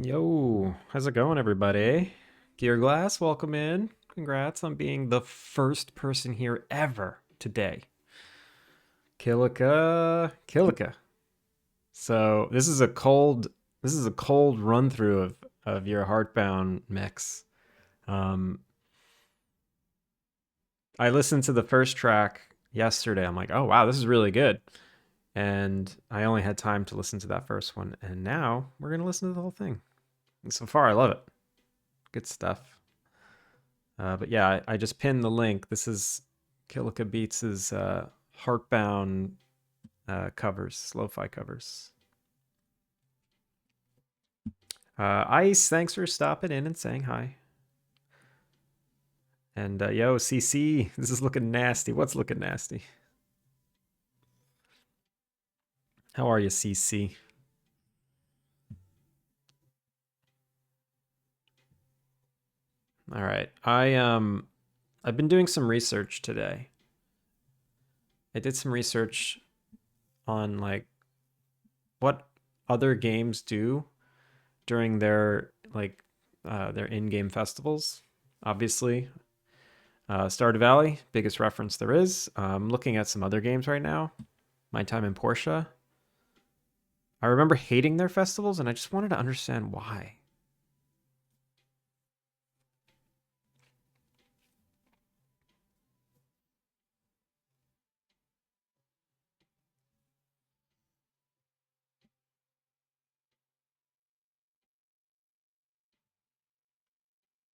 Yo, how's it going, everybody? Gear Glass, welcome in. Congrats on being the first person here ever today. Kilika. So this is a cold run through of your Heartbound mix. Um, I listened to the first track yesterday. I'm like, oh wow, this is really good. And I only had time to listen to that first one, and now we're gonna listen to the whole thing. And so far, I love it. Good stuff. But yeah, I just pinned the link. This is Kilika Beats' Heartbound covers, lo-fi covers. Ice, thanks for stopping in and saying hi. And yo, CC, this is looking nasty. What's looking nasty? How are you, CC? All right. I've been doing some research today. I did some research on like what other games do during their in-game festivals. Obviously, Stardew Valley, biggest reference there is. I'm looking at some other games right now. My Time in Portia. I remember hating their festivals, and I just wanted to understand why.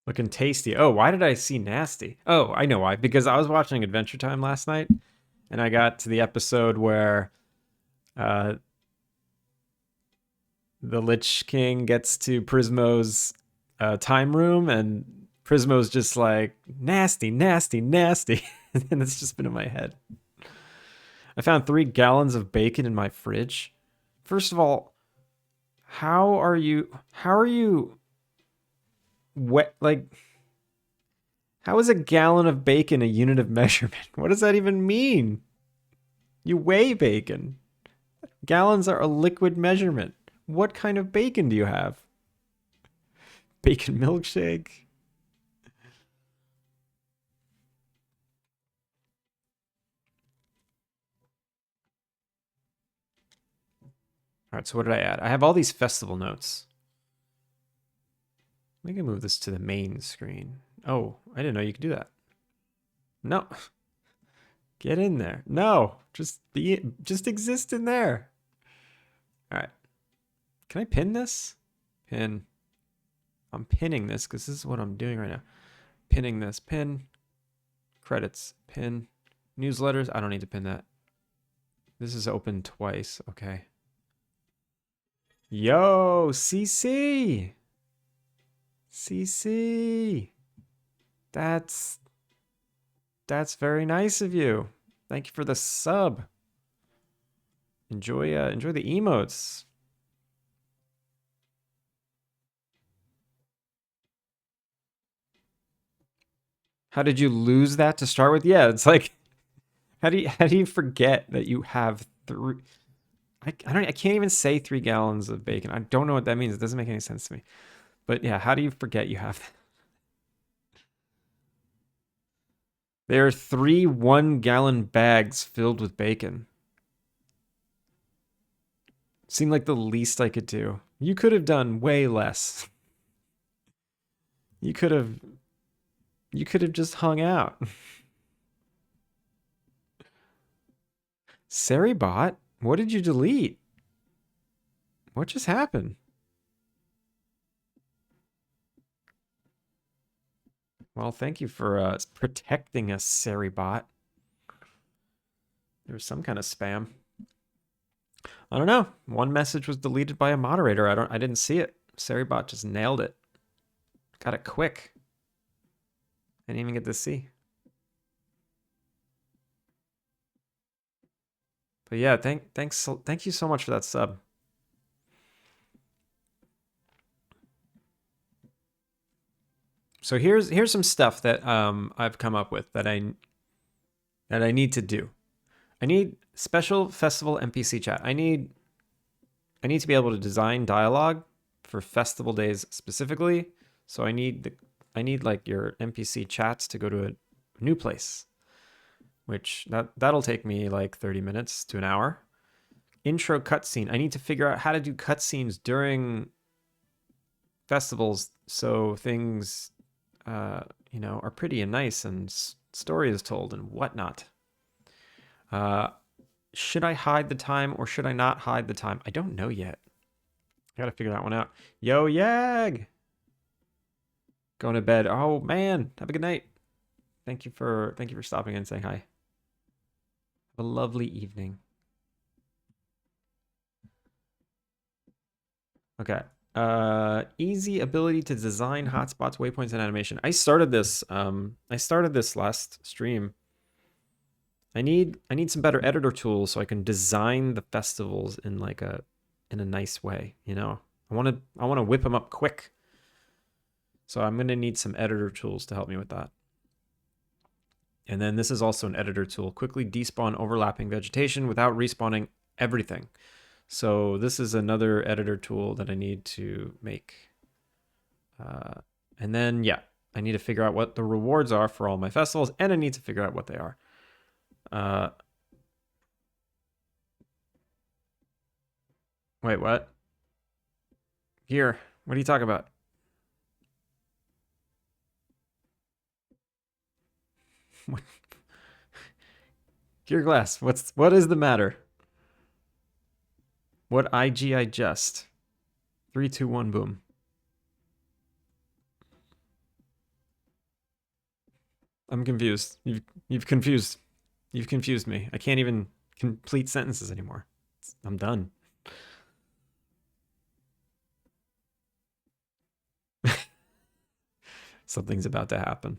Looking tasty. Oh, why did I see nasty? Oh, I know why. Because I was watching Adventure Time last night, and I got to the episode where uh, the Lich King gets to Prismo's time room, and Prismo's just like, nasty, nasty, nasty. And it's just been in my head. I found 3 gallons of bacon in my fridge. First of all, how are you wet? Like, how is a gallon of bacon a unit of measurement? What does that even mean? You weigh bacon. Gallons are a liquid measurement. What kind of bacon do you have? Bacon milkshake? All right, so what did I add? I have all these festival notes. We can move this to the main screen. Oh, I didn't know you could do that. No. Get in there. No. Just exist in there. All right. Can I pin this? Pin. I'm pinning this because this is what I'm doing right now. Pinning this. Pin. Credits. Pin. Newsletters. I don't need to pin that. This is open twice. Okay. Yo, CC. CC. That's very nice of you. Thank you for the sub. Enjoy the emotes. How did you lose that to start with? Yeah, it's like how do you forget that you have three? I can't even say 3 gallons of bacon. I don't know what that means. It doesn't make any sense to me. But yeah, how do you forget you have that? There are 3 1-gallon bags filled with bacon. Seemed like the least I could do. You could have done way less. You could have just hung out. Seribot, what did you delete? What just happened? Well, thank you for protecting us, Seribot. There was some kind of spam. I don't know. One message was deleted by a moderator. I didn't see it. Seribot just nailed it. Got it quick. I didn't even get to see. But yeah, thank you so much for that sub. So here's some stuff that I've come up with that I need to do. I need special festival NPC chat. I need to be able to design dialogue for festival days specifically. So I need like your NPC chats to go to a new place, which that'll take me like 30 minutes to an hour. Intro cutscene. I need to figure out how to do cutscenes during festivals so things are pretty and nice and story is told and whatnot. Should I hide the time or should I not hide the time? I don't know yet. I gotta figure that one out. Yo, Yag! Going to bed. Oh man, have a good night. Thank you for stopping in and saying hi. Have a lovely evening. Okay. Easy ability to design hotspots, waypoints, and animation. I started this last stream. I need some better editor tools so I can design the festivals in a nice way, you know. I want to whip them up quick. So I'm going to need some editor tools to help me with that. And then this is also an editor tool. Quickly despawn overlapping vegetation without respawning everything. So this is another editor tool that I need to make. And then, yeah, I need to figure out what the rewards are for all my festivals, and I need to figure out what they are. Wait, what? Here, what are you talking about? What? Gear glass, what is the matter? What IG I just? 3, 2, 1, boom. I'm confused. You've confused me. I can't even complete sentences anymore. I'm done. Something's about to happen.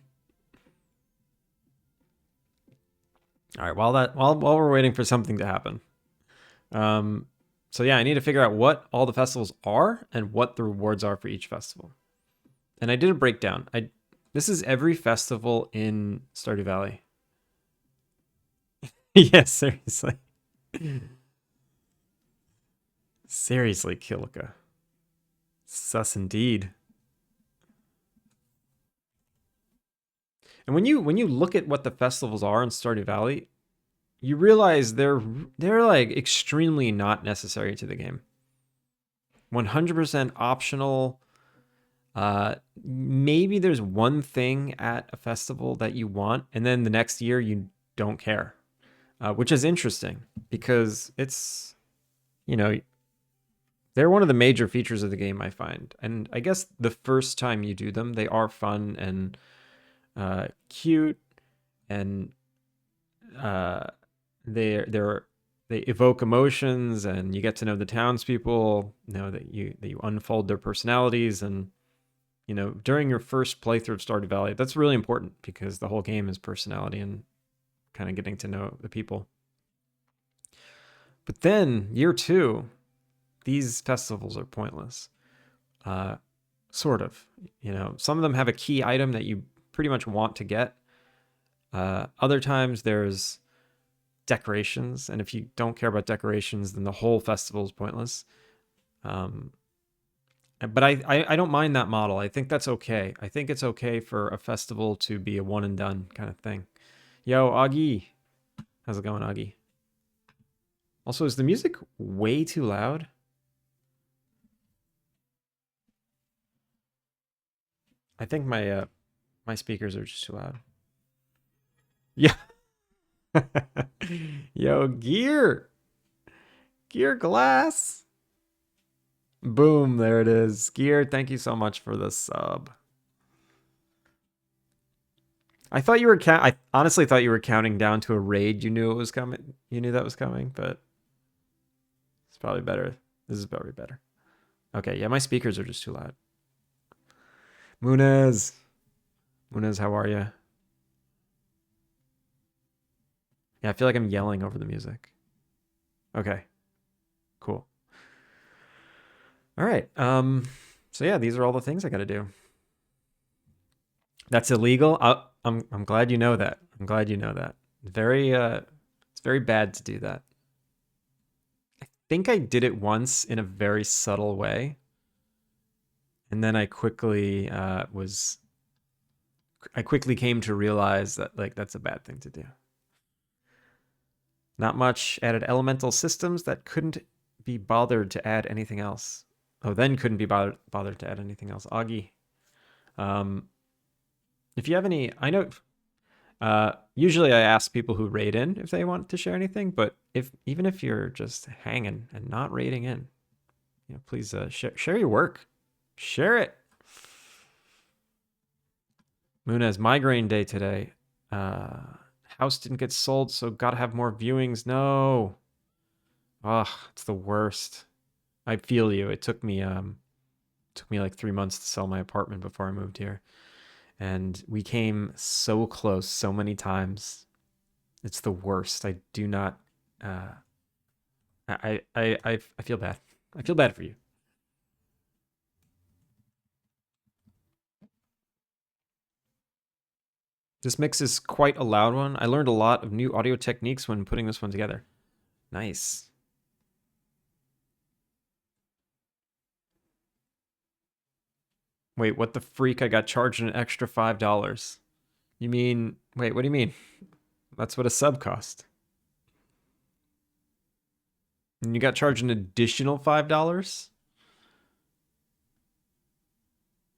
All right, while we're waiting for something to happen. So yeah, I need to figure out what all the festivals are and what the rewards are for each festival. And I did a breakdown. This is every festival in Stardew Valley. Yes, seriously. Seriously, Kilika. Sus indeed. And when you look at what the festivals are in Stardew Valley, you realize they're like extremely not necessary to the game. 100% optional. Maybe there's one thing at a festival that you want, and then the next year you don't care, which is interesting because it's, they're one of the major features of the game, I find. And I guess the first time you do them, they are fun and cute, and they evoke emotions, and you get to know the townspeople. That you unfold their personalities, and during your first playthrough of Stardew Valley, that's really important because the whole game is personality and kind of getting to know the people. But then year 2, these festivals are pointless. Sort of. Some of them have a key item that you pretty much want to get. Other times there's decorations, and if you don't care about decorations, then the whole festival is pointless. But I don't mind that model. I think that's okay. I think it's okay for a festival to be a one and done kind of thing. Yo, Augie. How's it going, Augie? Also, is the music way too loud? I think my speakers are just too loud. Yeah. Yo, gear glass. Boom, there it is. Gear, thank you so much for the sub. I thought you were I honestly thought you were counting down to a raid. You knew it was coming. You knew that was coming, but it's probably better. This is probably better. Okay, yeah, my speakers are just too loud. Munez, how are you? Yeah, I feel like I'm yelling over the music. Okay, cool. All right. So yeah, these are all the things I got to do. That's illegal. I'm glad you know that. I'm glad you know that. It's very bad to do that. I think I did it once in a very subtle way. And then I quickly came to realize that like that's a bad thing to do. Not much. Added elemental systems that couldn't be bothered to add anything else. Oh, then couldn't be bothered to add anything else. Augie, um, if you have any, I know. Usually I ask people who raid in if they want to share anything, but even if you're just hanging and not raiding in, please share your work. Share it. Moon has migraine day today. House didn't get sold, so gotta have more viewings. No. Ugh, it's the worst. I feel you. It took me like 3 months to sell my apartment before I moved here. And we came so close so many times. It's the worst. I do not I feel bad. I feel bad for you. This mix is quite a loud one. I learned a lot of new audio techniques when putting this one together. Nice. Wait, what the freak? I got charged an extra $5. You mean, wait, what do you mean? That's what a sub cost. And you got charged an additional $5?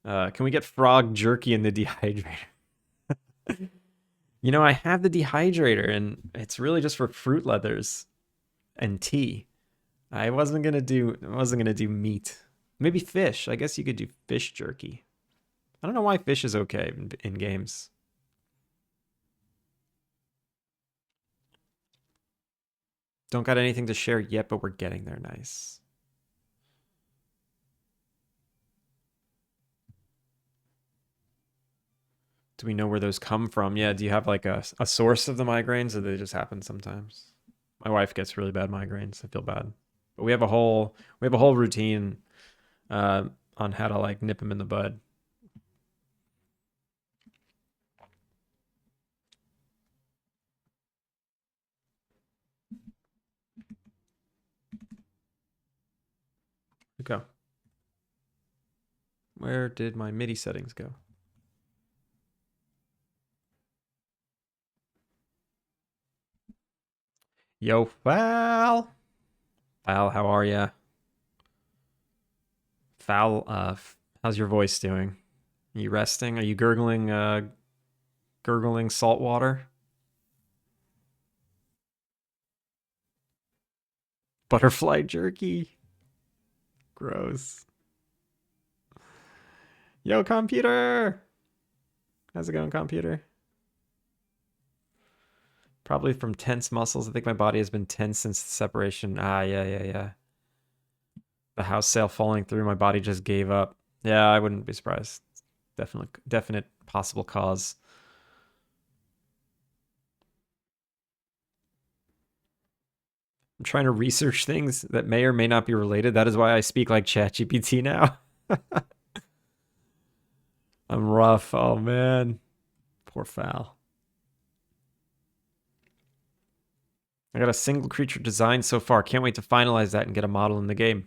Can we get frog jerky in the dehydrator? I have the dehydrator and it's really just for fruit leathers and tea. I wasn't gonna do meat. Maybe fish. I guess you could do fish jerky. I don't know why fish is okay in games. Don't got anything to share yet, but we're getting there. Nice. Do we know where those come from? Yeah, do you have like a source of the migraines, or they just happen sometimes? My wife gets really bad migraines. I feel bad. But we have a whole routine on how to like nip them in the bud. Go. Where did my MIDI settings go? Yo, Val. Val, how are ya? Val, how's your voice doing? Are you resting? Are you gurgling salt water? Butterfly jerky. Gross. Yo, computer. How's it going, computer? Probably from tense muscles. I think my body has been tense since the separation. Yeah. The house sale falling through, my body just gave up. Yeah, I wouldn't be surprised. Definite possible cause. I'm trying to research things that may or may not be related. That is why I speak like ChatGPT now. I'm rough. Oh man. Poor Foul. I got a single creature design so far. Can't wait to finalize that and get a model in the game.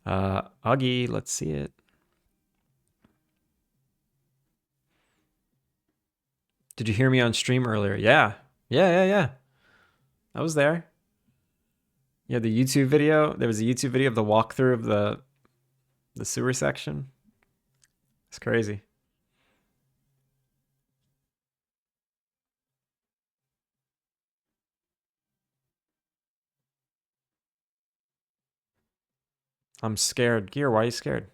Augie, let's see it. Did you hear me on stream earlier? Yeah. Yeah. I was there. Yeah, the YouTube video. There was a YouTube video of the walkthrough of the sewer section. It's crazy. I'm scared. Gear, why are you scared?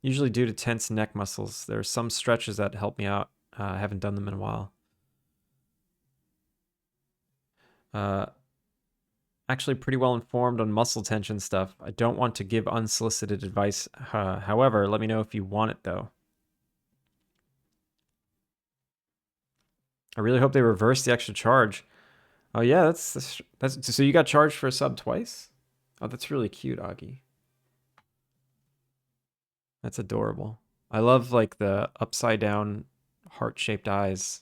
Usually due to tense neck muscles. There are some stretches that help me out. I haven't done them in a while. Actually pretty well informed on muscle tension stuff. I don't want to give unsolicited advice. However, let me know if you want it though. I really hope they reverse the extra charge. Oh yeah, that's so you got charged for a sub twice? Oh, that's really cute, Augie. That's adorable. I love like the upside down heart-shaped eyes.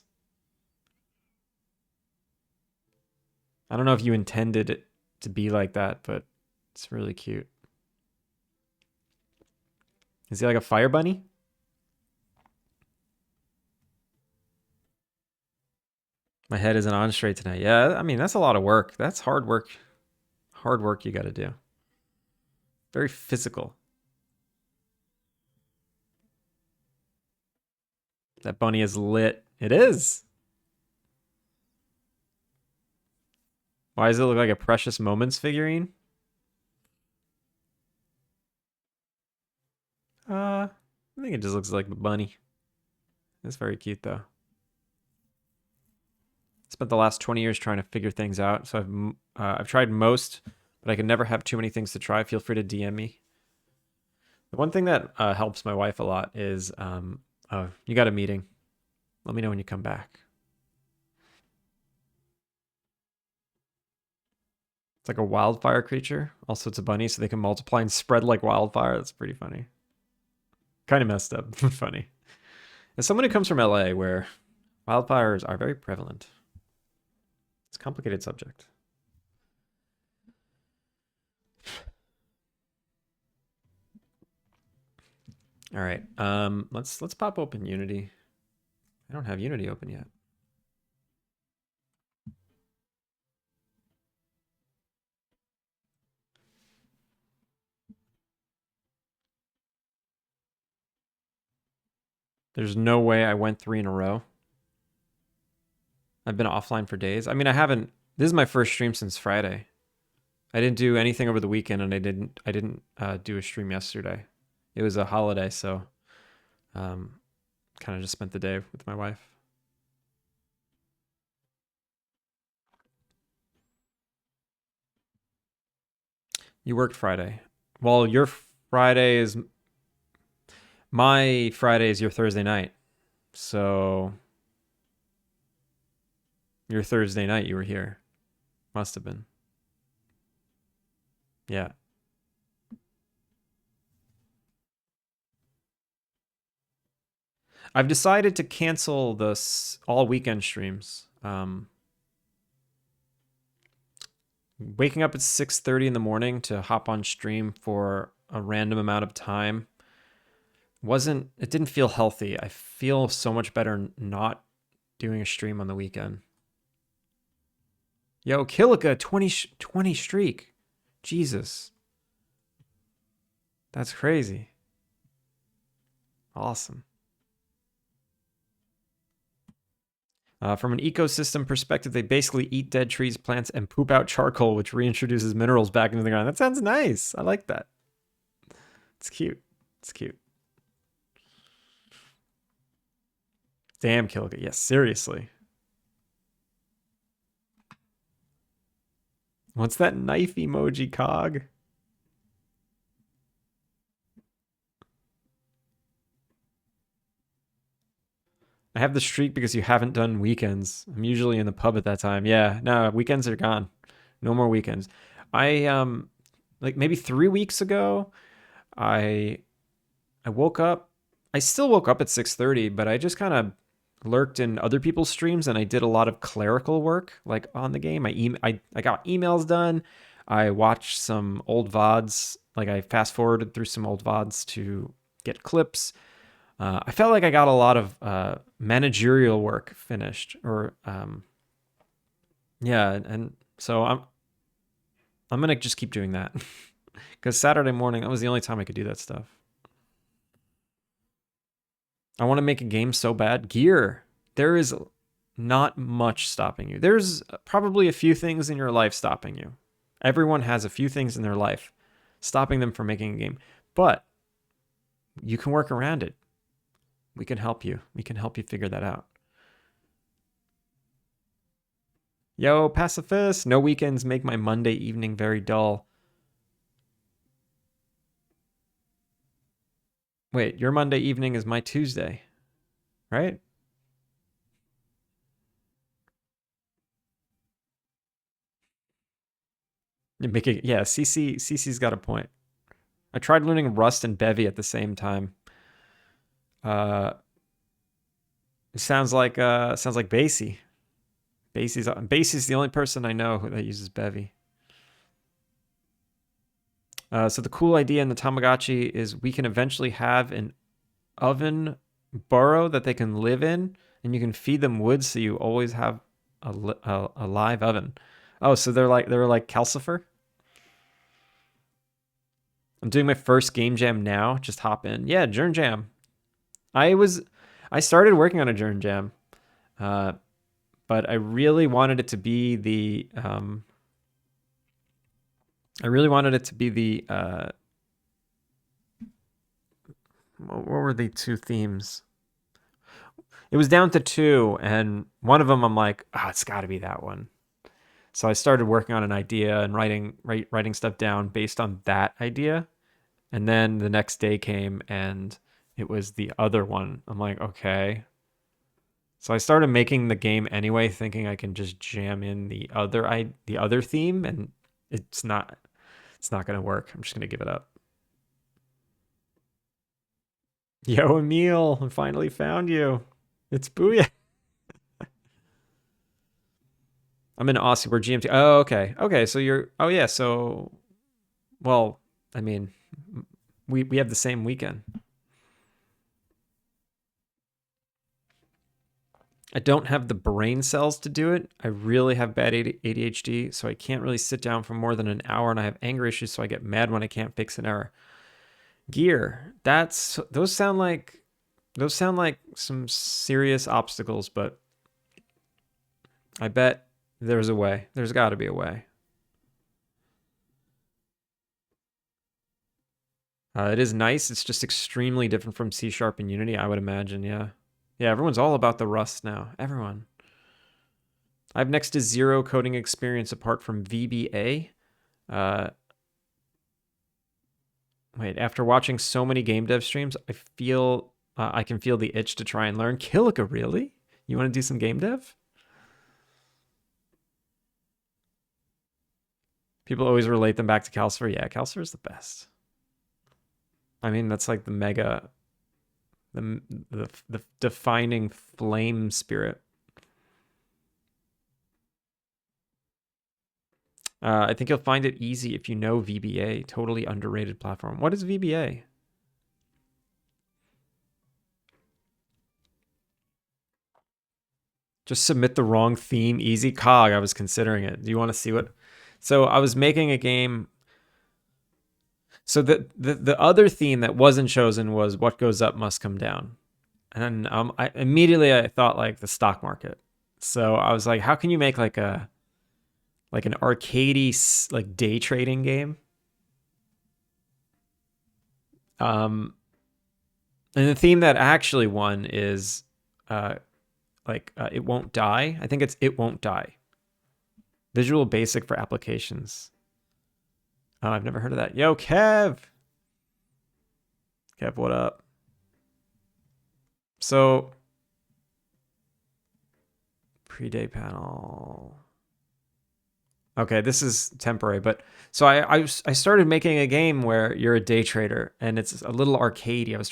I don't know if you intended it to be like that, but it's really cute. Is he like a fire bunny? My head isn't on straight tonight. Yeah, I mean, that's a lot of work. That's hard work. Hard work you got to do. Very physical. That bunny is lit. It is. Why does it look like a Precious Moments figurine? I think it just looks like a bunny. It's very cute though. Spent the last 20 years trying to figure things out. So I've tried most, but I can never have too many things to try. Feel free to DM me. The one thing that helps my wife a lot is, oh, you got a meeting. Let me know when you come back. It's like a wildfire creature. Also, it's a bunny, so they can multiply and spread like wildfire. That's pretty funny. Kind of messed up, but funny. As someone who comes from LA, where wildfires are very prevalent, it's a complicated subject. All right, let's pop open Unity. I don't have Unity open yet. There's no way I went 3 in a row. I've been offline for days. I mean, I haven't. This is my first stream since Friday. I didn't do anything over the weekend, and I didn't do a stream yesterday. It was a holiday, so kind of just spent the day with my wife. You worked Friday. Well, your Friday is my Friday is your Thursday night. So your Thursday night you were here. Must have been. Yeah. I've decided to cancel the all weekend streams. Waking up at 6:30 in the morning to hop on stream for a random amount of time it didn't feel healthy. I feel so much better not doing a stream on the weekend. Yo, Killica, 20 streak. Jesus. That's crazy. Awesome. From an ecosystem perspective, they basically eat dead trees, plants, and poop out charcoal, which reintroduces minerals back into the ground. That sounds nice. I like that. It's cute. It's cute. Damn, Killica. Yes, seriously. What's that knife emoji, Cog? I have the streak because you haven't done weekends. I'm usually in the pub at that time. Yeah, no, weekends are gone. No more weekends. I like maybe 3 weeks ago, I woke up. I still woke up at 6:30, but I just kind of lurked in other people's streams and I did a lot of clerical work like on the game. I got emails done. I watched some old VODs. Like I fast forwarded through some old VODs to get clips. I felt like I got a lot of managerial work finished, or yeah, and so I'm gonna just keep doing that because Saturday morning that was the only time I could do that stuff. I want to make a game so bad. Gear, there is not much stopping you. There's probably a few things in your life stopping you. Everyone has a few things in their life stopping them from making a game, but you can work around it. We can help you. We can help you figure that out. Yo, pacifist. No weekends make my Monday evening very dull. Wait, your Monday evening is my Tuesday, right? You make it, yeah, CC's got a point. I tried learning Rust and Bevy at the same time. It sounds like Basie. Basie's the only person I know that uses Bevy. So the cool idea in the Tamagotchi is we can eventually have an oven burrow that they can live in, and you can feed them wood, so you always have a live oven. Oh, so they're like Calcifer. I'm doing my first game jam now. Just hop in. Yeah, Jern Jam. I was I started working on a Jern Jam, uh, but I really wanted it to be the I really wanted it to be the what were the two themes? It was down to two, and one of them I'm like, oh, it's got to be that one. So I started working on an idea and writing stuff down based on that idea. And then the next day came and it was the other one. I'm like, okay. So I started making the game anyway, thinking I can just jam in the other theme, and it's not gonna work. I'm just gonna give it up. Yo, Emil, I finally found you. It's Booyah. I'm in Aussie. We're GMT. Oh, okay. Okay, so you're. Oh, yeah. So, well, I mean, we have the same weekend. I don't have the brain cells to do it. I really have bad ADHD, so I can't really sit down for more than an hour, and I have anger issues, so I get mad when I can't fix an error. Gear. Those sound like some serious obstacles, but I bet there's a way. There's got to be a way. It is nice. It's just extremely different from C Sharp and Unity, I would imagine. Yeah. Yeah, everyone's all about the Rust now. Everyone. I have next to zero coding experience apart from VBA. Uh, Wait, after watching so many game dev streams, I can feel the itch to try and learn. Killica, really? You want to do some game dev? People always relate them back to Calcifer. Yeah, Calcifer is the best. I mean, that's like the defining flame spirit. I think you'll find it easy if you know VBA. Totally underrated platform. What is VBA? Just submit the wrong theme. Easy cog. I was considering it. Do you want to see what? So I was making a game. So the other theme that wasn't chosen was what goes up must come down, and I immediately I thought like the stock market. So I was like, how can you make like an arcadey like day trading game? Um, and the theme that actually won is uh it won't die. I think it's it won't die. Visual Basic for applications. Oh, I've never heard of that. Yo, Kev. Kev, what up? So pre-day panel. Okay, this is temporary, but so I started making a game where you're a day trader and it's a little arcadey. I was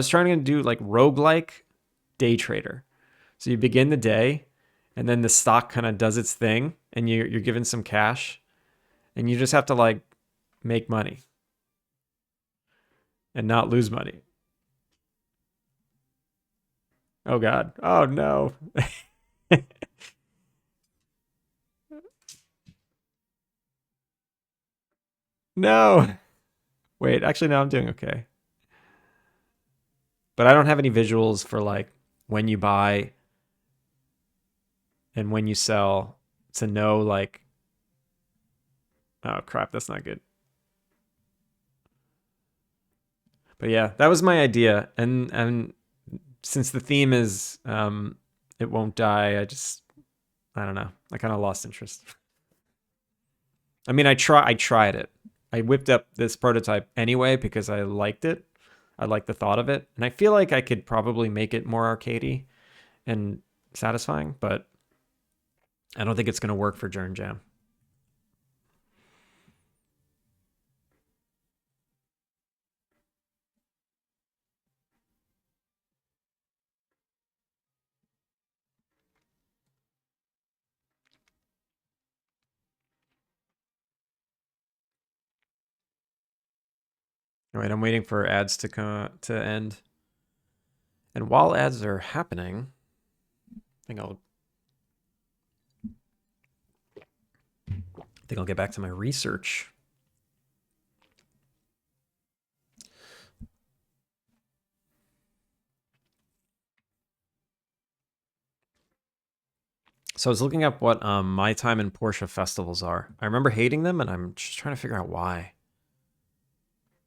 trying to do like roguelike day trader. So you begin the day and then the stock kind of does its thing and you're given some cash and you just have to like make money and not lose money. Oh god. Oh no. No. Wait, actually no, I'm doing okay. But I don't have any visuals for like when you buy and when you sell to know like, oh crap, that's not good. But yeah, that was my idea. And since the theme is it won't die, I don't know. I kind of lost interest. I mean, I tried it. I whipped up this prototype anyway because I liked it. I liked the thought of it, and I feel like I could probably make it more arcadey and satisfying, but I don't think it's going to work for Jern Jam. Wait, I'm waiting for ads to end. And while ads are happening, I think I'll get back to my research. So I was looking up what my time in Porsche festivals are. I remember hating them, and I'm just trying to figure out why.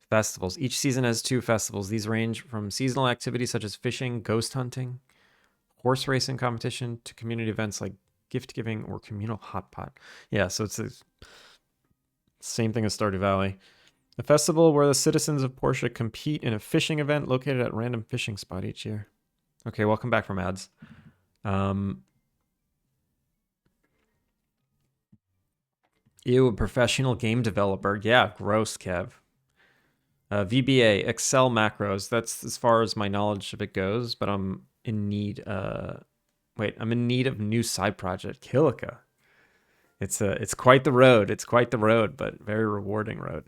Festivals. Each season has 2 festivals. These range from seasonal activities such as fishing, ghost hunting, horse racing competition, to community events like gift giving or communal hot pot. Yeah, so it's the same thing as Stardew Valley. A festival where the citizens of Porsche compete in a fishing event located at a random fishing spot each year. Okay, welcome back from ads. Ew, a professional game developer. Yeah, gross, Kev. VBA, Excel macros. That's as far as my knowledge of it goes, but I'm in need. I'm in need of new side project. Kilika. It's quite the road. It's quite the road, but very rewarding road.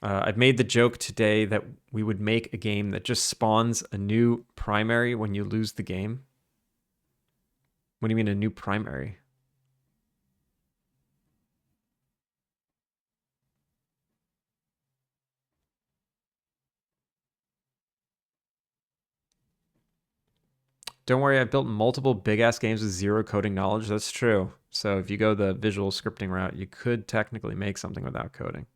I've made the joke today that we would make a game that just spawns a new primary when you lose the game. What do you mean a new primary? Don't worry, I've built multiple big-ass games with 0 coding knowledge. That's true. So if you go the visual scripting route, you could technically make something without coding.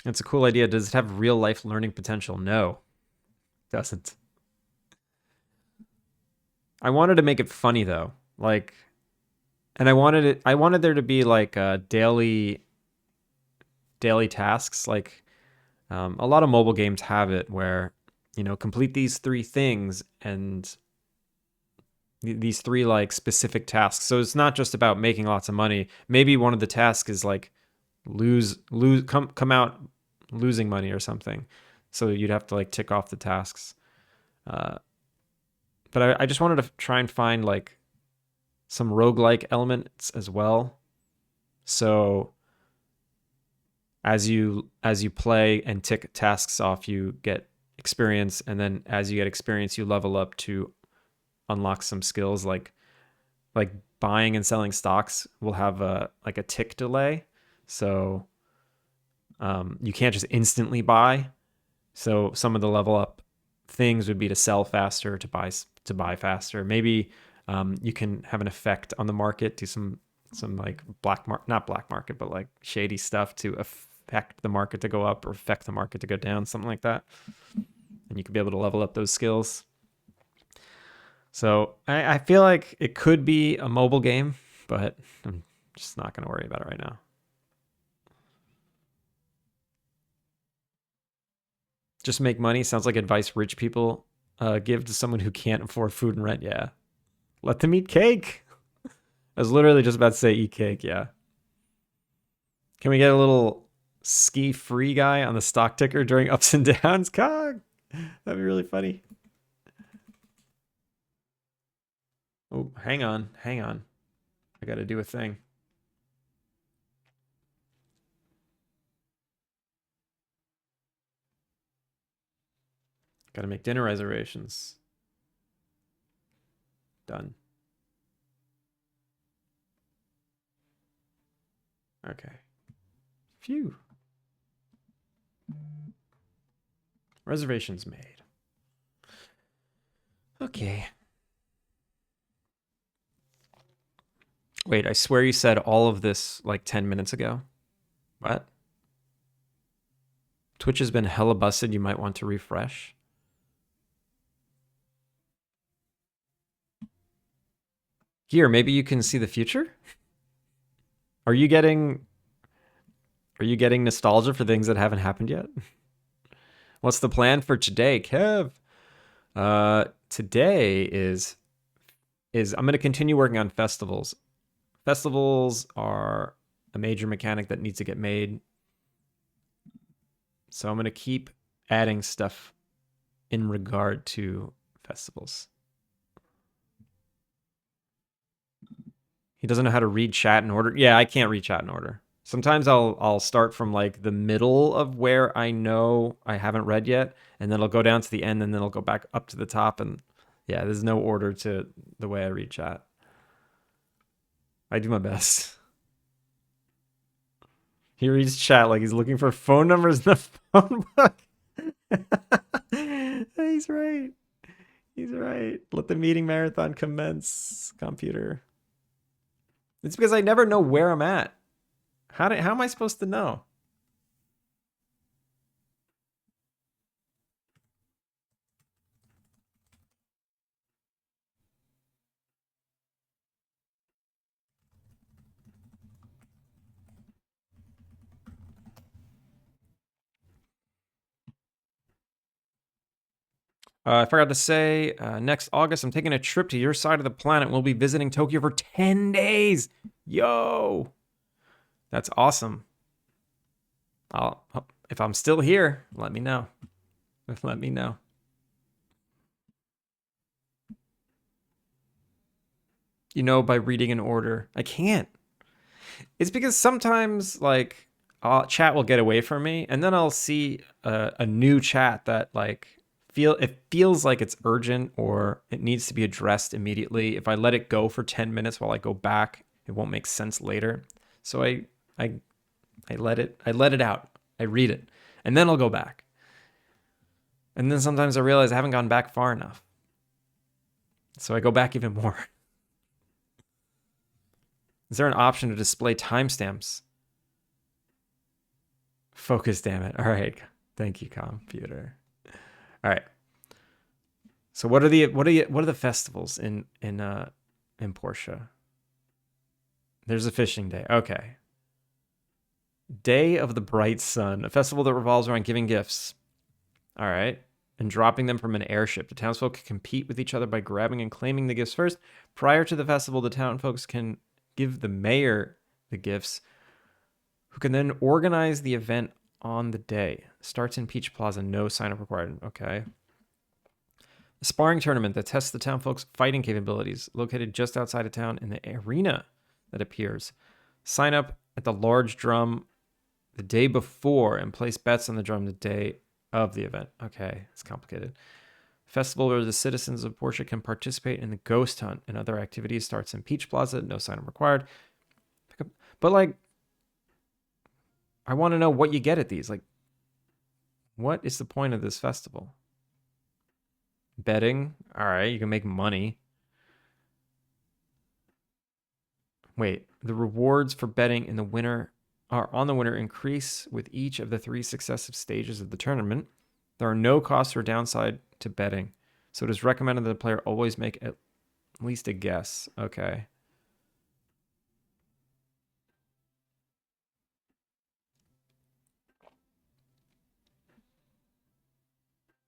It's a cool idea. Does it have real-life learning potential? No, it doesn't. I wanted to make it funny though. And I wanted there to be like daily tasks. A lot of mobile games have it where, complete these 3 things and these 3 like specific tasks. So it's not just about making lots of money. Maybe one of the tasks is like come out losing money or something. So you'd have to like tick off the tasks. But I just wanted to try and find like some roguelike elements as well. So as you play and tick tasks off, you get experience, and then as you get experience, you level up to unlock some skills like buying and selling stocks will have a tick delay. So you can't just instantly buy. So some of the level up things would be to sell faster, to buy faster. Maybe you can have an effect on the market, do some like not black market, but like shady stuff to affect the market to go up or affect the market to go down, something like that. And you could be able to level up those skills. So I feel like it could be a mobile game, but I'm just not going to worry about it right now. Just make money sounds like advice rich people give to someone who can't afford food and rent. Yeah. Let them eat cake. I was literally just about to say eat cake. Yeah. Can we get a little ski free guy on the stock ticker during ups and downs? Cog. That'd be really funny. Oh, hang on. I got to do a thing. Got to make dinner reservations. Done. Okay. Phew. Reservations made. Okay. Wait, I swear you said all of this like 10 minutes ago. What? Twitch has been hella busted. You might want to refresh. Here, maybe you can see the future? Are you getting nostalgia for things that haven't happened yet? What's the plan for today, Kev? Today is I'm going to continue working on festivals. Festivals are a major mechanic that needs to get made. So I'm going to keep adding stuff in regard to festivals. He doesn't know how to read chat in order. Yeah, I can't read chat in order. Sometimes I'll start from like the middle of where I know I haven't read yet, and then I'll go down to the end, and then I'll go back up to the top. And yeah, there's no order to the way I read chat. I do my best. He reads chat like he's looking for phone numbers in the phone book. He's right. He's right. Let the meeting marathon commence, computer. It's because I never know where I'm at. How am I supposed to know? I forgot to say, next August, I'm taking a trip to your side of the planet. We'll be visiting Tokyo for 10 days. Yo! That's awesome. If I'm still here, let me know. Let me know. You know, by reading in order. I can't. It's because sometimes, like, chat will get away from me, and then I'll see a new chat that, like, feels like it's urgent or it needs to be addressed immediately. If I let it go for 10 minutes while I go back, it won't make sense later. So I let it out. I read it, and then I'll go back. And then sometimes I realize I haven't gone back far enough. So I go back even more. Is there an option to display timestamps? Focus, damn it. All right. Thank you, computer. All right. So what are the festivals in Portia? There's a fishing day. Okay. Day of the Bright Sun, a festival that revolves around giving gifts. All right. And dropping them from an airship. The townsfolk can compete with each other by grabbing and claiming the gifts first. Prior to the festival, the townfolk can give the mayor the gifts, who can then organize the event on the day. Starts in Peach Plaza, no sign-up required. Okay. A sparring tournament that tests the townfolk's fighting capabilities, located just outside of town in the arena that appears. Sign up at the large drum the day before and place bets on the drum the day of the event. Okay, it's complicated. Festival where the citizens of Portia can participate in the ghost hunt and other activities starts in Peach Plaza, no sign-up required. But like, I want to know what you get at these. Like, what is the point of this festival? Betting? All right, you can make money. Wait, the rewards for betting in the winner are on the winner increase with each of the 3 successive stages of the tournament. There are no costs or downside to betting, so it is recommended that the player always make at least a guess. Okay.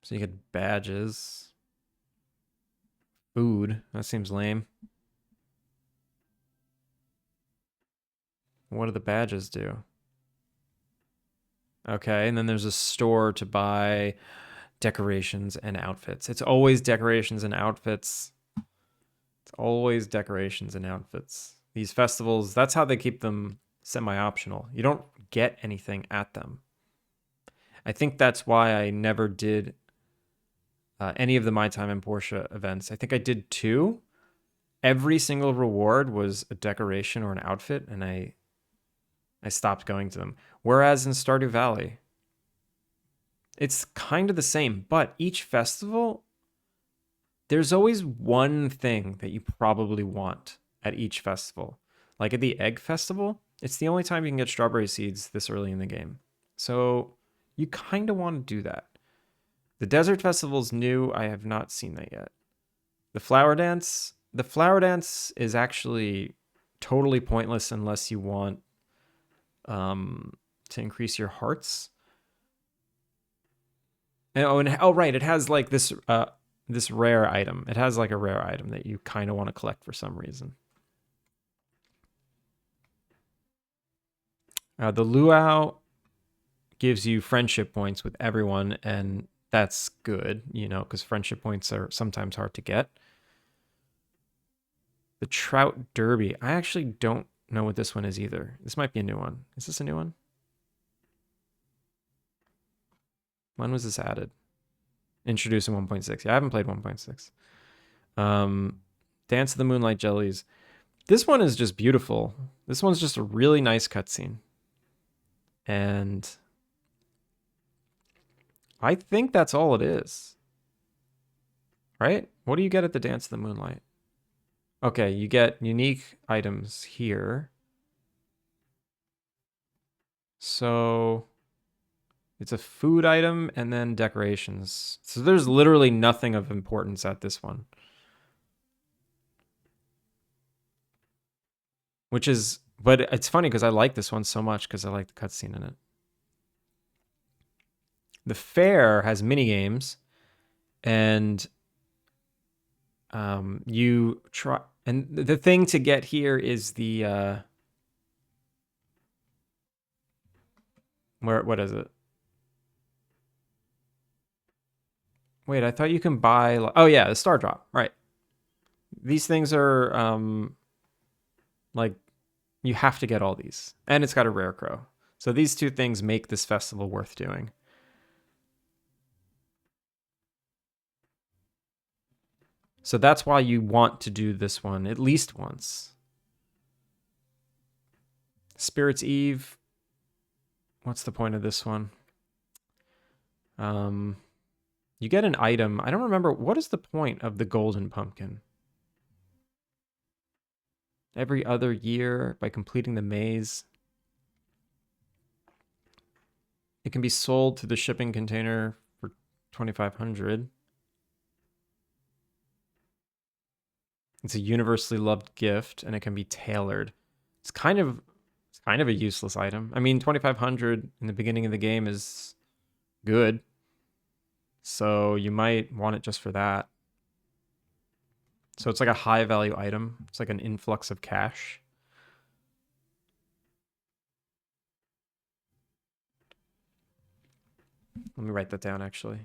So you get badges. Food. That seems lame. What do the badges do? Okay, and then there's a store to buy decorations and outfits. It's always decorations and outfits. It's always decorations and outfits. These festivals, that's how they keep them semi-optional. You don't get anything at them. I think that's why I never did any of the My Time in Portia events. I think I did 2. Every single reward was a decoration or an outfit, and I stopped going to them. Whereas in Stardew Valley, it's kind of the same, but each festival, there's always one thing that you probably want at each festival. Like at the Egg Festival, it's the only time you can get strawberry seeds this early in the game. So you kind of want to do that. The Desert Festival's new. I have not seen that yet. The Flower Dance is actually totally pointless unless you want to increase your hearts. And right, it has like this rare item. It has like a rare item that you kind of want to collect for some reason. The luau gives you friendship points with everyone, and that's good, because friendship points are sometimes hard to get. The Trout Derby. I actually don't know what this one is either. This might be a new one. Is this a new one? When was this added? Introduced in 1.6. Yeah, I haven't played 1.6. Dance of the Moonlight Jellies. This one is just beautiful. This one's just a really nice cutscene. And I think that's all it is. Right? What do you get at the Dance of the Moonlight? Okay, you get unique items here. So it's a food item and then decorations. So there's literally nothing of importance at this one. Which is, but it's funny because I like this one so much because I like the cutscene in it. The fair has mini games, and you try. And the thing to get here is the what is it? Wait, I thought you can buy. Oh yeah, the star drop. Right. These things are like you have to get all these, and it's got a rare crow. So these two things make this festival worth doing. So that's why you want to do this one at least once. Spirit's Eve. What's the point of this one? You get an item. I don't remember. What is the point of the golden pumpkin? Every other year by completing the maze. It can be sold to the shipping container for 2,500. It's a universally loved gift, and it can be tailored. It's kind of a useless item. I mean, 2,500 in the beginning of the game is good. So you might want it just for that. So it's like a high value item. It's like an influx of cash. Let me write that down actually.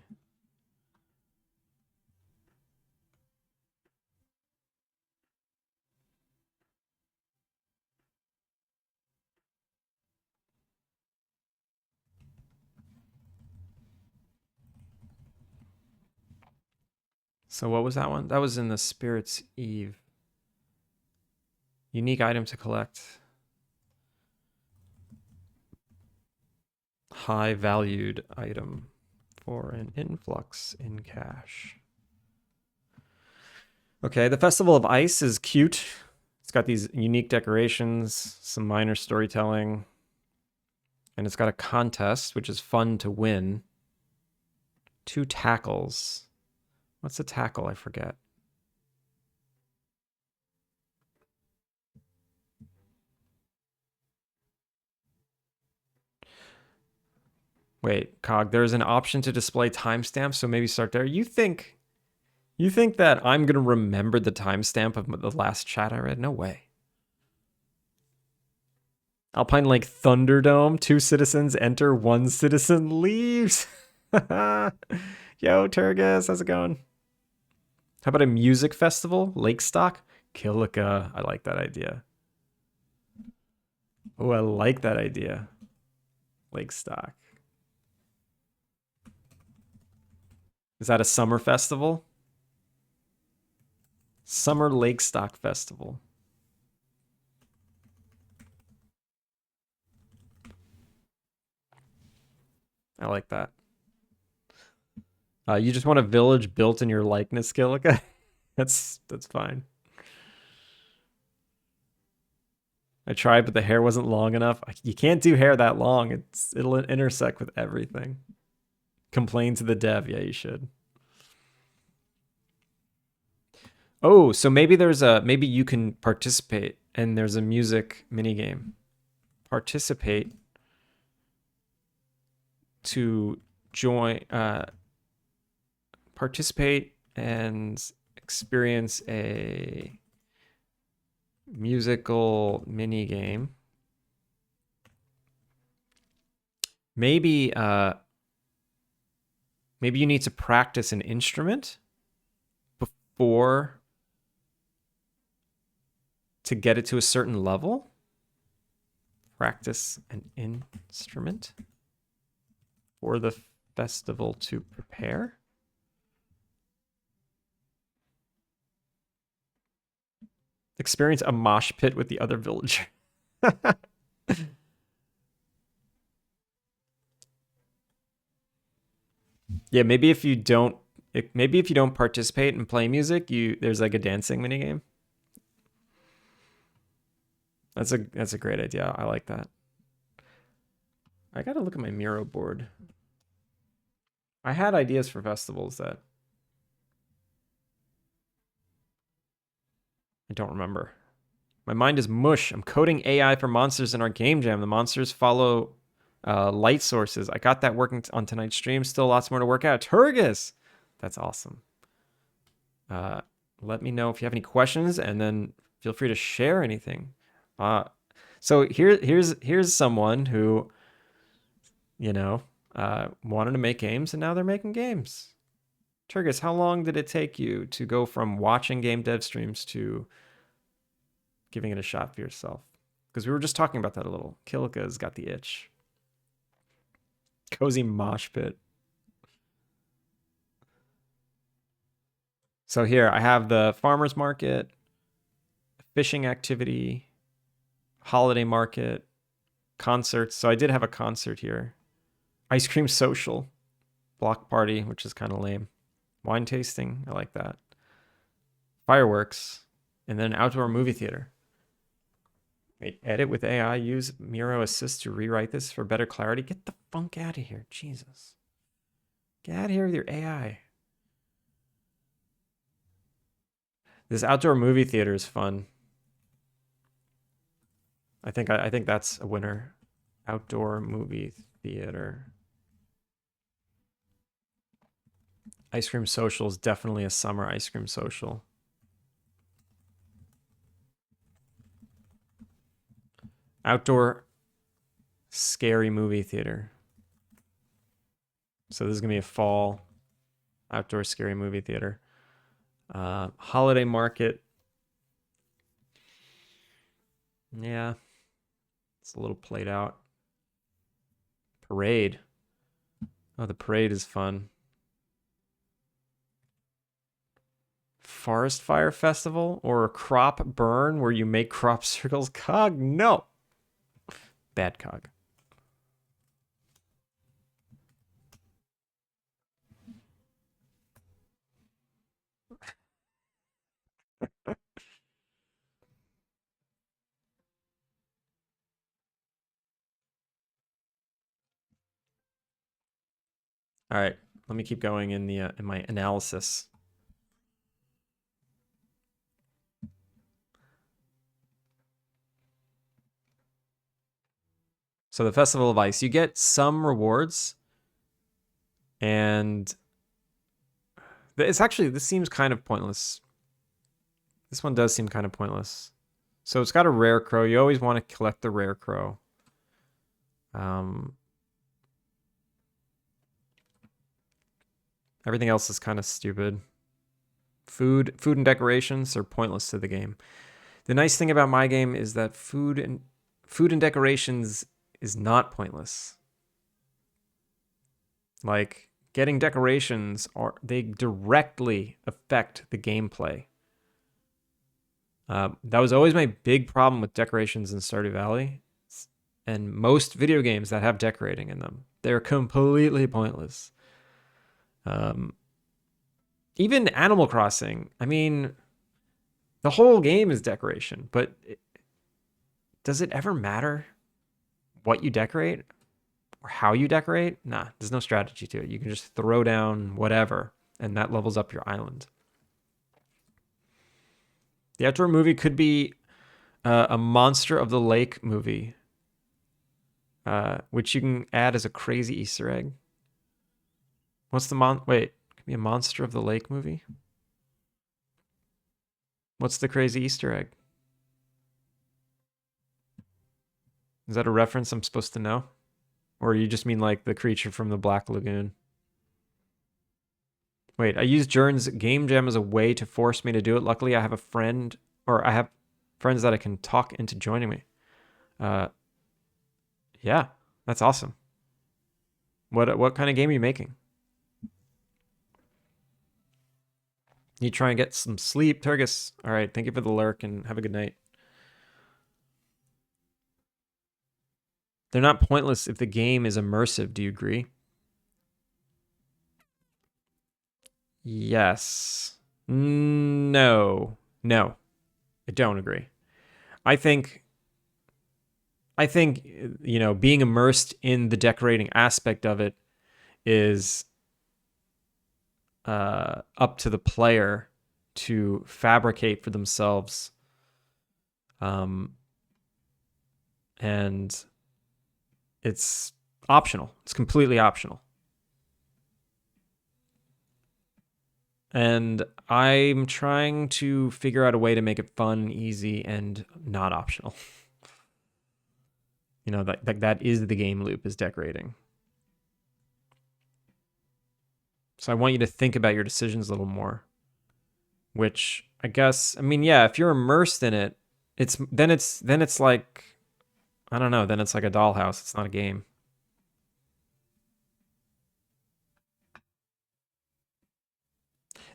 So what was that one? That was in the Spirit's Eve. Unique item to collect. High valued item for an influx in cash. Okay, the Festival of Ice is cute. It's got these unique decorations, some minor storytelling, and it's got a contest, which is fun to win. 2 tackles. What's a tackle? I forget. Wait, Cog, there's an option to display timestamps, so maybe start there. You think that I'm going to remember the timestamp of the last chat I read? No way. Alpine Lake Thunderdome, 2 citizens enter, 1 citizen leaves. Yo, Turgis, how's it going? How about a music festival? Lake Stock? Kilika. I like that idea. Oh, I like that idea. Lake Stock. Is that a summer festival? Summer Lake Stock Festival. I like that. You just want a village built in your likeness, Kilika? That's fine. I tried, but the hair wasn't long enough. You can't do hair that long. It'll intersect with everything. Complain to the dev. Yeah, you should. Oh, so maybe maybe you can participate and there's a music minigame. Participate to join participate and experience a musical mini game. Maybe maybe you need to practice an instrument before to get it to a certain level. Practice an instrument for the festival to prepare. Experience a mosh pit with the other villager. Yeah, maybe if you don't participate and play music, there's like a dancing minigame. That's a great idea. I like that. I gotta look at my Miro board. I had ideas for festivals that I don't remember. My mind is mush. I'm coding AI for monsters in our game jam. The monsters follow light sources. I got that working on tonight's stream. Still lots more to work out. Turgus! That's awesome. Let me know if you have any questions, and then feel free to share anything. So here's someone who, wanted to make games, and now they're making games. Turgus, how long did it take you to go from watching game dev streams to giving it a shot for yourself? Because we were just talking about that a little. Kilika's got the itch. Cozy mosh pit. So here I have the farmer's market, fishing activity, holiday market, concerts. So I did have a concert here. Ice cream social, block party, which is kind of lame. Wine tasting, I like that. Fireworks, and then outdoor movie theater. Wait, edit with AI, use Miro Assist to rewrite this for better clarity. Get the funk out of here, Jesus. Get out of here with your AI. This outdoor movie theater is fun. I think that's a winner. Outdoor movie theater. Ice cream social is definitely a summer ice cream social. Outdoor scary movie theater. So this is gonna be a fall outdoor scary movie theater. Holiday market. Yeah, it's a little played out. Parade. Oh, the parade is fun. Forest fire festival or a crop burn where you make crop circles. Cog, no. Bad cog. All right, let me keep going in the in my analysis. So the Festival of Ice, you get some rewards, and this seems kind of pointless. This one does seem kind of pointless. So it's got a rare crow. You always want to collect the rare crow. Everything else is kind of stupid. Food and decorations are pointless to the game. The nice thing about my game is that food and decorations is not pointless. Like, getting decorations they directly affect the gameplay. That was always my big problem with decorations in Stardew Valley, and most video games that have decorating in them. They're completely pointless. Even Animal Crossing, I mean, the whole game is decoration, but does it ever matter what you decorate or how you decorate? Nah, there's no strategy to it. You can just throw down whatever, and that levels up your island. The outdoor movie could be a Monster of the Lake movie, which you can add as a crazy Easter egg. What's the wait, could be a Monster of the Lake movie? What's the crazy Easter egg? Is that a reference I'm supposed to know? Or you just mean like the creature from the Black Lagoon? Wait, I used Jern's game jam as a way to force me to do it. Luckily, I have a friend, or I have friends that I can talk into joining me. Yeah, that's awesome. What kind of game are you making? You try and get some sleep, Turgis. All right, thank you for the lurk and have a good night. They're not pointless if the game is immersive. Do you agree? Yes. No. No. I don't agree. I think being immersed in the decorating aspect of it is up to the player to fabricate for themselves. And it's optional. It's completely optional. And I'm trying to figure out a way to make it fun, easy, and not optional. That is the game loop, is decorating. So I want you to think about your decisions a little more. Which I guess, if you're immersed in it, it's like, I don't know, then it's like a dollhouse. It's not a game.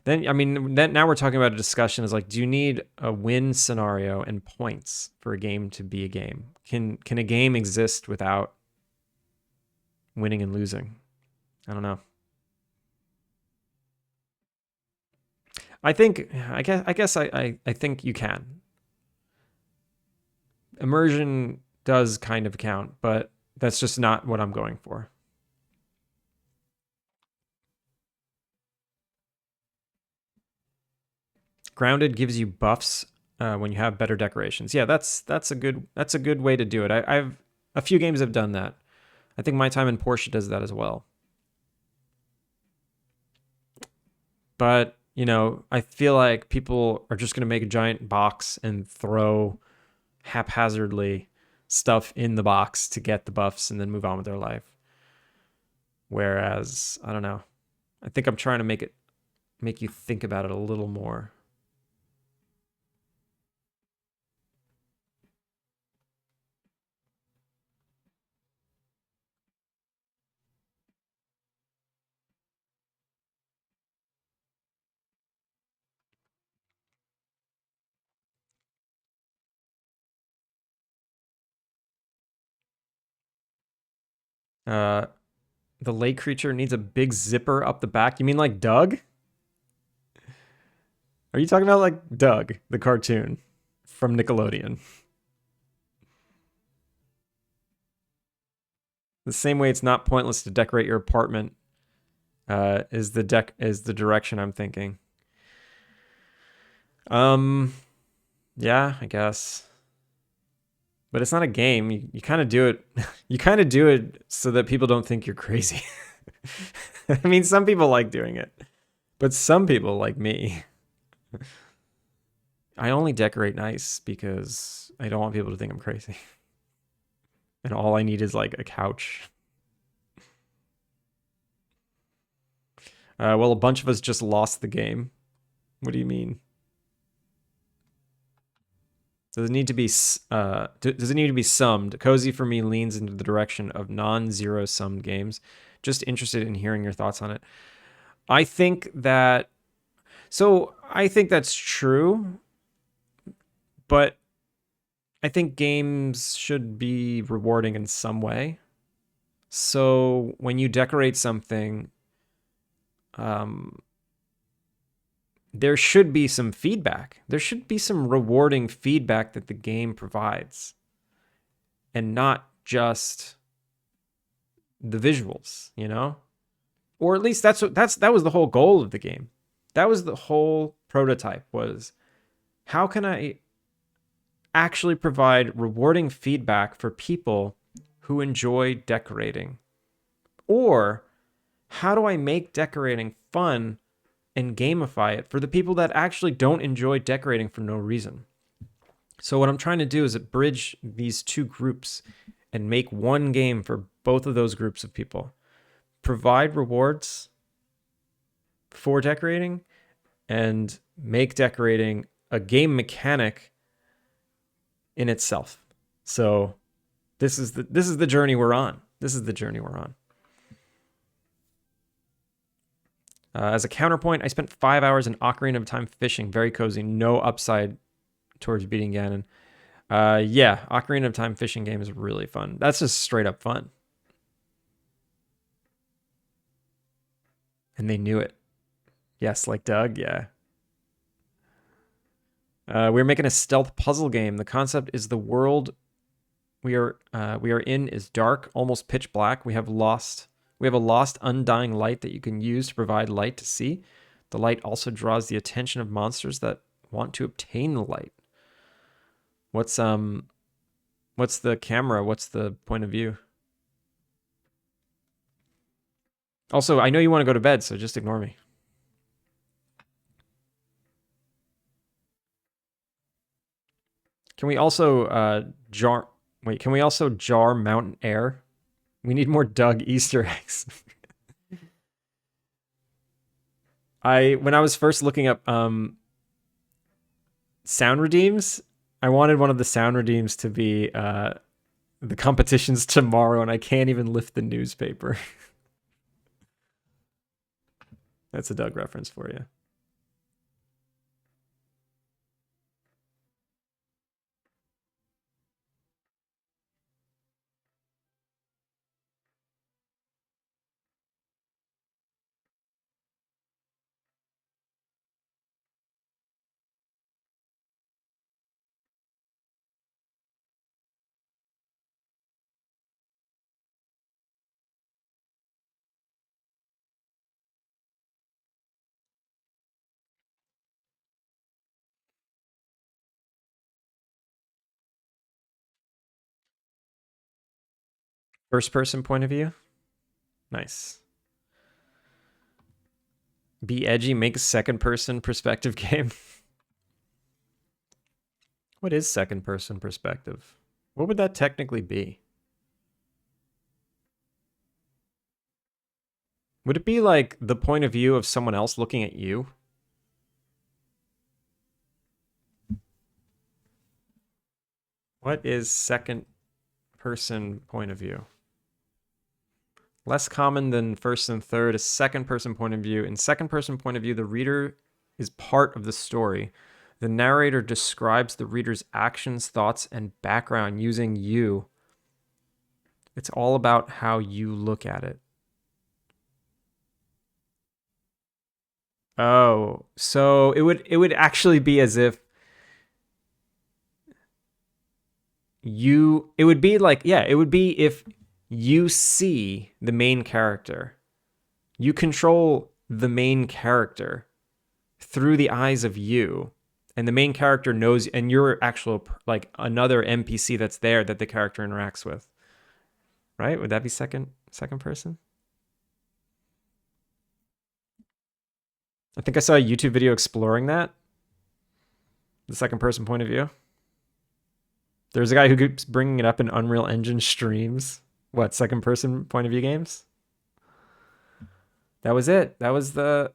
Then now we're talking about a discussion is like, do you need a win scenario and points for a game to be a game? Can a game exist without winning and losing? I don't know. I guess I think you can. Immersion does kind of count, but that's just not what I'm going for. Grounded gives you buffs when you have better decorations. Yeah, that's a good way to do it. I've a few games have done that. I think My Time in Porsche does that as well. But I feel like people are just going to make a giant box and throw haphazardly stuff in the box to get the buffs and then move on with their life. Whereas, I don't know. I think I'm trying to make you think about it a little more. The lake creature needs a big zipper up the back. You mean like Doug? Are you talking about like Doug, the cartoon from Nickelodeon? The same way it's not pointless to decorate your apartment is the direction I'm thinking. Yeah, I guess. But it's not a game. You kind of do it. You kind of do it so that people don't think you're crazy. Some people like doing it, but some people, like me, I only decorate nice because I don't want people to think I'm crazy. And all I need is like a couch. Well, a bunch of us just lost the game. What do you mean? Does it need to be summed? Cozy for me leans into the direction of non-zero summed games. Just interested in hearing your thoughts on it. I think that's true, but I think games should be rewarding in some way. So when you decorate something, there should be some feedback. There should be some rewarding feedback that the game provides, and not just the visuals, Or at least that was the whole goal of the game. That was the whole prototype, was how can I actually provide rewarding feedback for people who enjoy decorating? Or how do I make decorating fun and gamify it for the people that actually don't enjoy decorating for no reason? So what I'm trying to do is bridge these two groups and make one game for both of those groups of people. Provide rewards for decorating and make decorating a game mechanic in itself. So this is the journey we're on. This is the journey we're on. As a counterpoint, I spent 5 hours in Ocarina of Time fishing. Very cozy. No upside towards beating Ganon. Yeah, Ocarina of Time fishing game is really fun. That's just straight up fun. And they knew it. Yes, like Doug, yeah. We're making a stealth puzzle game. The concept is the world we are in is dark, almost pitch black. We have a lost, undying light that you can use to provide light to see. The light also draws the attention of monsters that want to obtain the light. What's the camera? What's the point of view? Also, I know you want to go to bed, so just ignore me. Can we also jar? Wait, can we also jar mountain air? We need more Doug Easter eggs. When I was first looking up sound redeems, I wanted one of the sound redeems to be the competition's tomorrow, and I can't even lift the newspaper. That's a Doug reference for you. First person point of view? Nice. Be edgy, make a second person perspective game. What is second person perspective? What would that technically be? Would it be like the point of view of someone else looking at you? What is second person point of view? Less common than first and third, a second person point of view. In second person point of view, the reader is part of the story. The narrator describes the reader's actions, thoughts, and background using you. It's all about how you look at it. Oh, so it would actually be as if it would be like, yeah, it would be if you see the main character. You control the main character through the eyes of you. And the main character knows, and you're actual like another NPC that's there that the character interacts with. Right? Would that be second person? I think I saw a YouTube video exploring that. The second person point of view. There's a guy who keeps bringing it up in Unreal Engine streams. What, second person point of view games? That was it. That was the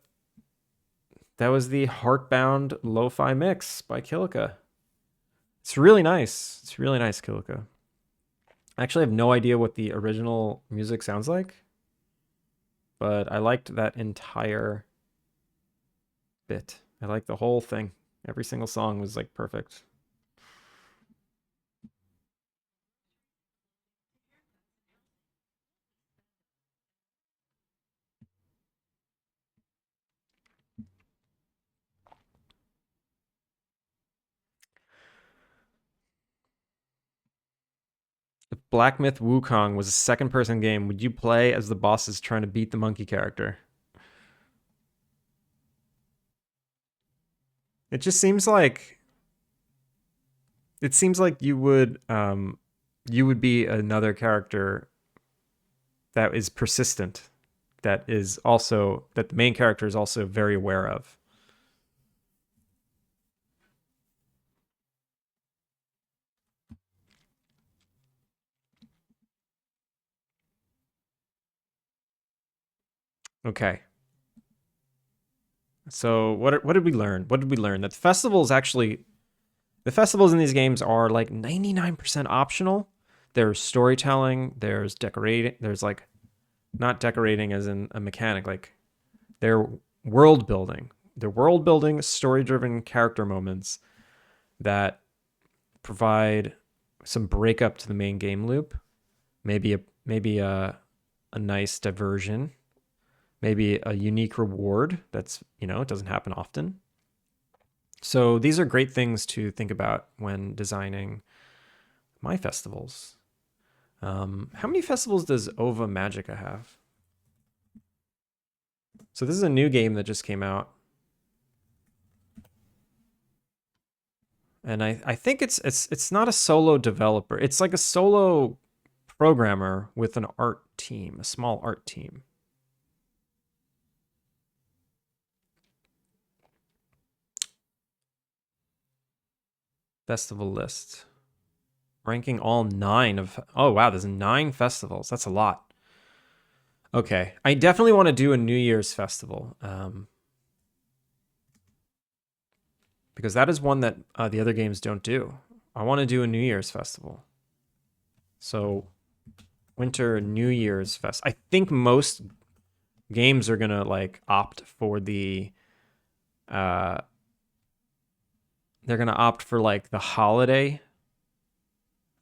Heartbound Lo-Fi Mix by Kilika. It's really nice. It's really nice, Kilika. I actually have no idea what the original music sounds like, but I liked that entire bit. I liked the whole thing. Every single song was like perfect. If Black Myth Wukong was a second person game, would you play as the bosses trying to beat the monkey character? It just seems like you would be another character that is persistent, that the main character is also very aware of. Okay. So what did we learn? What did we learn? That the festival is actually The festivals in these games are like 99% optional. There's storytelling, there's decorating, there's like not decorating as in a mechanic, like they're world building. They're world building, story driven character moments that provide some breakup to the main game loop. Maybe a nice diversion, maybe a unique reward that's, it doesn't happen often. So these are great things to think about when designing my festivals. How many festivals does Ova Magica have? So this is a new game that just came out. And I think it's not a solo developer. It's like a solo programmer with an art team, a small art team. Festival list. Ranking all 9 of... Oh, wow, there's 9 festivals. That's a lot. Okay, I definitely want to do a New Year's festival. Because that is one that the other games don't do. I want to do a New Year's festival. So, Winter New Year's Fest. I think most games are going to like opt for the... they're going to opt for like the holiday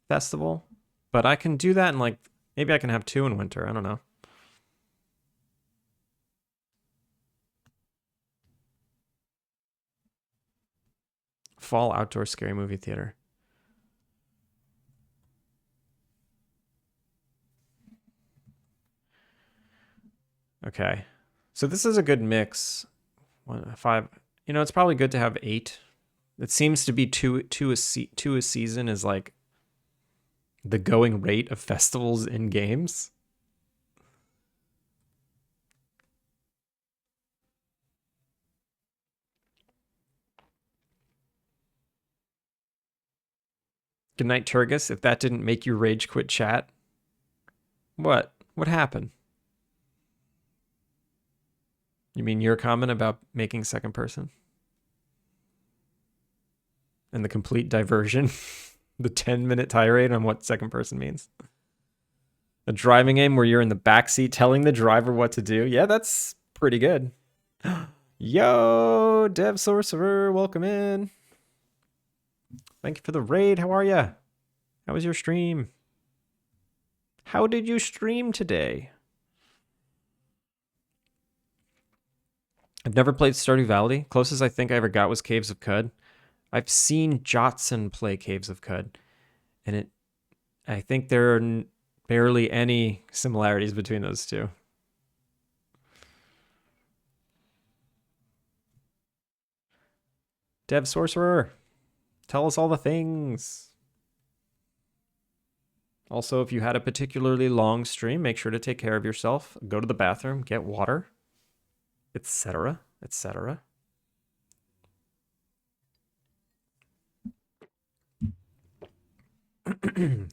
festival. But I can do that in like... Maybe I can have 2 in winter. I don't know. Fall outdoor scary movie theater. Okay. So this is a good mix. 5. It's probably good to have 8. It seems to be two a season is like the going rate of festivals in games. Good night, Turgus. If that didn't make you rage quit chat, what? What happened? You mean your comment about making second person? And the complete diversion? The 10-minute tirade on what second person means? A driving game where you're in the backseat telling the driver what to do? Yeah, that's pretty good. Yo, Dev Sorcerer, welcome in. Thank you for the raid. How are ya? How was your stream? How did you stream today? I've never played Stardew Valley. Closest I think I ever got was Caves of Cud. I've seen Jotson play Caves of Cud, and I think there are barely any similarities between those two. Dev Sorcerer, tell us all the things. Also, if you had a particularly long stream, make sure to take care of yourself. Go to the bathroom, get water, etc., etc.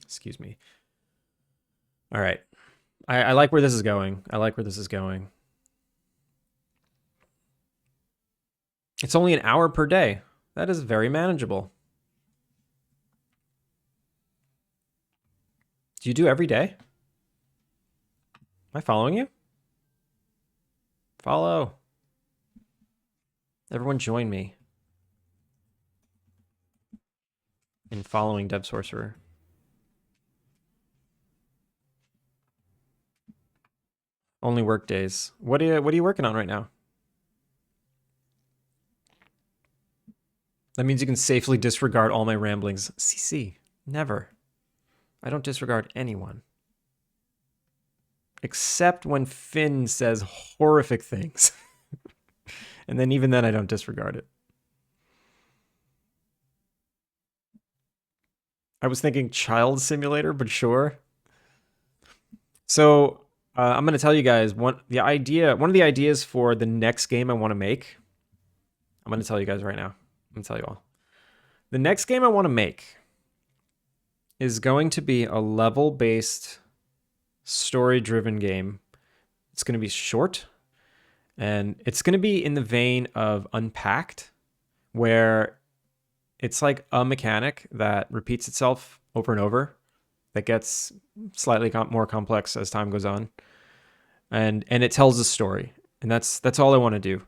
Excuse me. All right. I like where this is going. I like where this is going. It's only an hour per day. That is very manageable. Do you do every day? Am I following you? Follow. Everyone join me in following Dev Sorcerer. Only work days. What are you working on right now? That means you can safely disregard all my ramblings. CC, never. I don't disregard anyone. Except when Finn says horrific things. And then even then I don't disregard it. I was thinking child simulator, but sure. So I'm going to tell you guys one of the ideas for the next game I want to make. I'm going to tell you guys right now. I'm going to tell you all. The next game I want to make is going to be a level-based, story-driven game. It's going to be short, and it's going to be in the vein of Unpacked, where it's like a mechanic that repeats itself over and over, that gets slightly more complex as time goes on, and it tells a story, and that's all I want to do.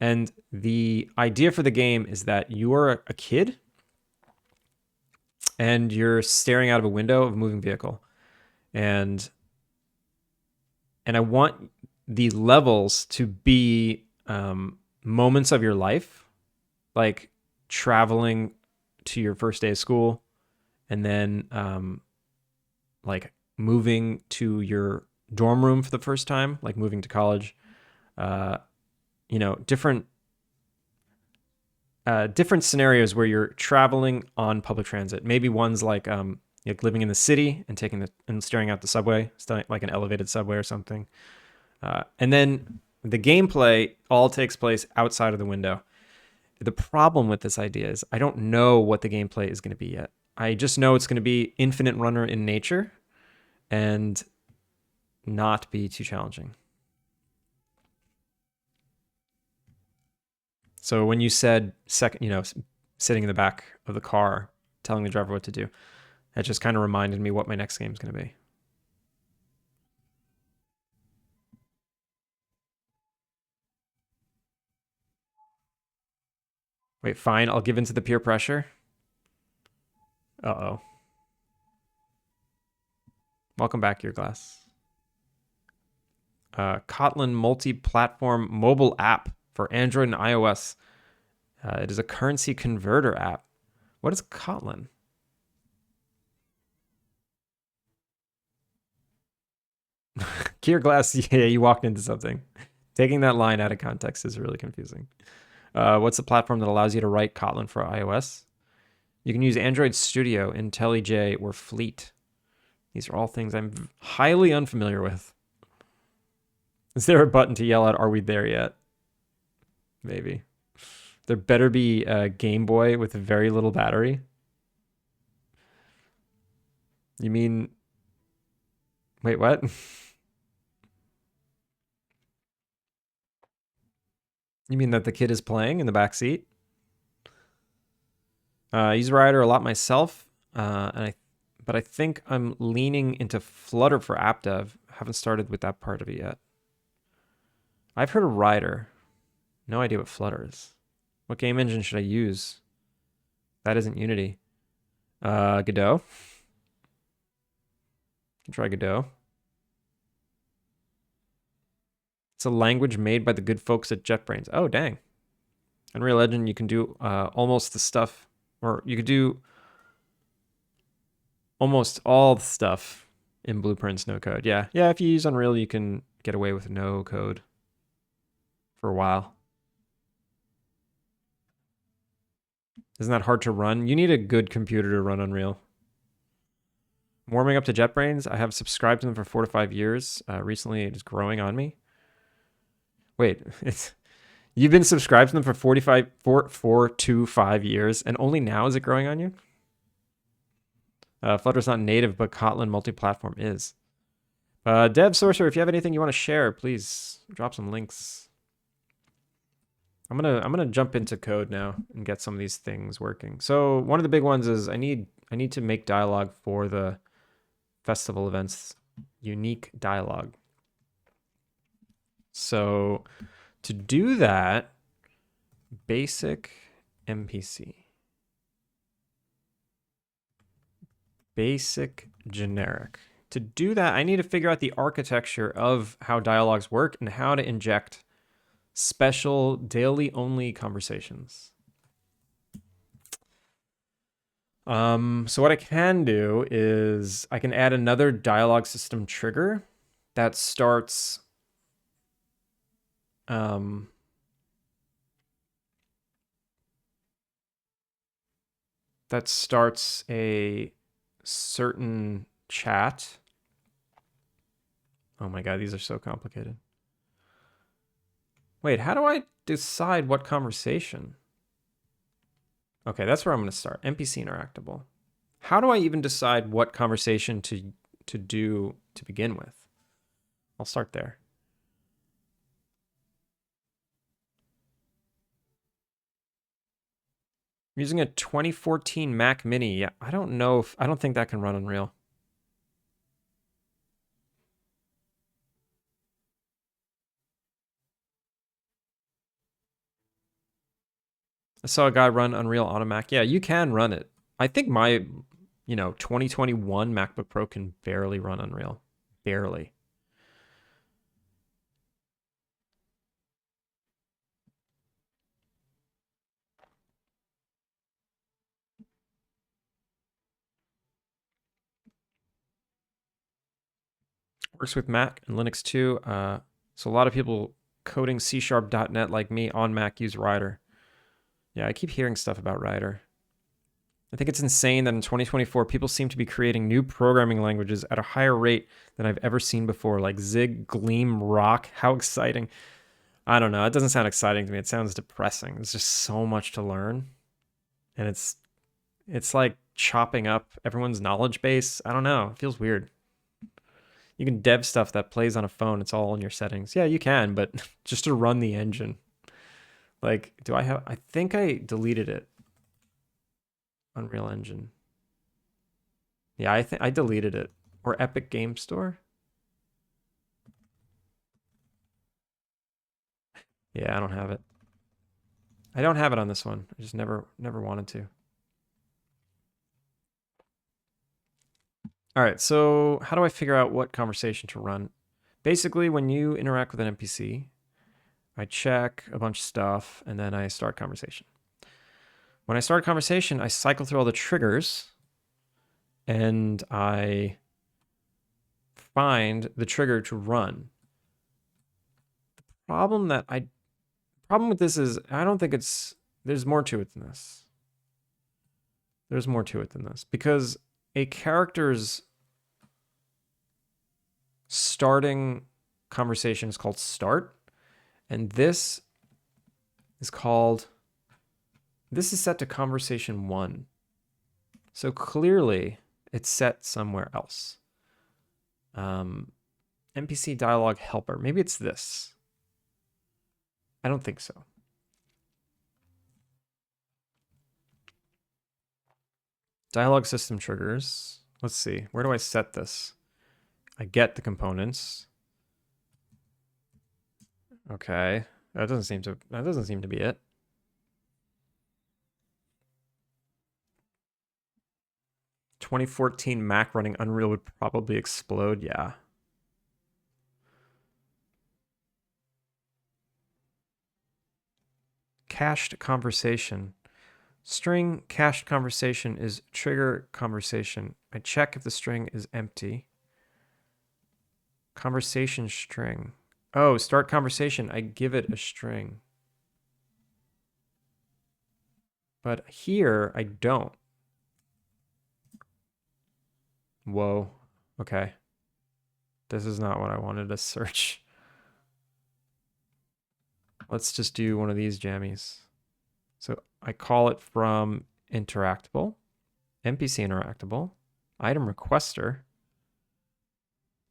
And the idea for the game is that you are a kid and you're staring out of a window of a moving vehicle, and I want the levels to be moments of your life, like traveling to your first day of school, and then like moving to your dorm room for the first time, like moving to college. Uh, different different scenarios where you're traveling on public transit. Maybe one's like living in the city and and staring out the subway, like an elevated subway or something. And then the gameplay all takes place outside of the window. The problem with this idea is I don't know what the gameplay is going to be yet. I just know it's going to be infinite runner in nature and not be too challenging. So when you said sitting in the back of the car, telling the driver what to do, that just kind of reminded me what my next game is going to be. Wait, fine. I'll give in to the peer pressure. Uh-oh. Welcome back, your glass. Kotlin multi-platform mobile app for Android and iOS. It is a currency converter app. What is Kotlin? Kier Glass, yeah, you walked into something. Taking that line out of context is really confusing. What's the platform that allows you to write Kotlin for iOS? You can use Android Studio, IntelliJ, or Fleet. These are all things I'm highly unfamiliar with. Is there a button to yell at, "Are we there yet?" Maybe. There better be a Game Boy with very little battery. You mean... Wait, what? You mean that the kid is playing in the back seat? I use Rider a lot myself, but I think I'm leaning into Flutter for app dev. Haven't started with that part of it yet. I've heard of Rider. No idea what Flutter is. What game engine should I use? That isn't Unity. Godot. Can try Godot. It's a language made by the good folks at JetBrains. Oh, dang. Unreal Engine, you can do almost the stuff, or you could do almost all the stuff in Blueprints, no code. Yeah, if you use Unreal, you can get away with no code for a while. Isn't that hard to run? You need a good computer to run Unreal. Warming up to JetBrains. I have subscribed to them for 4 to 5 years. Recently, it is growing on me. Wait, you've been subscribed to them for 4 to 5 years, and only now is it growing on you? Flutter's not native, but Kotlin multi-platform is. Dev Sorcerer, if you have anything you want to share, please drop some links. I'm gonna jump into code now and get some of these things working. So one of the big ones is I need to make dialogue for the festival events, unique dialogue. So to do that, basic NPC, basic generic. To do that, I need to figure out the architecture of how dialogues work and how to inject special daily only conversations. So what I can do is I can add another dialogue system trigger that starts a certain chat. Oh my god, these are so complicated. Wait, how do I decide what conversation? Okay, that's where I'm going to start. NPC interactable. How do I even decide what conversation to do to begin with? I'll start there. I'm using a 2014 Mac Mini. Yeah, I don't think that can run Unreal. I saw a guy run Unreal on a Mac. Yeah, you can run it. I think my, 2021 MacBook Pro can barely run Unreal. Barely. Works with Mac and Linux too. So a lot of people coding C#.net like me on Mac use Rider. Yeah, I keep hearing stuff about Rider. I think it's insane that in 2024, people seem to be creating new programming languages at a higher rate than I've ever seen before, like Zig, Gleam, Rock. How exciting. I don't know. It doesn't sound exciting to me. It sounds depressing. There's just so much to learn. And it's like chopping up everyone's knowledge base. I don't know. It feels weird. You can dev stuff that plays on a phone. It's all in your settings. Yeah, you can, but just to run the engine. Like, I think I deleted it. Unreal Engine. Yeah, I think I deleted it. Or Epic Game Store. Yeah, I don't have it. I don't have it on this one. I just never wanted to. All right, so how do I figure out what conversation to run? Basically, when you interact with an NPC, I check a bunch of stuff and then I start conversation. When I start a conversation, I cycle through all the triggers and I find the trigger to run. Problem with this is I don't think there's more to it than this. There's more to it than this because a character's starting conversation is called start, and this is set to conversation 1. So clearly it's set somewhere else. NPC dialogue helper. Maybe it's this. I don't think so. Dialogue system triggers. Let's see. Where do I set this? I get the components. Okay. That doesn't seem to be it. "2014 Mac running Unreal would probably explode." Yeah. Cached conversation. String cached conversation is trigger conversation. I check if the string is empty. Conversation string. Oh, start conversation. I give it a string. But here, I don't. Whoa. Okay. This is not what I wanted to search. Let's just do one of these jammies. So I call it from interactable, NPC interactable, item requester,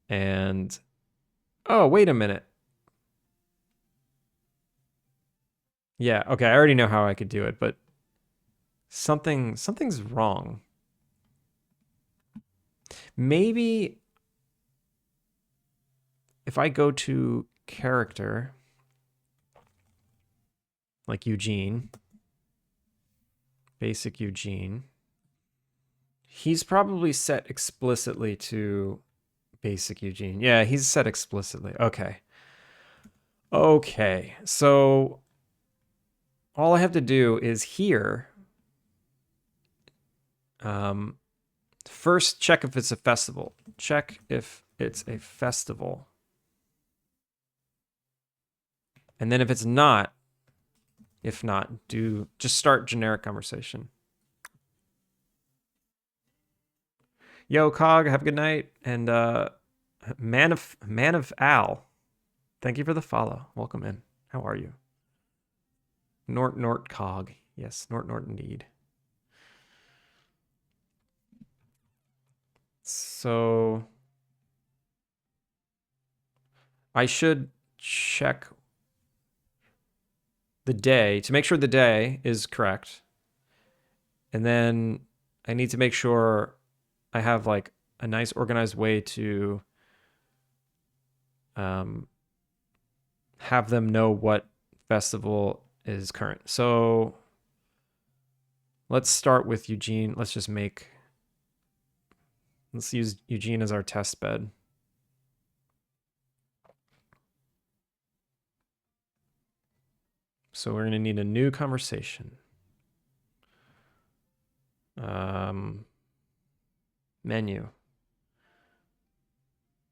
and oh, wait a minute. Yeah, okay, I already know how I could do it, but something's wrong. Maybe if I go to character, like Eugene, basic Eugene, he's probably set explicitly to basic Eugene. Yeah, he's set explicitly. Okay. Okay, so all I have to do is here, first check if it's a festival. Check if it's a festival. And then if it's not, just start generic conversation. Yo, Cog, have a good night. And Man of Al, thank you for the follow. Welcome in. How are you? Nort Cog. Yes, Nort indeed. So I should check the day to make sure the day is correct. And then I need to make sure I have like a nice organized way to have them know what festival is current. So let's start with Eugene. Let's use Eugene as our test bed. So we're going to need a new conversation. Menu.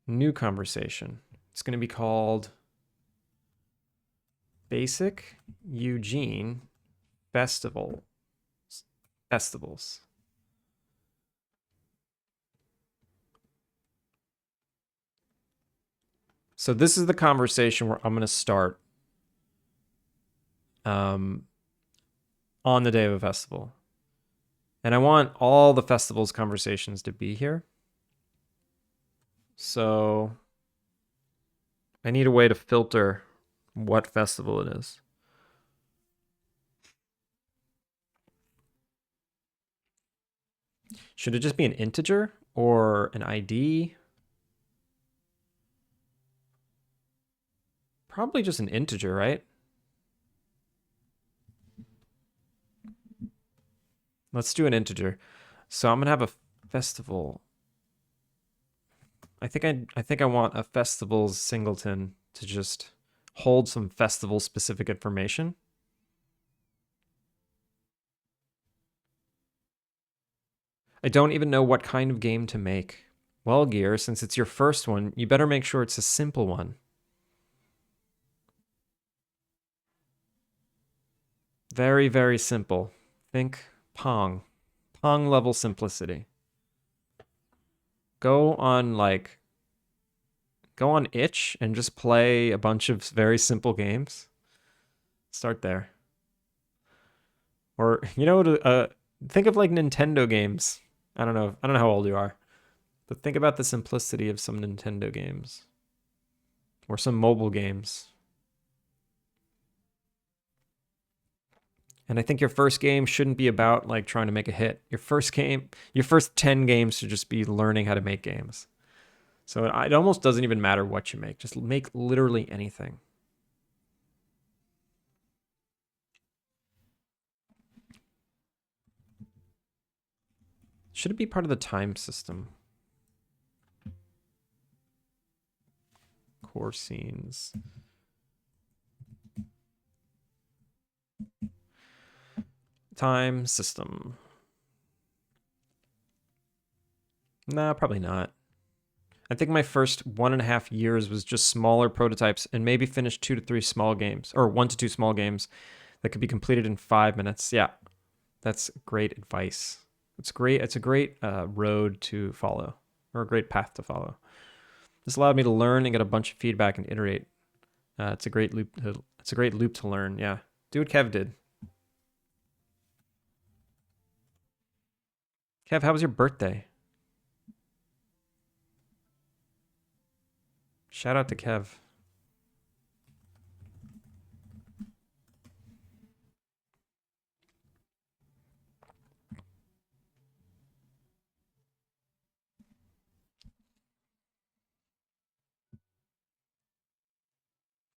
New conversation. It's going to be called Basic Eugene Festivals. So this is the conversation where I'm going to start on the day of a festival. And I want all the festival's conversations to be here. So I need a way to filter what festival it is. Should it just be an integer or an ID? Probably just an integer, right? Let's do an integer. So I'm gonna have a festival. I think I want a festival's singleton to just hold some festival specific information. I don't even know what kind of game to make. Well, Gear, since it's your first one, you better make sure it's a simple one. Very, very simple. Think Pong. Pong level simplicity. Go on itch and just play a bunch of very simple games. Start there. Or think of like Nintendo games. I don't know how old you are, but think about the simplicity of some Nintendo games or some mobile games. And I think your first game shouldn't be about like trying to make a hit. Your first 10 games should just be learning how to make games. So it almost doesn't even matter what you make. Just make literally anything. Should it be part of the time system? Core scenes. Time system. Nah, probably not. I think my first 1.5 years was just smaller prototypes and maybe finished 2 to 3 small games, or 1 to 2 small games that could be completed in 5 minutes. Yeah, that's great advice. It's great. It's a great road to follow, or a great path to follow. This allowed me to learn and get a bunch of feedback and iterate. It's a great loop. It's a great loop to learn. Yeah, do what Kev did. Kev, how was your birthday? Shout out to Kev.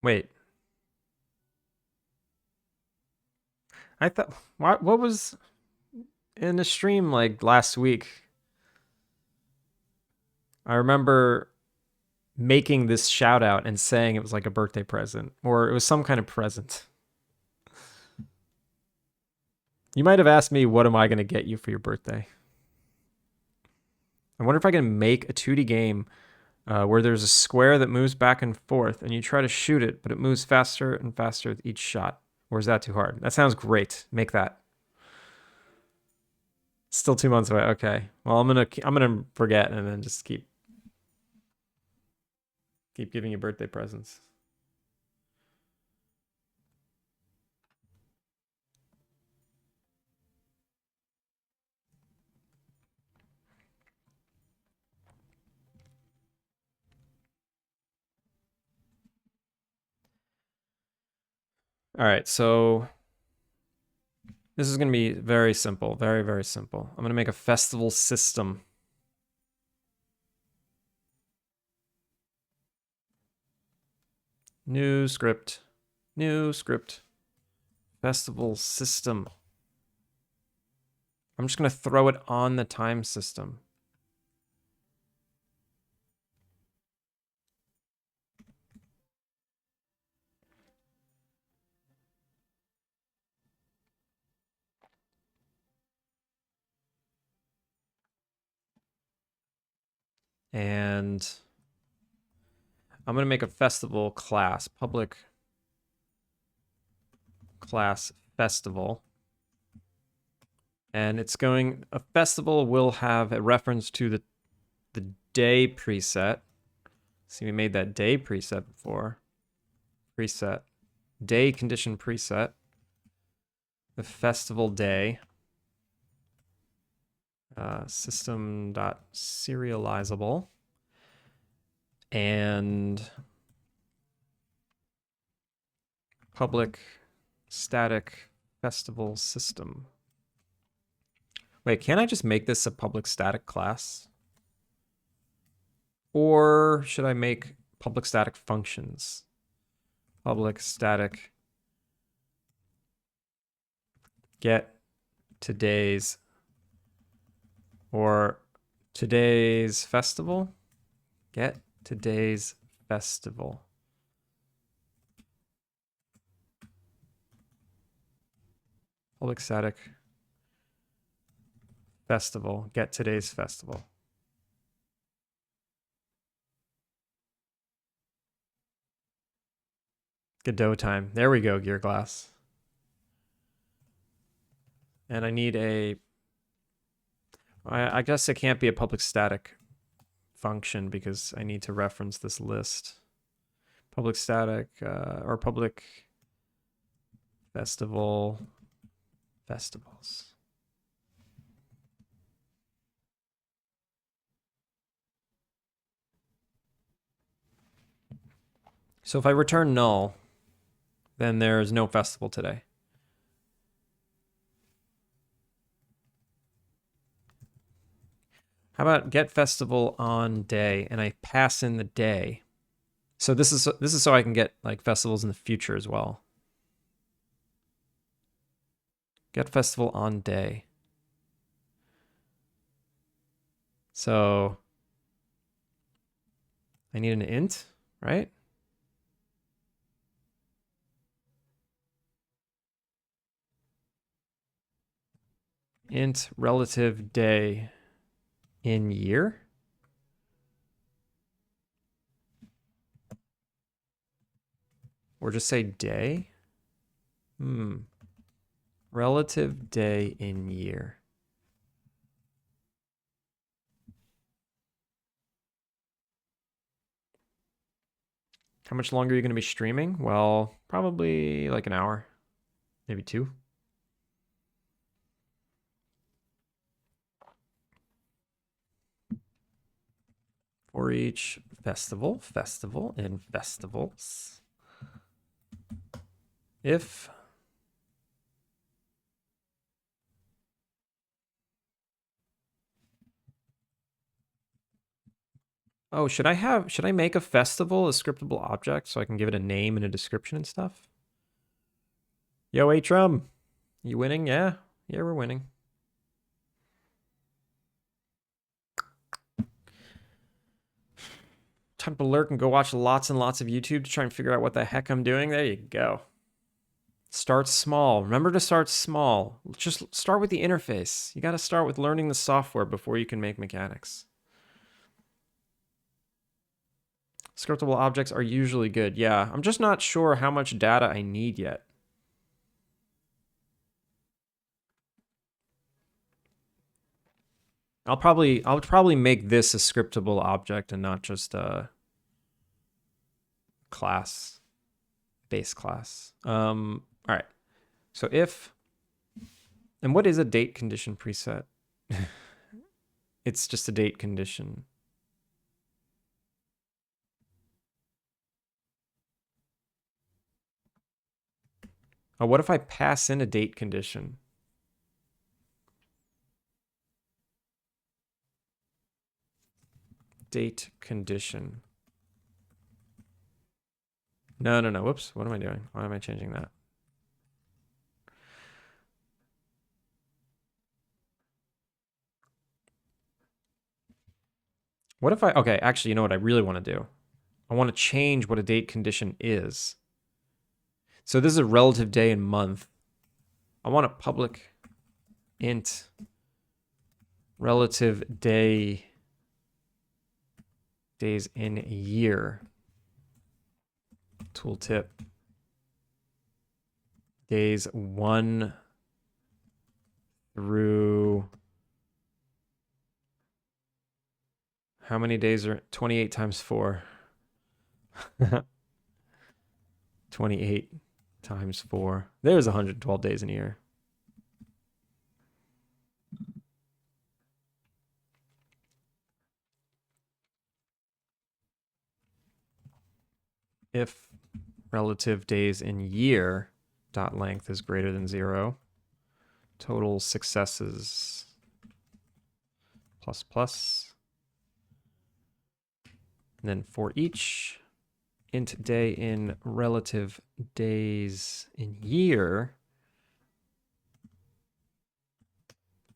Wait, I thought what was in the stream like last week? I remember making this shout out and saying it was like a birthday present or it was some kind of present. You might have asked me, what am I going to get you for your birthday? I wonder if I can make a 2D game where there's a square that moves back and forth and you try to shoot it, but it moves faster and faster with each shot. Or is that too hard? That sounds great. Make that. Still 2 months away. Okay. Well, I'm gonna forget and then just keep giving you birthday presents. All right. So This is going to be very simple. Very, very simple. I'm going to make a festival system. New script. New script. Festival system. I'm just going to throw it on the time system. And I'm going to make a festival class, public class festival. And it's going, a festival will have a reference to the day preset. See, we made that day preset before. Preset. Day condition preset. The festival day. System.serializable. And public static festival system. Wait, can't I just make this a public static class? Or should I make public static functions? Public static get today's or today's festival? Get today's festival. Public static festival. Get today's festival. Godot time. There we go, Gear Glass. And I need a... I guess it can't be a public static function because I need to reference this list. Public static or public festival festivals. So if I return null, then there's no festival today. How about get festival on day, and I pass in the day. So this is so I can get like festivals in the future as well. Get festival on day. So I need an int, right? Int relative day in year. Or just say day. Relative day in year. How much longer are you going to be streaming? Well, probably like an hour, maybe 2. For each festival, and festivals. If oh, should I make a festival a scriptable object so I can give it a name and a description and stuff? Yo, Atrum, you winning? Yeah, we're winning. Time to lurk and go watch lots and lots of YouTube to try and figure out what the heck I'm doing. There you go. Start small. Remember to start small. Just start with the interface. You got to start with learning the software before you can make mechanics. Scriptable objects are usually good. Yeah, I'm just not sure how much data I need yet. I'll probably make this a scriptable object and not just a class, base class. All right. So if, and what is a date condition preset? It's just a date condition. Oh, what if I pass in a date condition? date condition. No. Whoops. What am I doing? Why am I changing that? What if okay, actually, you know what I really want to do? I want to change what a date condition is. So this is a relative day and month. I want a public int relative days in a year. Tooltip. Days 1 through... How many days are 28 times 4? 28 times 4. There's 112 days in a year. If relative days in year dot length is greater than 0, total successes plus plus. And then for each int day in relative days in year,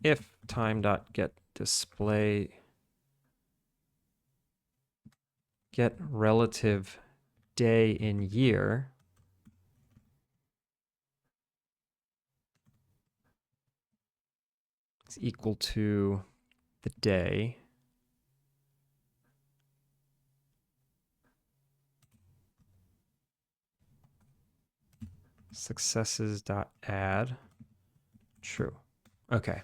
if time dot get display get relative day in year is equal to the day, successes dot add true. Okay.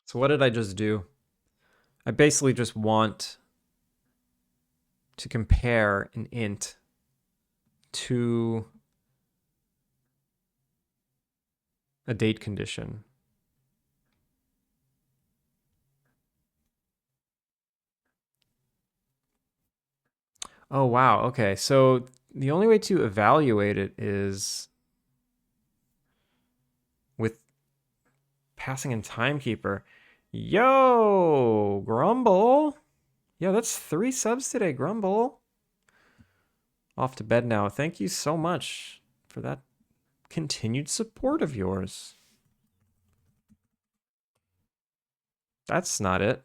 So what did I just do? I basically just want to compare an int to a date condition. Oh, wow. Okay. So the only way to evaluate it is with passing in timekeeper. Yo, Grumble. Yeah, that's 3 subs today, Grumble. Off to bed now. Thank you so much for that continued support of yours. That's not it.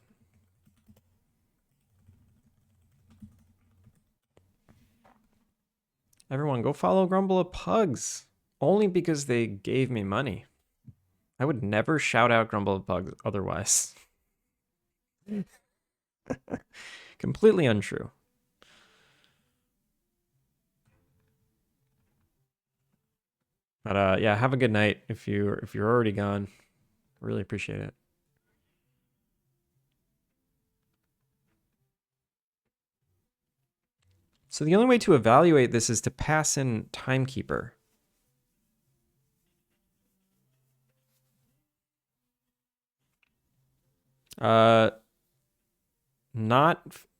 Everyone, go follow Grumble of Pugs. Only because they gave me money. I would never shout out Grumble of Pugs otherwise. Completely untrue. But yeah, have a good night if you're already gone. Really appreciate it. So the only way to evaluate this is to pass in timekeeper.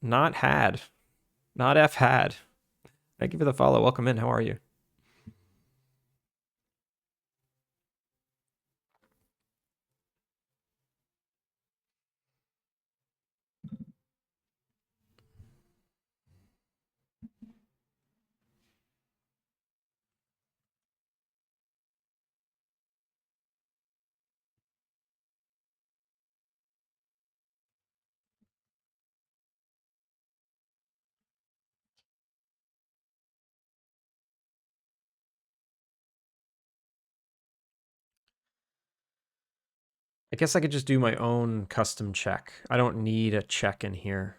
Not had. Not F had. Thank you for the follow. Welcome in. How are you? I guess I could just do my own custom check. I don't need a check in here.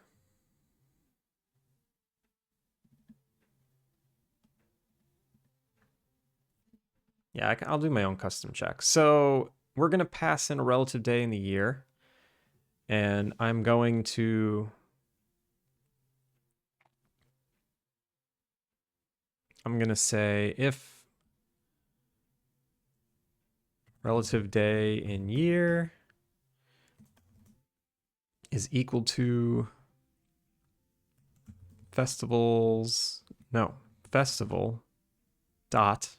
Yeah, I'll do my own custom check. So we're going to pass in a relative day in the year. And I'm going to... say if relative day in year is equal to festivals, no, festival dot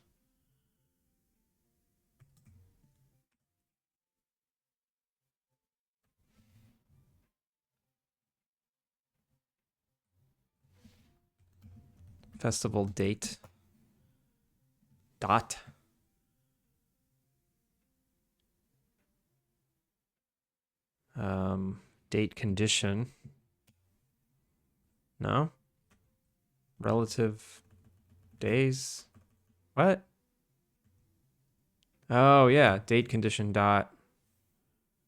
festival date dot date condition. No? Relative days? What? Oh, yeah. Date condition dot.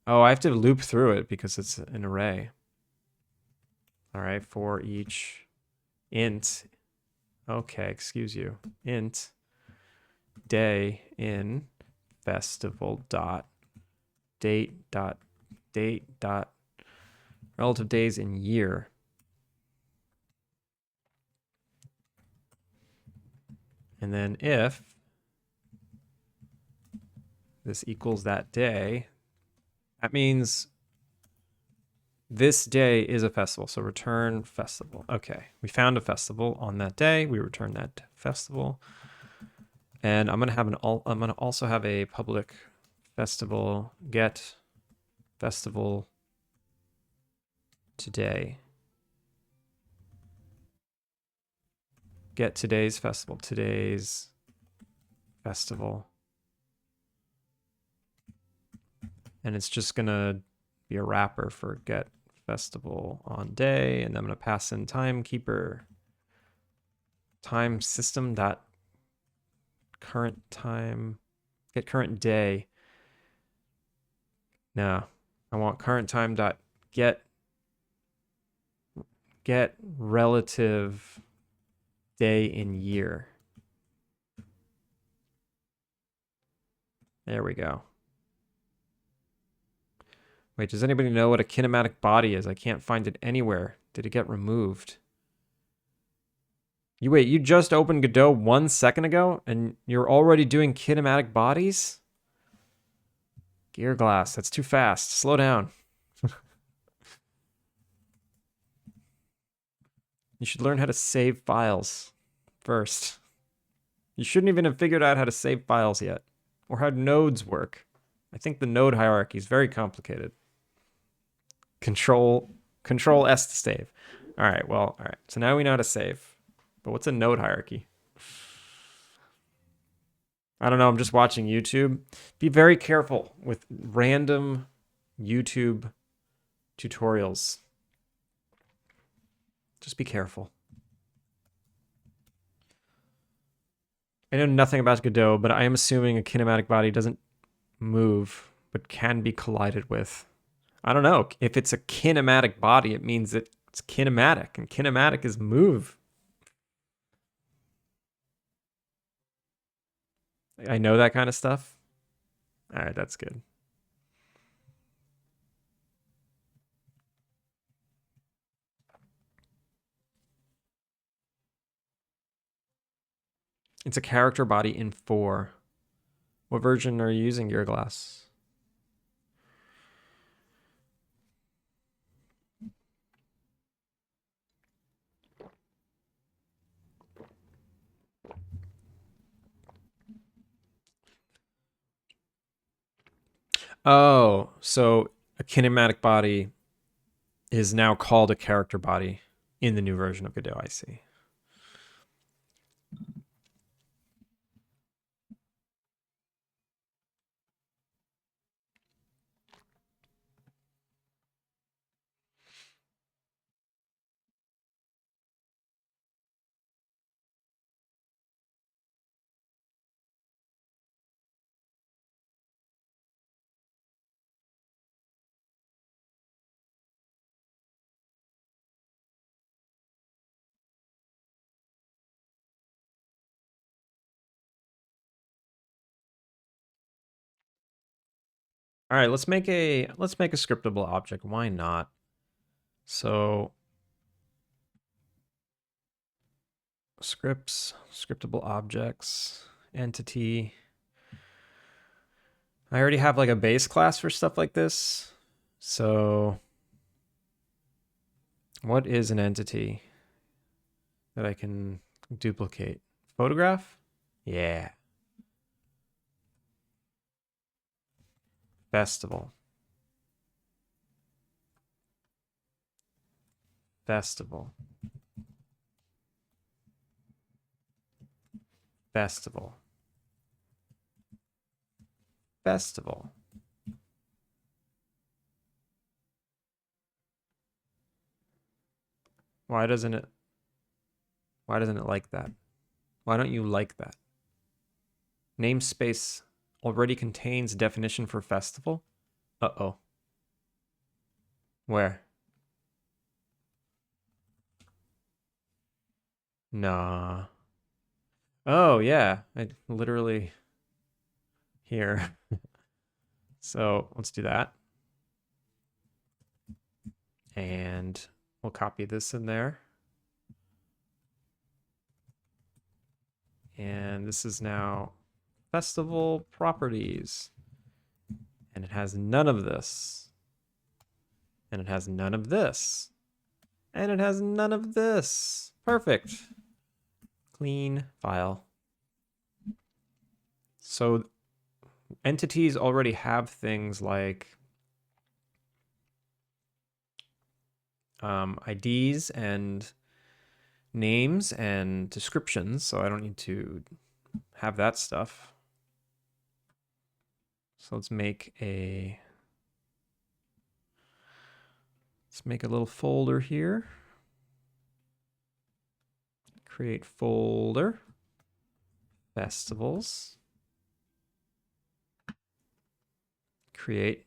Oh, I have to loop through it because it's an array. All right. For each int. Okay. Excuse you. Int day in festival dot date dot relative days in year. And then if this equals that day, that means this day is a festival. So return festival. Okay, we found a festival on that day. We return that festival. And I'm gonna also have a public festival get festival today. Get today's festival. Today's festival. And it's just gonna be a wrapper for get festival on day, and I'm gonna pass in timekeeper time system dot current time get current day. No, I want current time dot get relative day in year. There we go. Wait, does anybody know what a kinematic body is? I can't find it anywhere. Did it get removed? You just opened Godot 1 second ago and you're already doing kinematic bodies? Gear glass, that's too fast. Slow down. You should learn how to save files first. You shouldn't even have figured out how to save files yet, or how nodes work. I think the node hierarchy is very complicated. Control S to save. All right. So now we know how to save. But what's a node hierarchy? I don't know. I'm just watching YouTube. Be very careful with random YouTube tutorials. Just be careful. I know nothing about Godot, but I am assuming a kinematic body doesn't move, but can be collided with. I don't know. If it's a kinematic body, it means that it's kinematic, and kinematic is move. I know that kind of stuff. All right, that's good. It's a character body in 4. What version are you using, Gear Glass? Oh, so a kinematic body is now called a character body in the new version of Godot. I see. All right, let's make a scriptable object. Why not? So scriptable objects, entity. I already have like a base class for stuff like this. So what is an entity that I can duplicate? Photograph? Yeah. Festival. Festival. Festival. Festival. Why doesn't it like that? Why don't you like that? Namespace already contains definition for festival? Uh-oh. Where? Nah. Oh, yeah. I literally here. So let's do that. And we'll copy this in there. And this is now festival properties. And it has none of this. And it has none of this. And it has none of this. Perfect. Clean file. So entities already have things like IDs and names and descriptions, so I don't need to have that stuff. So let's make a little folder here. Create folder, festivals, create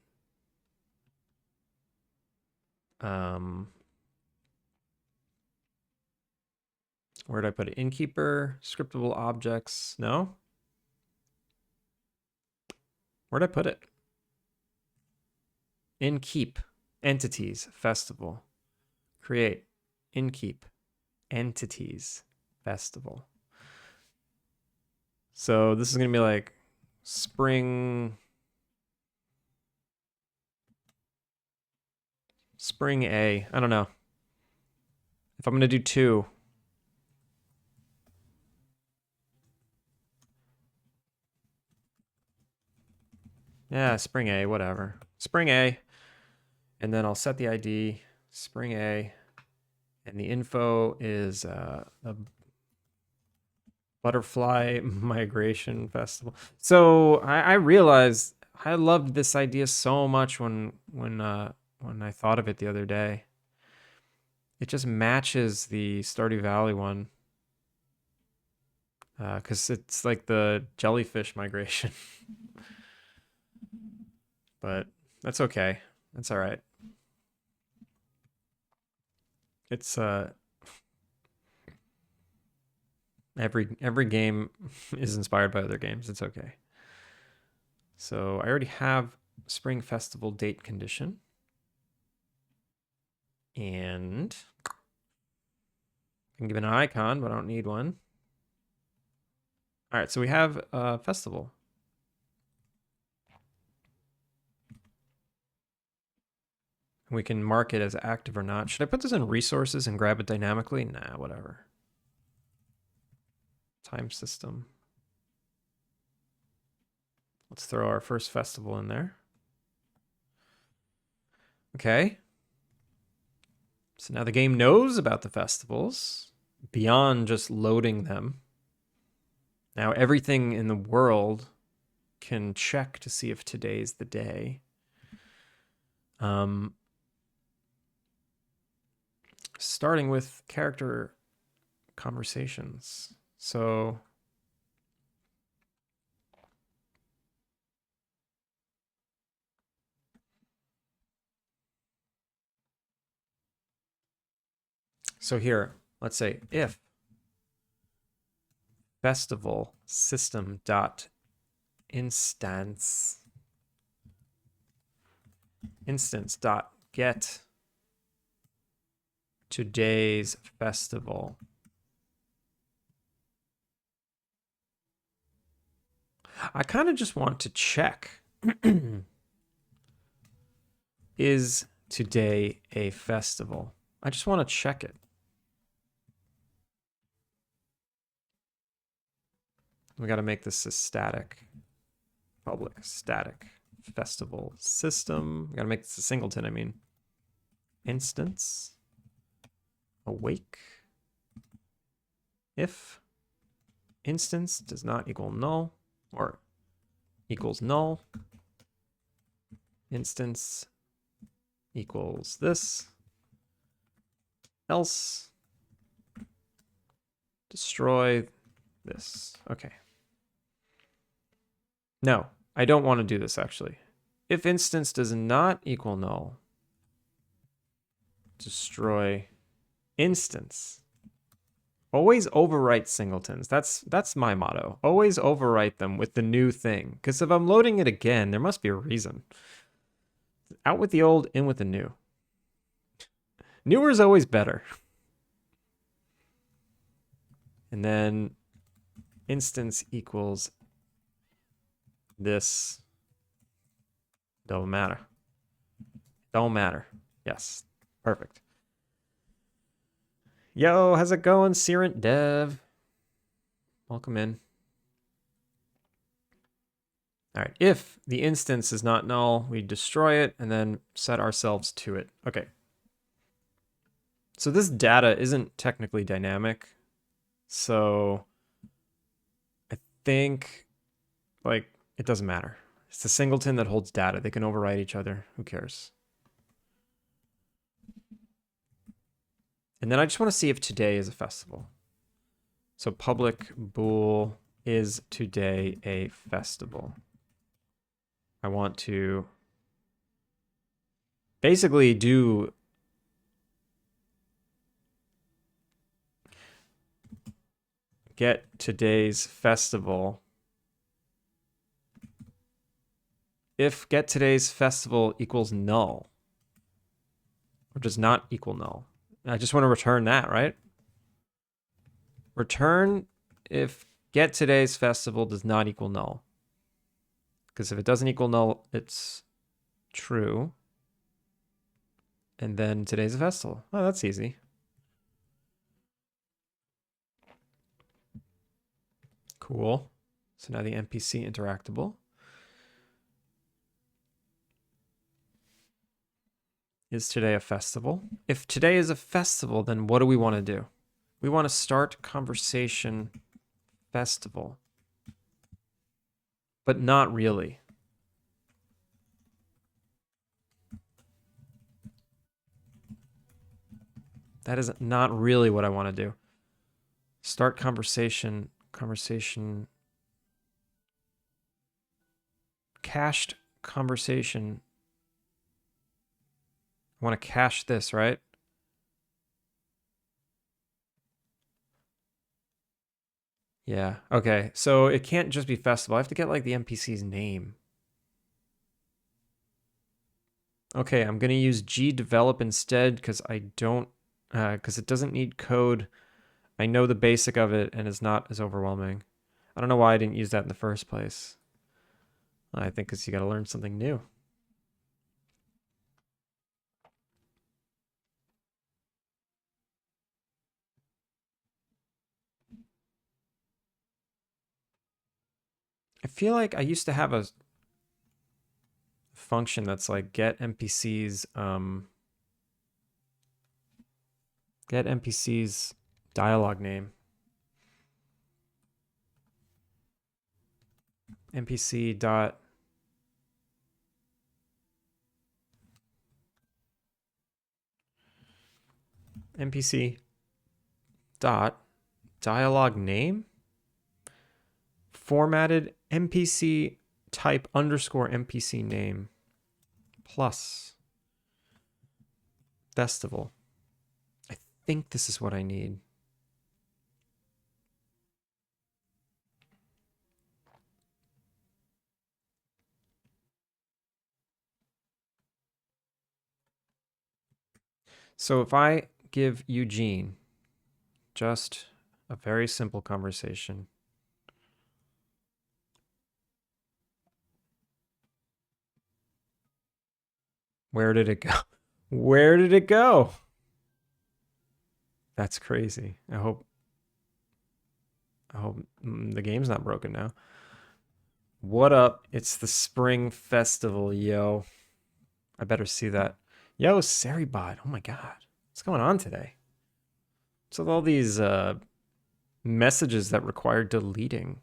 where did I put it? Innkeeper, scriptable objects. No? Where'd I put it? Innkeep, entities, festival. Create, innkeep, entities, festival. So this is going to be like spring A. I don't know. If I'm going to do 2. Yeah, spring A, whatever. Spring A. And then I'll set the ID, spring A. And the info is a butterfly migration festival. So I realized I loved this idea so much when I thought of it the other day. It just matches the Stardew Valley one. Because it's like the jellyfish migration. But that's okay. That's all right. It's every game is inspired by other games. It's okay. So I already have Spring Festival date condition. And I can give it an icon, but I don't need one. All right, so we have a festival. We can mark it as active or not. Should I put this in resources and grab it dynamically? Nah, whatever. Time system. Let's throw our first festival in there. Okay. So now the game knows about the festivals beyond just loading them. Now everything in the world can check to see if today's the day. Starting with character conversations. So here, let's say if festival system dot instance dot get today's festival. I kind of just want to check Is today a festival? I just want to check it. We got to make this a static, public, static festival system. We got to make this a singleton, I mean. Instance. Awake. If instance does not equal null or equals null, instance equals this, else destroy this. Okay. No, I don't want to do this actually. If instance does not equal null, destroy instance. Always overwrite singletons. That's my motto. Always overwrite them with the new thing. Because if I'm loading it again, there must be a reason. Out with the old, in with the new. Newer is always better. And then instance equals this. Don't matter. Don't matter. Yes. Perfect. Yo, how's it going, Sirent Dev? Welcome in. All right, if the instance is not null, we destroy it and then set ourselves to it. Okay. So this data isn't technically dynamic. So I think, like, it doesn't matter. It's a singleton that holds data. They can override each other. Who cares? And then I just want to see if today is a festival. So public bool is today a festival. I want to basically do get today's festival. If get today's festival equals null, or does not equal null. I just want to return that, right? Return if get today's festival does not equal null. Because if it doesn't equal null, it's true. And then today's a festival. Oh, that's easy. Cool. So now the NPC interactable. Is today a festival? If today is a festival, then what do we want to do? We want to start conversation festival. But not really. That is not really what I want to do. Start conversation, cached conversation. I want to cache this, right? Yeah, okay. So it can't just be festival. I have to get like the NPC's name. Okay, I'm gonna use gdevelop instead because I don't, because it doesn't need code. I know the basic of it and it's not as overwhelming. I don't know why I didn't use that in the first place. I think because you got to learn something new. I feel like I used to have a function that's like get NPCs dialogue name. NPC dot NPC dot dialogue name formatted NPC type underscore NPC name plus festival. I think this is what I need. So if I give Eugene just a very simple conversation, Where did it go? Where did it go? That's crazy. I hope the game's not broken now. What up? It's the spring festival, yo. I better see that. Yo, Seribot. Oh my god. What's going on today? What's with all these messages that require deleting?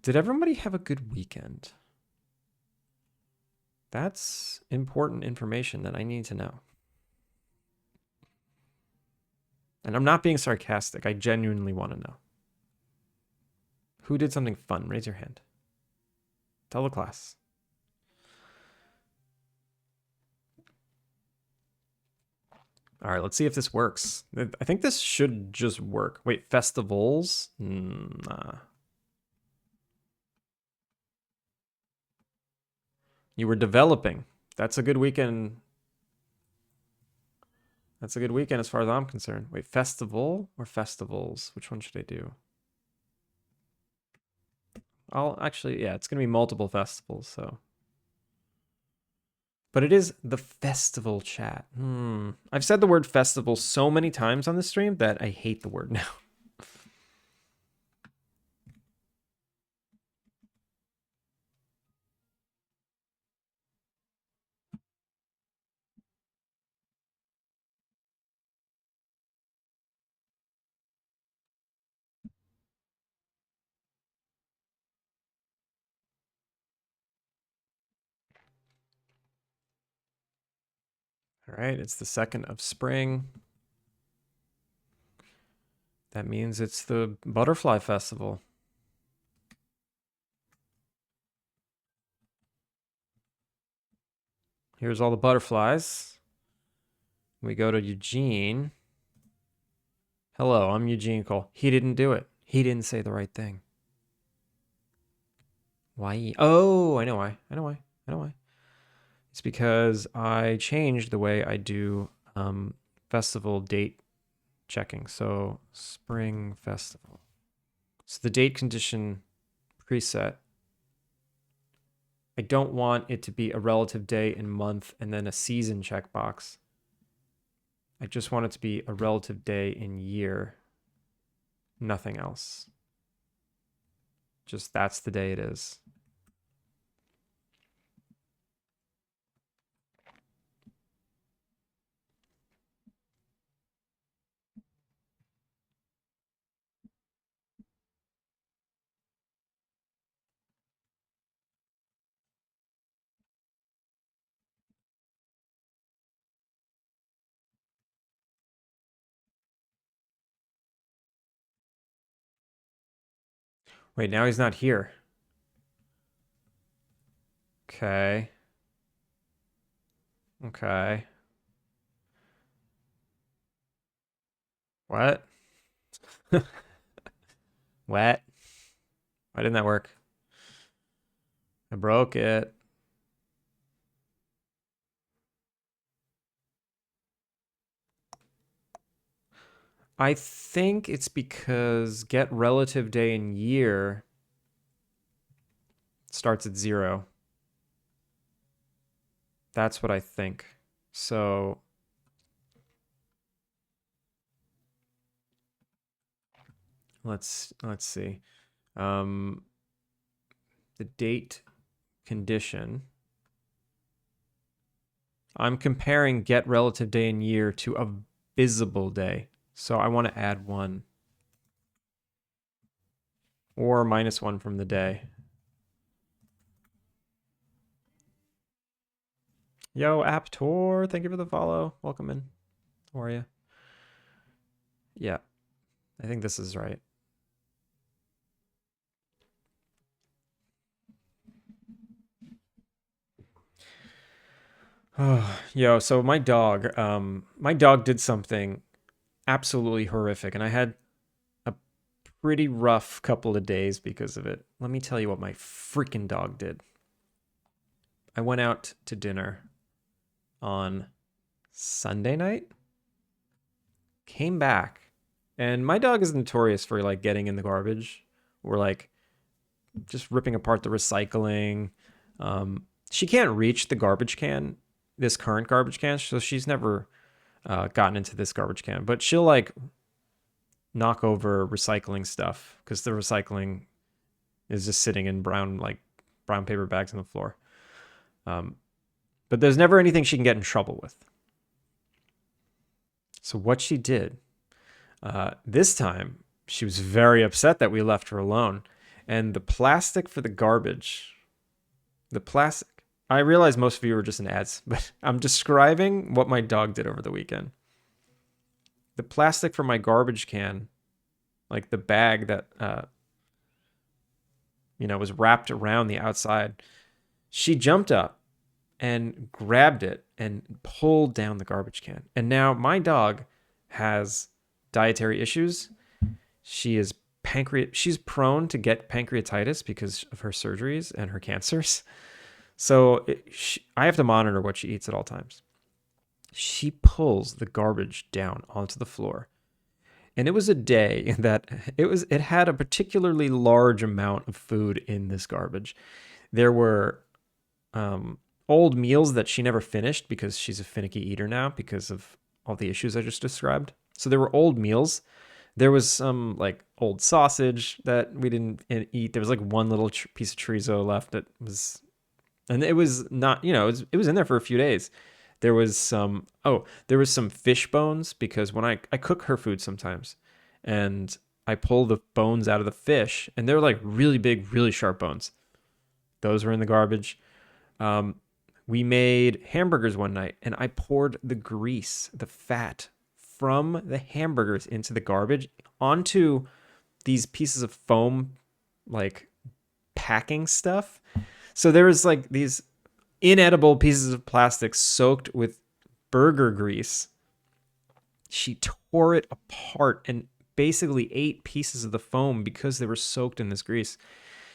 Did everybody have a good weekend? That's important information that I need to know. And I'm not being sarcastic. I genuinely want to know. Who did something fun? Raise your hand. Tell the class. All right, let's see if this works. I think this should just work. Wait, festivals? Nah. You were developing. That's a good weekend. That's a good weekend as far as I'm concerned. Wait, festival or festivals? Which one should I do? I'll actually, yeah, it's going to be multiple festivals, so. But it is the festival chat. I've said the word festival so many times on this stream that I hate the word now. All right, it's the 2nd of spring. That means it's the Butterfly Festival. Here's all the butterflies. We go to Eugene. Hello, I'm Eugene Cole. He didn't do it. He didn't say the right thing. Why? Oh, I know why. I know why. I know why. It's because I changed the way I do festival date checking. So spring festival. So the date condition preset. I don't want it to be a relative day and month and then a season checkbox. I just want it to be a relative day and year. Nothing else. Just that's the day it is. Wait, now he's not here. Okay. Okay. What? What? Why didn't that work? I broke it. I think it's because get relative day and year starts at 0. That's what I think. So let's see. The date condition. I'm comparing get relative day and year to a visible day. So I want to add 1. Or -1 from the day. Yo, Aptor, thank you for the follow. Welcome in. How are you? Yeah, I think this is right. Yo, so my dog did something absolutely horrific, and I had a pretty rough couple of days because of it. Let me tell you what my freaking dog did. I went out to dinner on Sunday night, came back, And my dog is notorious for like getting in the garbage or like just ripping apart the recycling. She can't reach the garbage can, this current garbage can, so she's never gotten into this garbage can. But she'll like knock over recycling stuff because the recycling is just sitting in brown paper bags on the floor. But there's never anything she can get in trouble with. So what she did this time, she was very upset that we left her alone. And the plastic for the garbage, the plastic, I realize most of you are just in ads, but I'm describing what my dog did over the weekend. The plastic for my garbage can, like the bag that, was wrapped around the outside, she jumped up and grabbed it and pulled down the garbage can. And now my dog has dietary issues. She's prone to get pancreatitis because of her surgeries and her cancers. So I have to monitor what she eats at all times. She pulls the garbage down onto the floor. And it was a day that it had a particularly large amount of food in this garbage. There were old meals that she never finished because she's a finicky eater now because of all the issues I just described. So there were old meals. There was some like old sausage that we didn't eat. There was like one little piece of chorizo left that was, and it was not, it was in there for a few days. There was some fish bones because when I cook her food sometimes and I pull the bones out of the fish and they're like really big, really sharp bones. Those were in the garbage. We made hamburgers one night and I poured the grease, the fat from the hamburgers into the garbage onto these pieces of foam, like packing stuff. So there was like these inedible pieces of plastic soaked with burger grease. She tore it apart and basically ate pieces of the foam because they were soaked in this grease.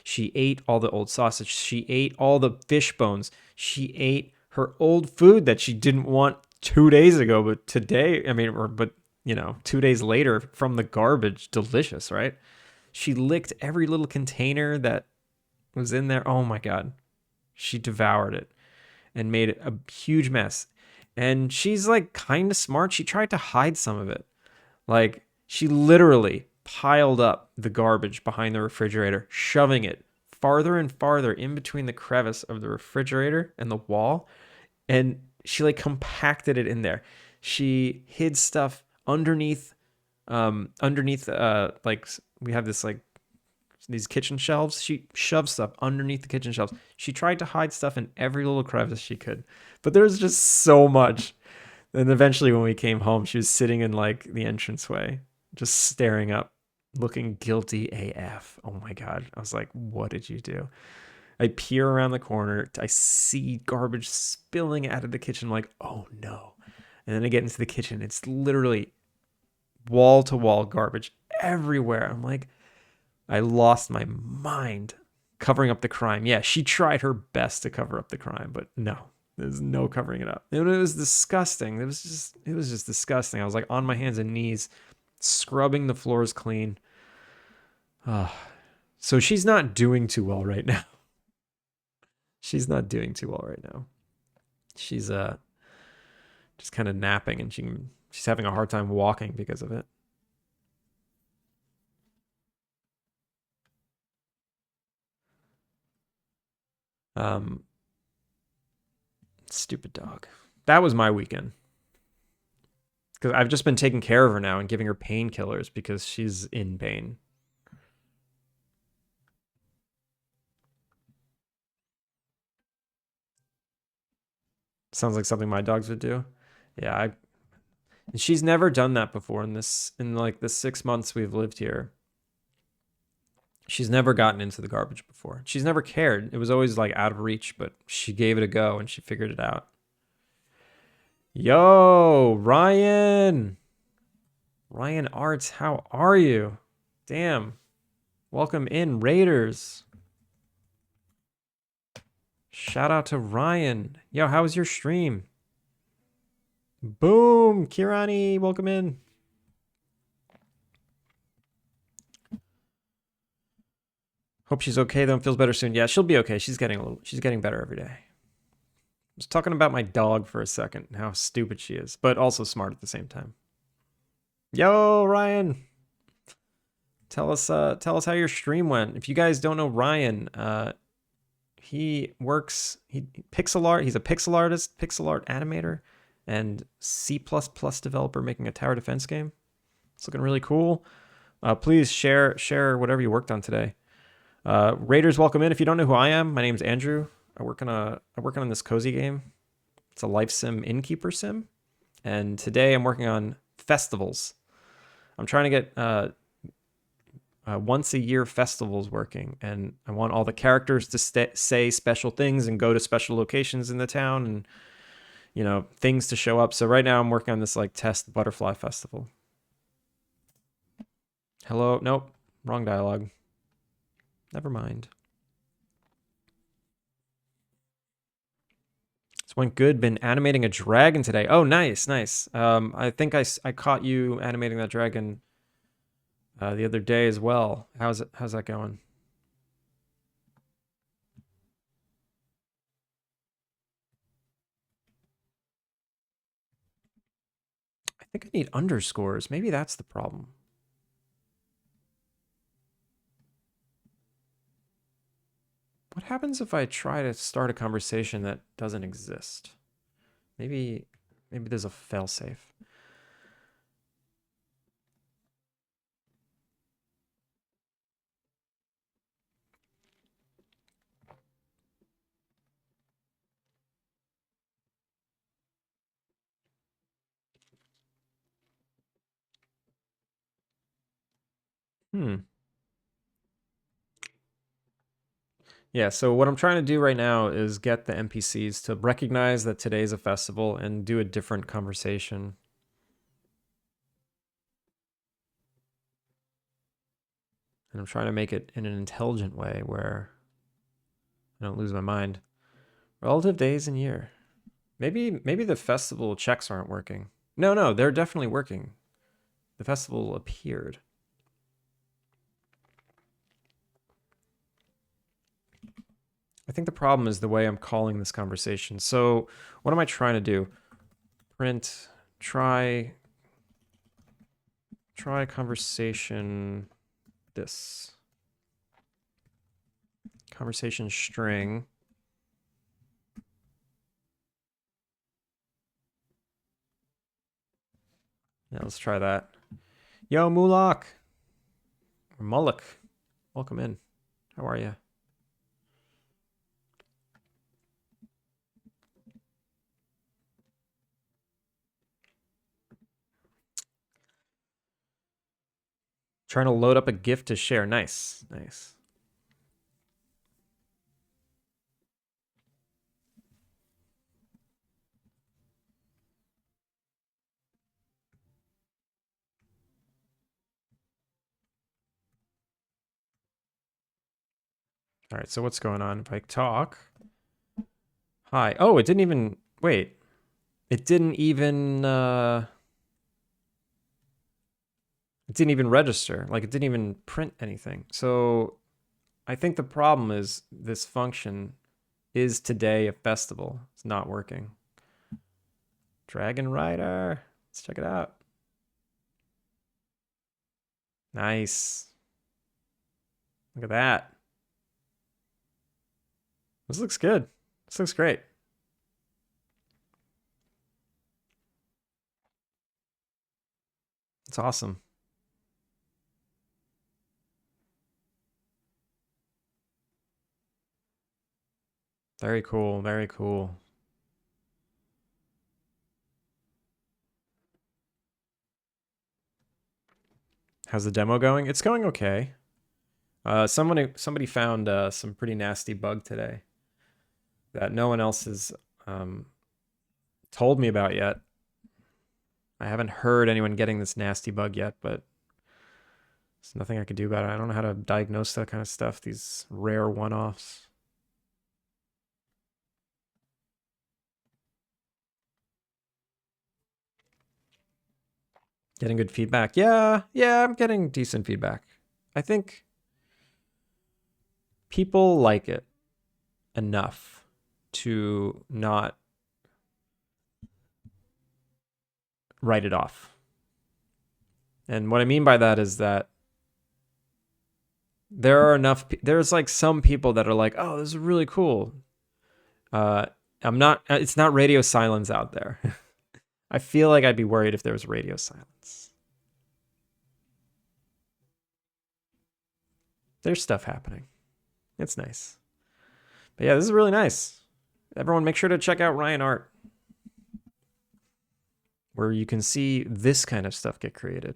She ate all the old sausage. She ate all the fish bones. She ate her old food that she didn't want 2 days ago, but today, 2 days later from the garbage, delicious, right? She licked every little container that was in there. Oh my God. She devoured it and made it a huge mess. And she's like kind of smart. She tried to hide some of it. Like she literally piled up the garbage behind the refrigerator, shoving it farther and farther in between the crevice of the refrigerator and the wall. And she like compacted it in there. She hid stuff underneath like we have this like these kitchen shelves. She shoved stuff underneath the kitchen shelves. She tried to hide stuff in every little crevice she could, but there was just so much. And eventually when we came home, she was sitting in like the entranceway, just staring up, looking guilty AF. Oh my God. I was like, what did you do? I peer around the corner. I see garbage spilling out of the kitchen. I'm like, oh no. And then I get into the kitchen. It's literally wall to wall garbage everywhere. I'm like, I lost my mind covering up the crime. Yeah, she tried her best to cover up the crime, but no, there's no covering it up. And it was disgusting. It was just disgusting. I was like on my hands and knees, scrubbing the floors clean. So she's not doing too well right now. She's not doing too well right now. She's just kind of napping and she's having a hard time walking because of it. Stupid dog. That was my weekend. Because I've just been taking care of her now and giving her painkillers because she's in pain. Sounds like something my dogs would do. Yeah, and she's never done that before in like the 6 months we've lived here. She's never gotten into the garbage before. She's never cared. It was always like out of reach, but she gave it a go and she figured it out. Yo, Ryan. Ryan Arts, how are you? Damn. Welcome in, Raiders. Shout out to Ryan. Yo, how was your stream? Boom, Kirani, welcome in. Hope she's okay though and feels better soon. Yeah, she'll be okay. She's getting better every day. I was talking about my dog for a second, and how stupid she is, but also smart at the same time. Yo, Ryan. Tell us how your stream went. If you guys don't know Ryan, he pixel art, he's a pixel artist, pixel art animator, and C++ developer making a tower defense game. It's looking really cool. Please share whatever you worked on today. Raiders, welcome in. If you don't know who I am, my name's Andrew. I work on this cozy game. It's a life sim, Innkeeper-Sim, and today I'm working on festivals. I'm trying to get once a year festivals working, and I want all the characters to say special things and go to special locations in the town, and things to show up. So right now I'm working on this like test butterfly festival. Hello, nope, wrong dialogue. Never mind. This went good. Been animating a dragon today. Oh, nice. I think I caught you animating that dragon the other day as well. How's that going? I think I need underscores. Maybe that's the problem. What happens if I try to start a conversation that doesn't exist? Maybe there's a failsafe. Yeah, so what I'm trying to do right now is get the NPCs to recognize that today's a festival and do a different conversation. And I'm trying to make it in an intelligent way where I don't lose my mind. Relative days and year. Maybe the festival checks aren't working. No, they're definitely working. The festival appeared. I think the problem is the way I'm calling this conversation. So what am I trying to do? Print, try conversation, this. Conversation string. Yeah, let's try that. Yo, Mulak. Or Mullock. Welcome in. How are you? Trying to load up a GIF to share. Nice. All right, so what's going on? If I talk. Hi. Oh, it didn't even... Wait. It didn't even... It didn't even register. Like, it didn't even print anything. So I think the problem is this function is today a festival. It's not working. Dragon Rider. Let's check it out. Nice. Look at that. This looks good. This looks great. It's awesome. Very cool. Very cool. How's the demo going? It's going okay. Somebody found some pretty nasty bug today that no one else has told me about yet. I haven't heard anyone getting this nasty bug yet, but there's nothing I could do about it. I don't know how to diagnose that kind of stuff, these rare one-offs. Getting good feedback. Yeah, I'm getting decent feedback. I think people like it enough to not write it off. And what I mean by that is that there's like some people that are like, oh, this is really cool. It's not radio silence out there. I feel like I'd be worried if there was radio silence. There's stuff happening. It's nice. But yeah, this is really nice. Everyone make sure to check out Ryan Art, where you can see this kind of stuff get created.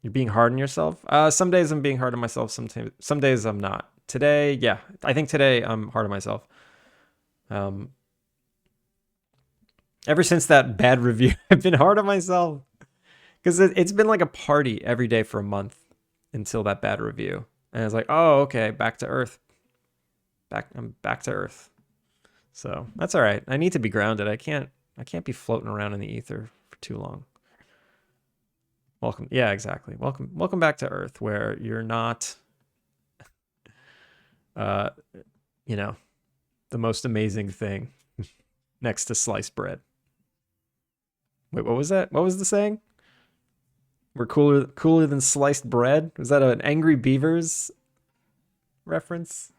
You're being hard on yourself? Some days I'm being hard on myself, some days I'm not. Today, yeah. I think today I'm hard on myself. Ever since that bad review, I've been hard on myself. Because it's been like a party every day for a month until that bad review. And I was like, oh, okay, back to earth. I'm back to earth. So that's all right. I need to be grounded. I can't be floating around in the ether for too long. Welcome. Yeah, exactly. Welcome back to earth, where you're not, you know, the most amazing thing next to sliced bread. Wait, what was that? What was the saying? We're cooler than sliced bread? Was that an Angry Beavers reference?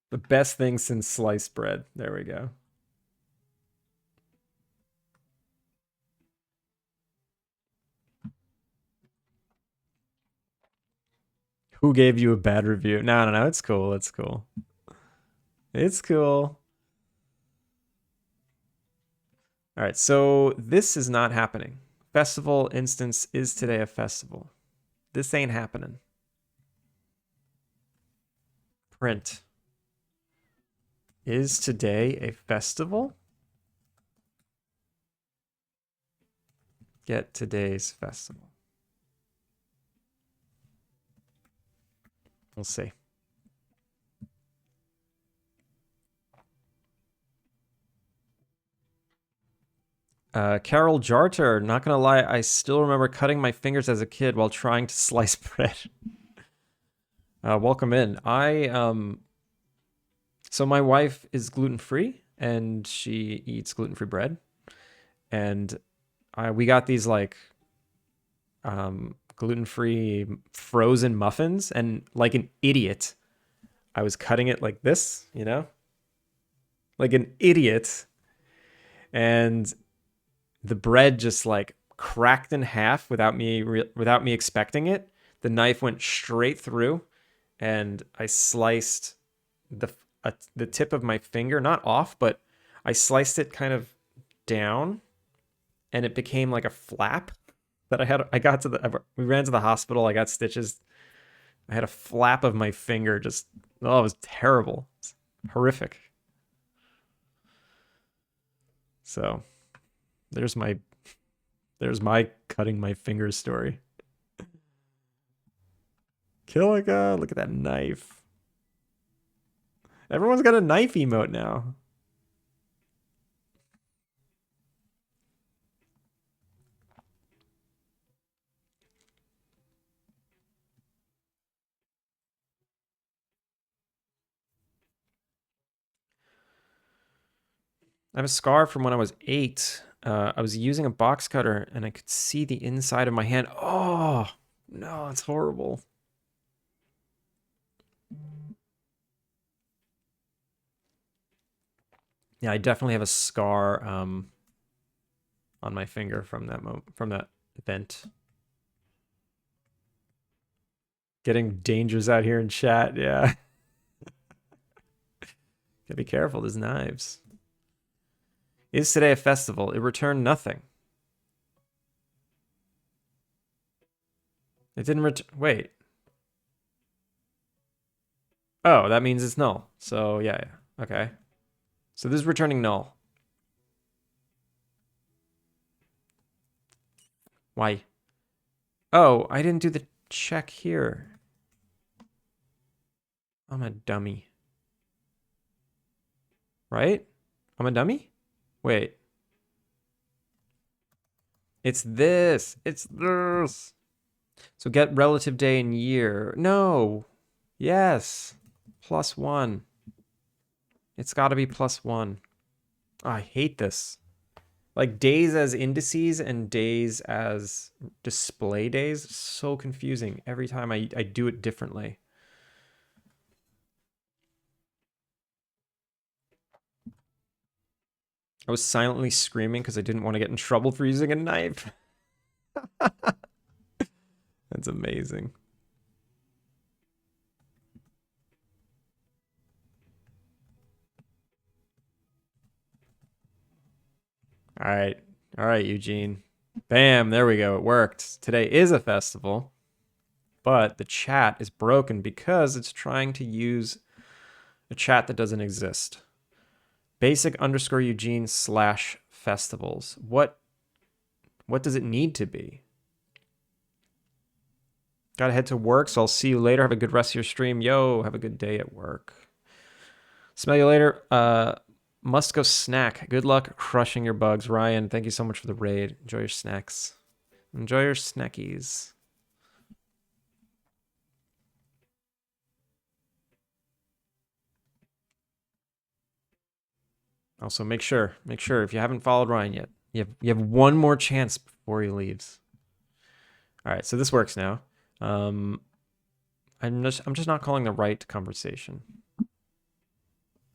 The best thing since sliced bread. There we go. Who gave you a bad review? No. It's cool. It's cool. It's cool. All right, so this is not happening. Festival instance is today a festival. This ain't happening. Print. Is today a festival? Get today's festival. We'll see. Carol Jarter, not gonna lie, I still remember cutting my fingers as a kid while trying to slice bread. Welcome in. So my wife is gluten-free and she eats gluten-free bread. And we got these like gluten-free frozen muffins, and like an idiot, I was cutting it like this, you know? Like an idiot. And the bread just like cracked in half without me expecting it. The knife went straight through, and I sliced the tip of my finger, not off, but I sliced it kind of down, and it became like a flap that we ran to the hospital. I got stitches. I had a flap of my finger. It was terrible. It's horrific. So there's my cutting my fingers story. Killiga, look at that knife. Everyone's got a knife emote now. I have a scar from when I was 8. I was using a box cutter and I could see the inside of my hand. Oh, no, it's horrible. Yeah, I definitely have a scar on my finger from that event. Getting dangers out here in chat, yeah. Gotta be careful, there's knives. Is today a festival? It returned nothing. It didn't return. Wait. Oh, that means it's null. So, yeah. Okay. So this is returning null. Why? Oh, I didn't do the check here. I'm a dummy. Right? I'm a dummy? Wait. It's this. It's this. So get relative day and year. No. Yes. +1. It's got to be +1. Oh, I hate this. Like days as indices and days as display days. So confusing. Every time I do it differently. I was silently screaming because I didn't want to get in trouble for using a knife. That's amazing. All right. All right, Eugene. Bam, there we go. It worked. Today is a festival, but the chat is broken because it's trying to use a chat that doesn't exist. Basic_Eugene/festivals. What does it need to be? Gotta head to work, so I'll see you later. Have a good rest of your stream. Yo, have a good day at work. Smell you later. Must go snack. Good luck crushing your bugs. Ryan, thank you so much for the raid. Enjoy your snacks. Enjoy your snackies. Also, make sure if you haven't followed Ryan yet, you have one more chance before he leaves. All right, so this works now. I'm just not calling the right conversation.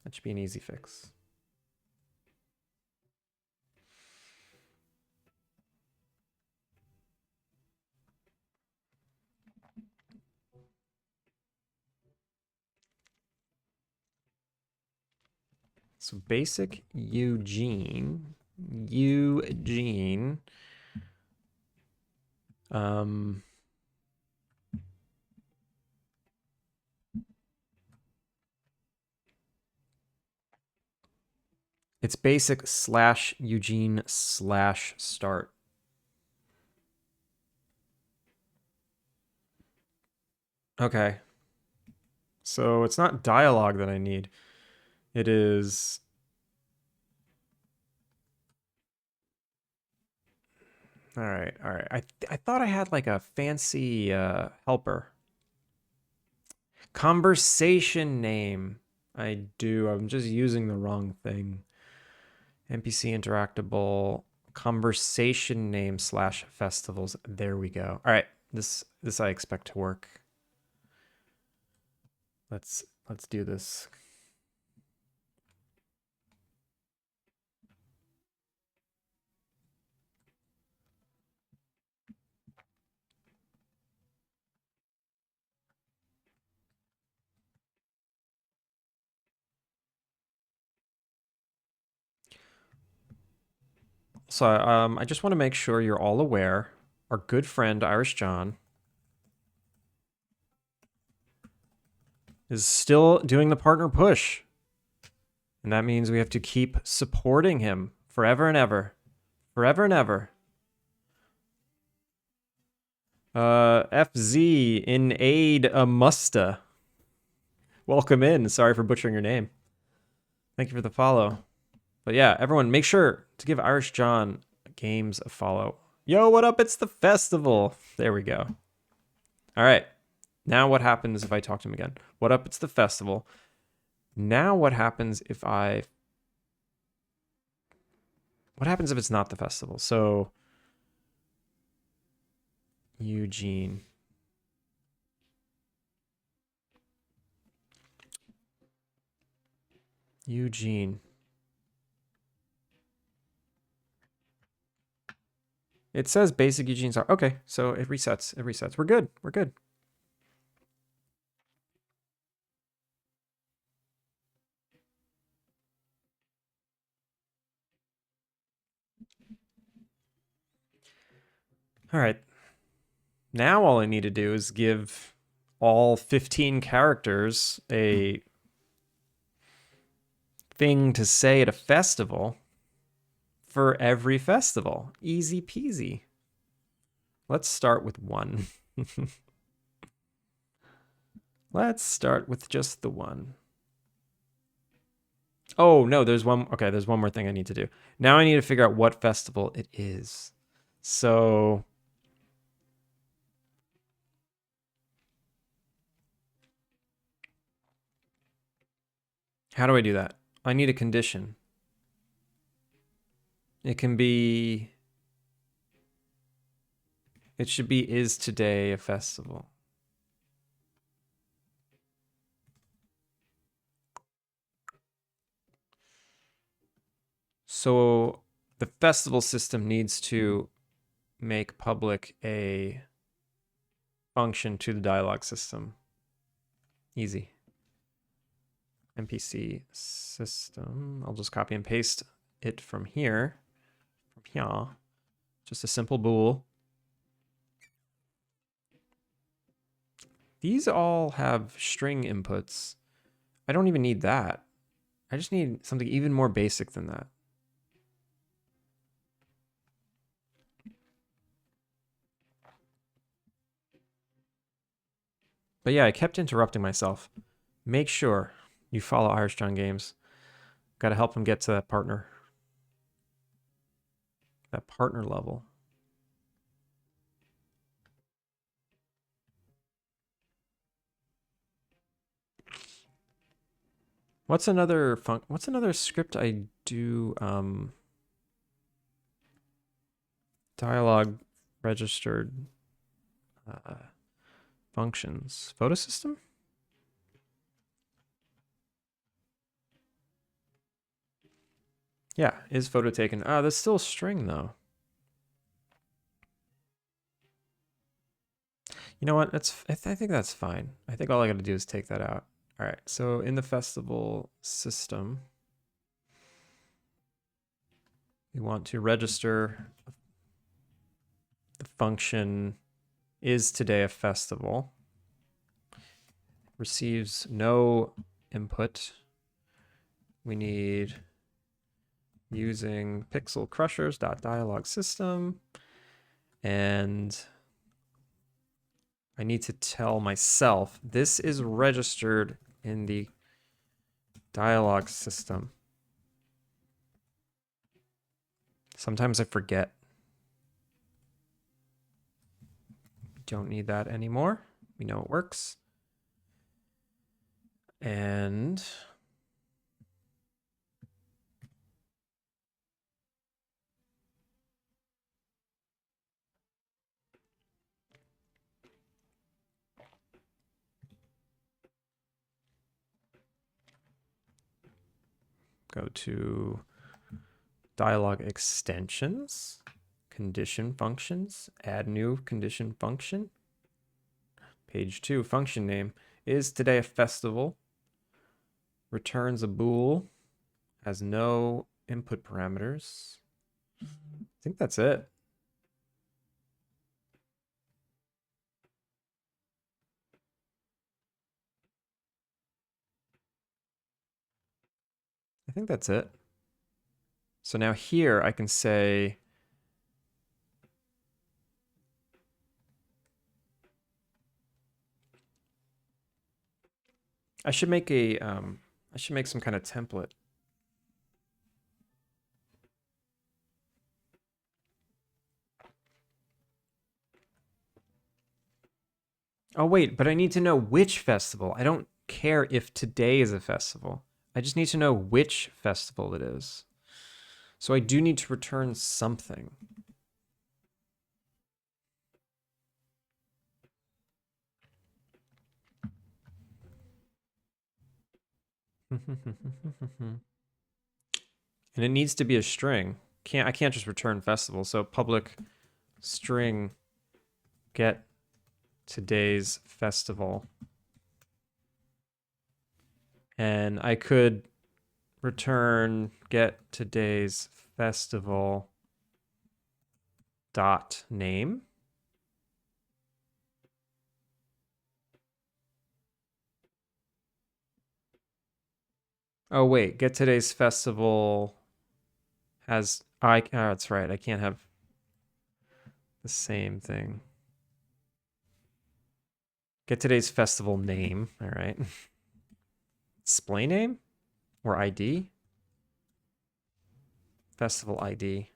That should be an easy fix. So basic Eugene. It's basic/Eugene/start. Okay. So it's not dialogue that I need. It is... All right. I thought I had like a fancy helper. Conversation name. I do. I'm just using the wrong thing. NPC interactable conversation name/festivals. There we go. All right. This I expect to work. Let's do this. So I just want to make sure you're all aware. Our good friend Irish John is still doing the partner push. And that means we have to keep supporting him forever and ever. Forever and ever. FZ in aid a musta. Welcome in. Sorry for butchering your name. Thank you for the follow. But yeah, everyone, make sure to give Irish John Games a follow. Yo, what up? It's the festival. There we go. All right. Now what happens if I talk to him again? What up? It's the festival. Now what happens if I... What happens if it's not the festival? So... Eugene. It says basic Eugene star. Okay, so it resets. We're good. All right. Now all I need to do is give all 15 characters a thing to say at a festival for every festival. Easy peasy. Let's start with one. Let's start with just the one. Oh, no, there's one. Okay, there's one more thing I need to do. Now I need to figure out what festival it is. So how do I do that? I need a condition. It can be, it should be, is today a festival? So the festival system needs to make public a function to the dialogue system. Easy. NPC system. I'll just copy and paste it from here. From here. Just a simple bool. These all have string inputs. I don't even need that. I just need something even more basic than that. But yeah, I kept interrupting myself. Make sure you follow Irish John Games. Got to help him get to that partner. That partner level. What's another script I do? Dialogue registered functions. Photo system? Yeah, is photo taken. Ah, that's still a string though. You know what? I think that's fine. I think all I got to do is take that out. All right. So in the festival system, we want to register the function is today a festival. Receives no input. We need using pixel crushers.dialog system, and I need to tell myself this is registered in the dialog system. Sometimes I forget. Don't need that anymore. We know it works. And go to dialog extensions, condition functions, add new condition function. Page 2, function name is today a festival. Returns a bool, has no input parameters. I think that's it. I think that's it. So now here I can say I should make some kind of template. Oh wait, but I need to know which festival. I don't care if today is a festival. I just need to know which festival it is. So I do need to return something. And it needs to be a string. I can't just return festival. So public string get today's festival. And I could return get today's festival dot name. Oh wait, get today's festival has oh, that's right. I can't have the same thing. Get today's festival name. All right. Display name or ID? Festival ID.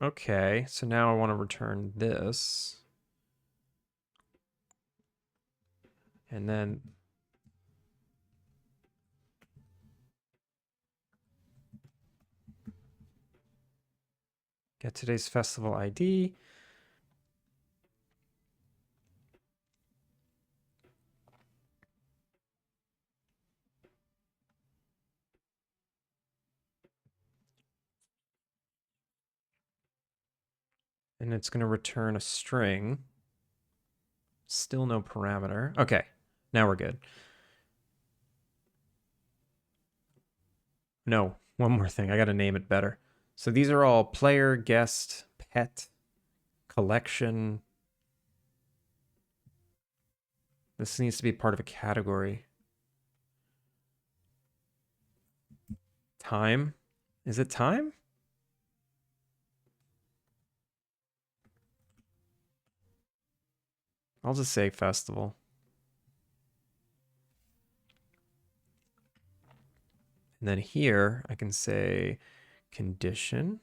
Okay, so now I want to return this. And then get today's festival ID. And it's going to return a string. Still no parameter. Okay, now we're good. No, one more thing. I got to name it better. So these are all player, guest, pet, collection. This needs to be part of a category. Time. Is it time? I'll just say festival. And then here I can say condition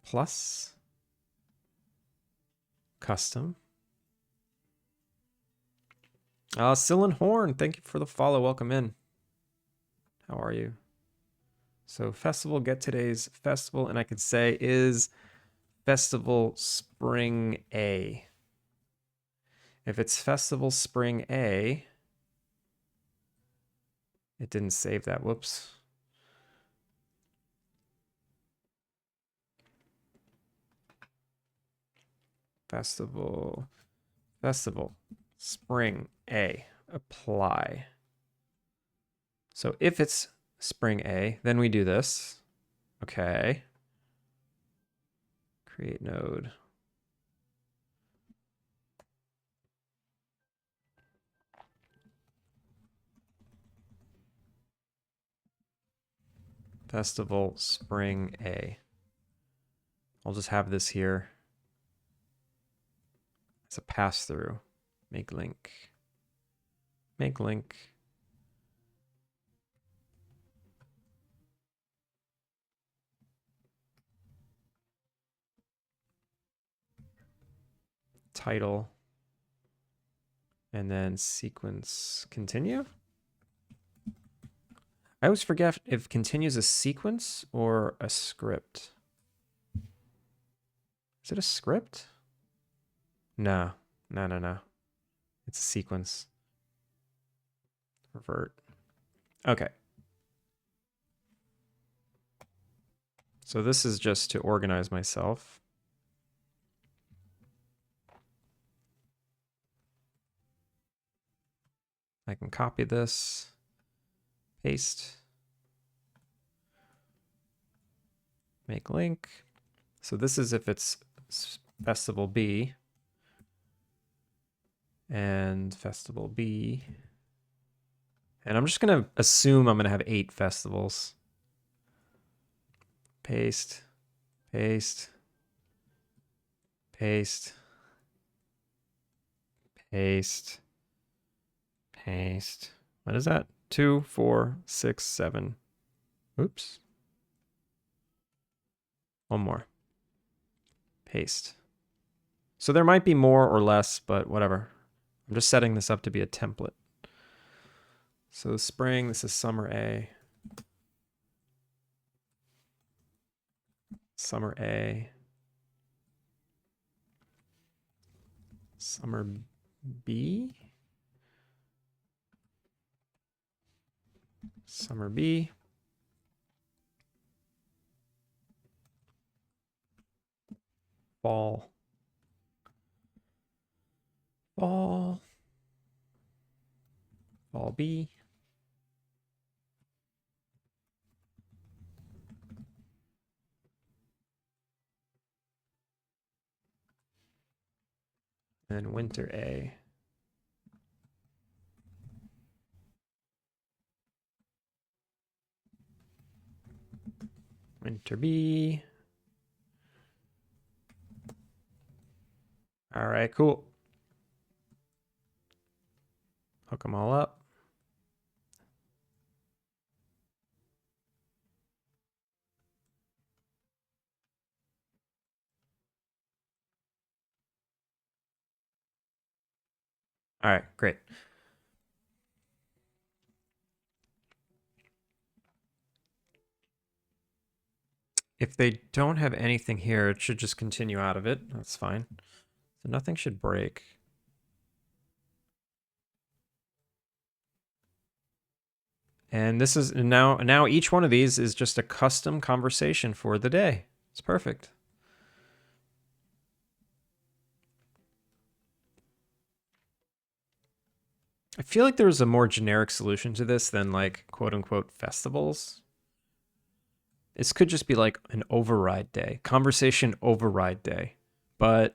plus custom. Cyllin Horn, thank you for the follow. Welcome in. How are you? So festival, get today's festival, and I could say is festival spring A. If it's festival spring A, it didn't save that. Whoops. Festival spring A, apply. So if it's spring A, then we do this. Okay. Create node. Festival spring A. I'll just have this here as a pass through. Make link. Make link. Title. And then sequence continue. I always forget if continue is a sequence or a script. Is it a script? No. It's a sequence. Revert. Okay. So this is just to organize myself. I can copy this, paste, make link. So this is if it's festival B and festival B. And I'm just going to assume I'm going to have 8 festivals. Paste, paste, paste, paste, paste. What is that? 2, 4, 6, 7. Oops. One more. Paste. So there might be more or less, but whatever. I'm just setting this up to be a template. So spring, this is summer A. Summer A. Summer B. Summer B. Fall. Fall. Fall B. And winter A. Winter B. All right, cool. Hook them all up. All right, great. If they don't have anything here, it should just continue out of it. That's fine. So nothing should break. And this is now each one of these is just a custom conversation for the day. It's perfect. I feel like there was a more generic solution to this than like quote unquote festivals. This could just be like an override day, conversation override day. But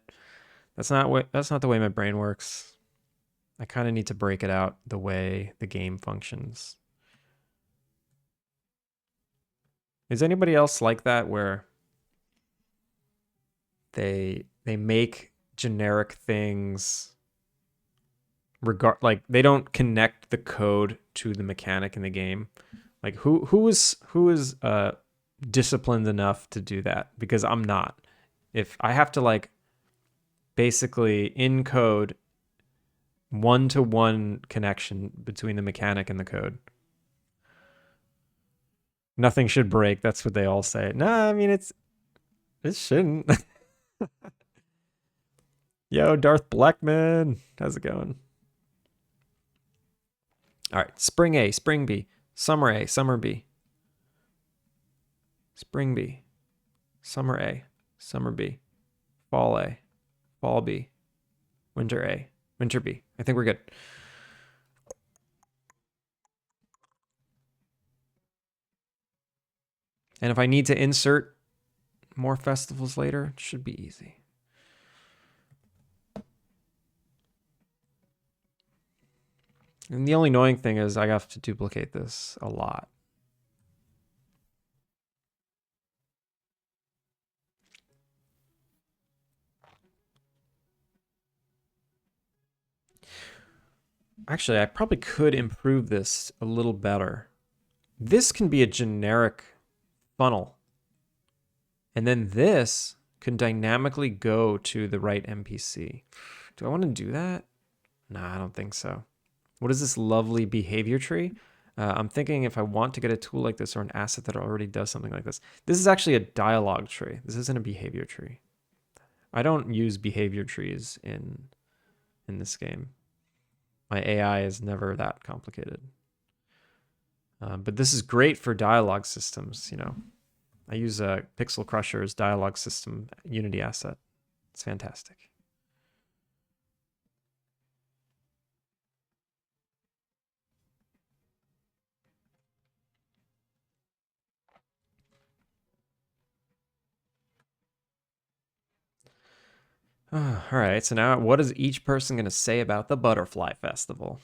that's not the way my brain works. I kind of need to break it out the way the game functions. Is anybody else like that where they make generic things like they don't connect the code to the mechanic in the game? Like who is disciplined enough to do that? Because I'm not. If I have to like basically encode one-to-one connection between the mechanic and the code, nothing should break. That's what they all say. No, I mean it shouldn't. Yo, Darth Blackman, how's it going? All right, spring A, spring B, summer A, summer B, spring B, summer A, summer B, fall A, fall B, winter A, winter B. I think we're good. And if I need to insert more festivals later, it should be easy. And the only annoying thing is I have to duplicate this a lot. Actually, I probably could improve this a little better. This can be a generic funnel. And then this can dynamically go to the right NPC. Do I want to do that? Nah, I don't think so. What is this lovely behavior tree? I'm thinking if I want to get a tool like this or an asset that already does something like this. This is actually a dialogue tree. This isn't a behavior tree. I don't use behavior trees in this game. My AI is never that complicated. But this is great for dialogue systems, you know. I use a Pixel Crusher's dialogue system Unity asset. It's fantastic. All right, so now what is each person going to say about the Butterfly Festival?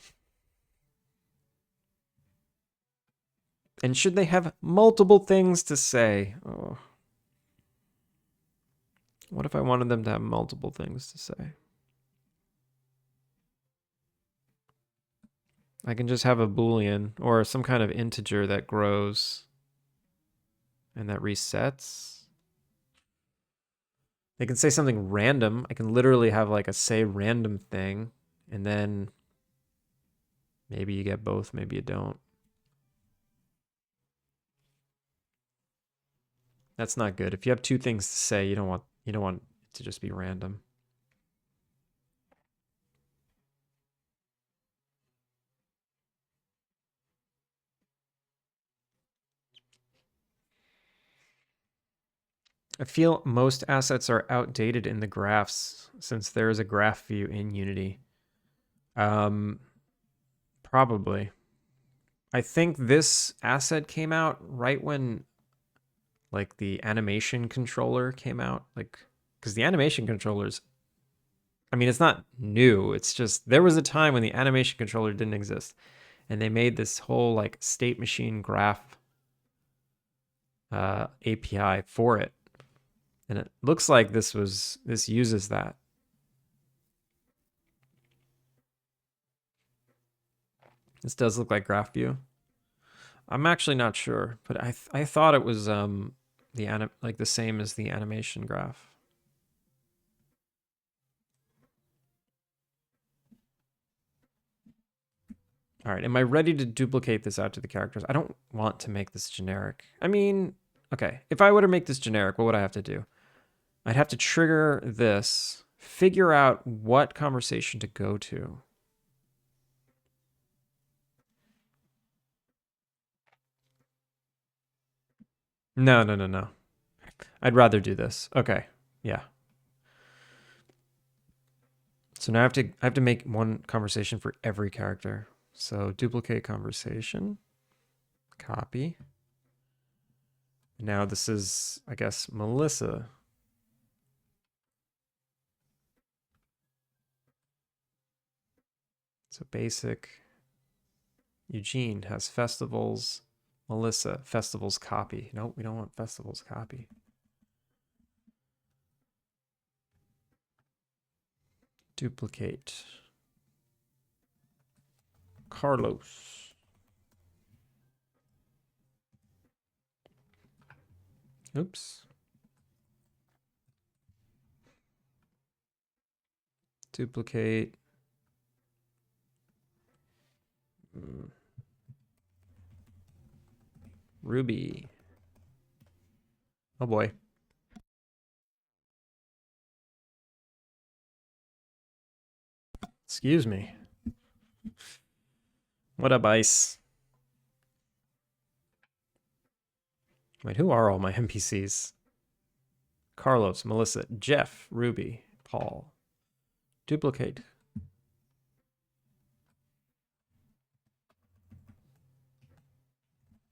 And should they have multiple things to say? Oh. What if I wanted them to have multiple things to say? I can just have a Boolean or some kind of integer that grows and that resets. They can say something random. I can literally have like a say random thing, and then maybe you get both, maybe you don't. That's not good. If you have two things to say, you don't want it to just be random. I feel most assets are outdated in the graphs since there is a graph view in Unity. Probably. I think this asset came out right when like the animation controller came out, like because the animation controllers, I mean, it's not new. It's just there was a time when the animation controller didn't exist, and they made this whole like state machine graph API for it, and it looks like this uses that. This does look like graph view. I'm actually not sure, but I thought it was like the same as the animation graph. All right, am I ready to duplicate this out to the characters? I don't want to make this generic. I mean, okay, if I were to make this generic, what would I have to do? I'd have to trigger this, figure out what conversation to go to. No, no, no, no. I'd rather do this. Okay, yeah. So now I have to make one conversation for every character. So duplicate conversation, copy. Now this is, I guess, Melissa. So basic. Eugene has festivals. Melissa, festivals copy. Nope, we don't want festivals copy. Duplicate. Carlos. Oops. Duplicate. Ruby. Oh boy. Excuse me. What up, Ice? Wait, who are all my NPCs? Carlos, Melissa, Jeff, Ruby, Paul. Duplicate.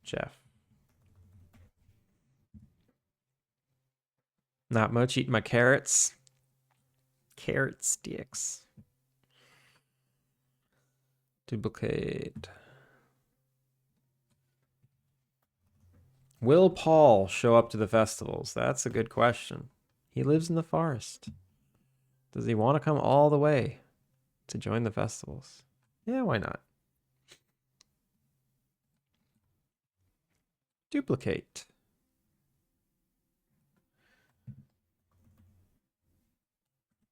Jeff. Not much. Eating my carrots. Carrot sticks. Duplicate. Will Paul show up to the festivals? That's a good question. He lives in the forest. Does he want to come all the way to join the festivals? Yeah, why not? Duplicate.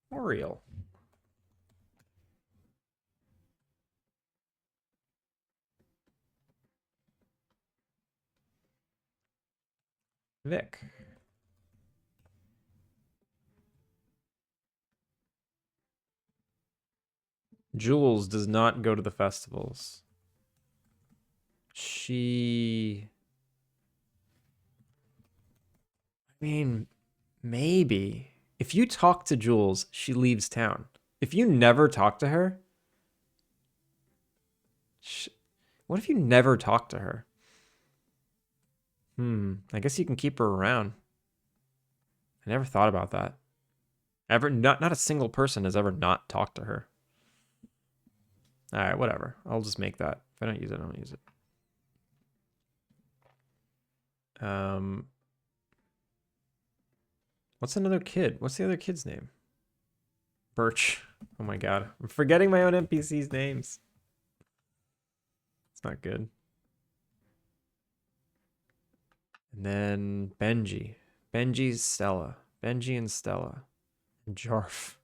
Oriole. Vic. Jules does not go to the festivals. I mean, maybe. If you talk to Jules, she leaves town. If you never talk to her, what if you never talk to her? I guess you can keep her around. I never thought about that. Not a single person has ever not talked to her. All right, whatever. I'll just make that. If I don't use it, I don't use it. What's another kid? What's the other kid's name? Birch. Oh my god. I'm forgetting my own NPC's names. It's not good. And then Benji. Benji's Stella. Benji and Stella. And Jarf.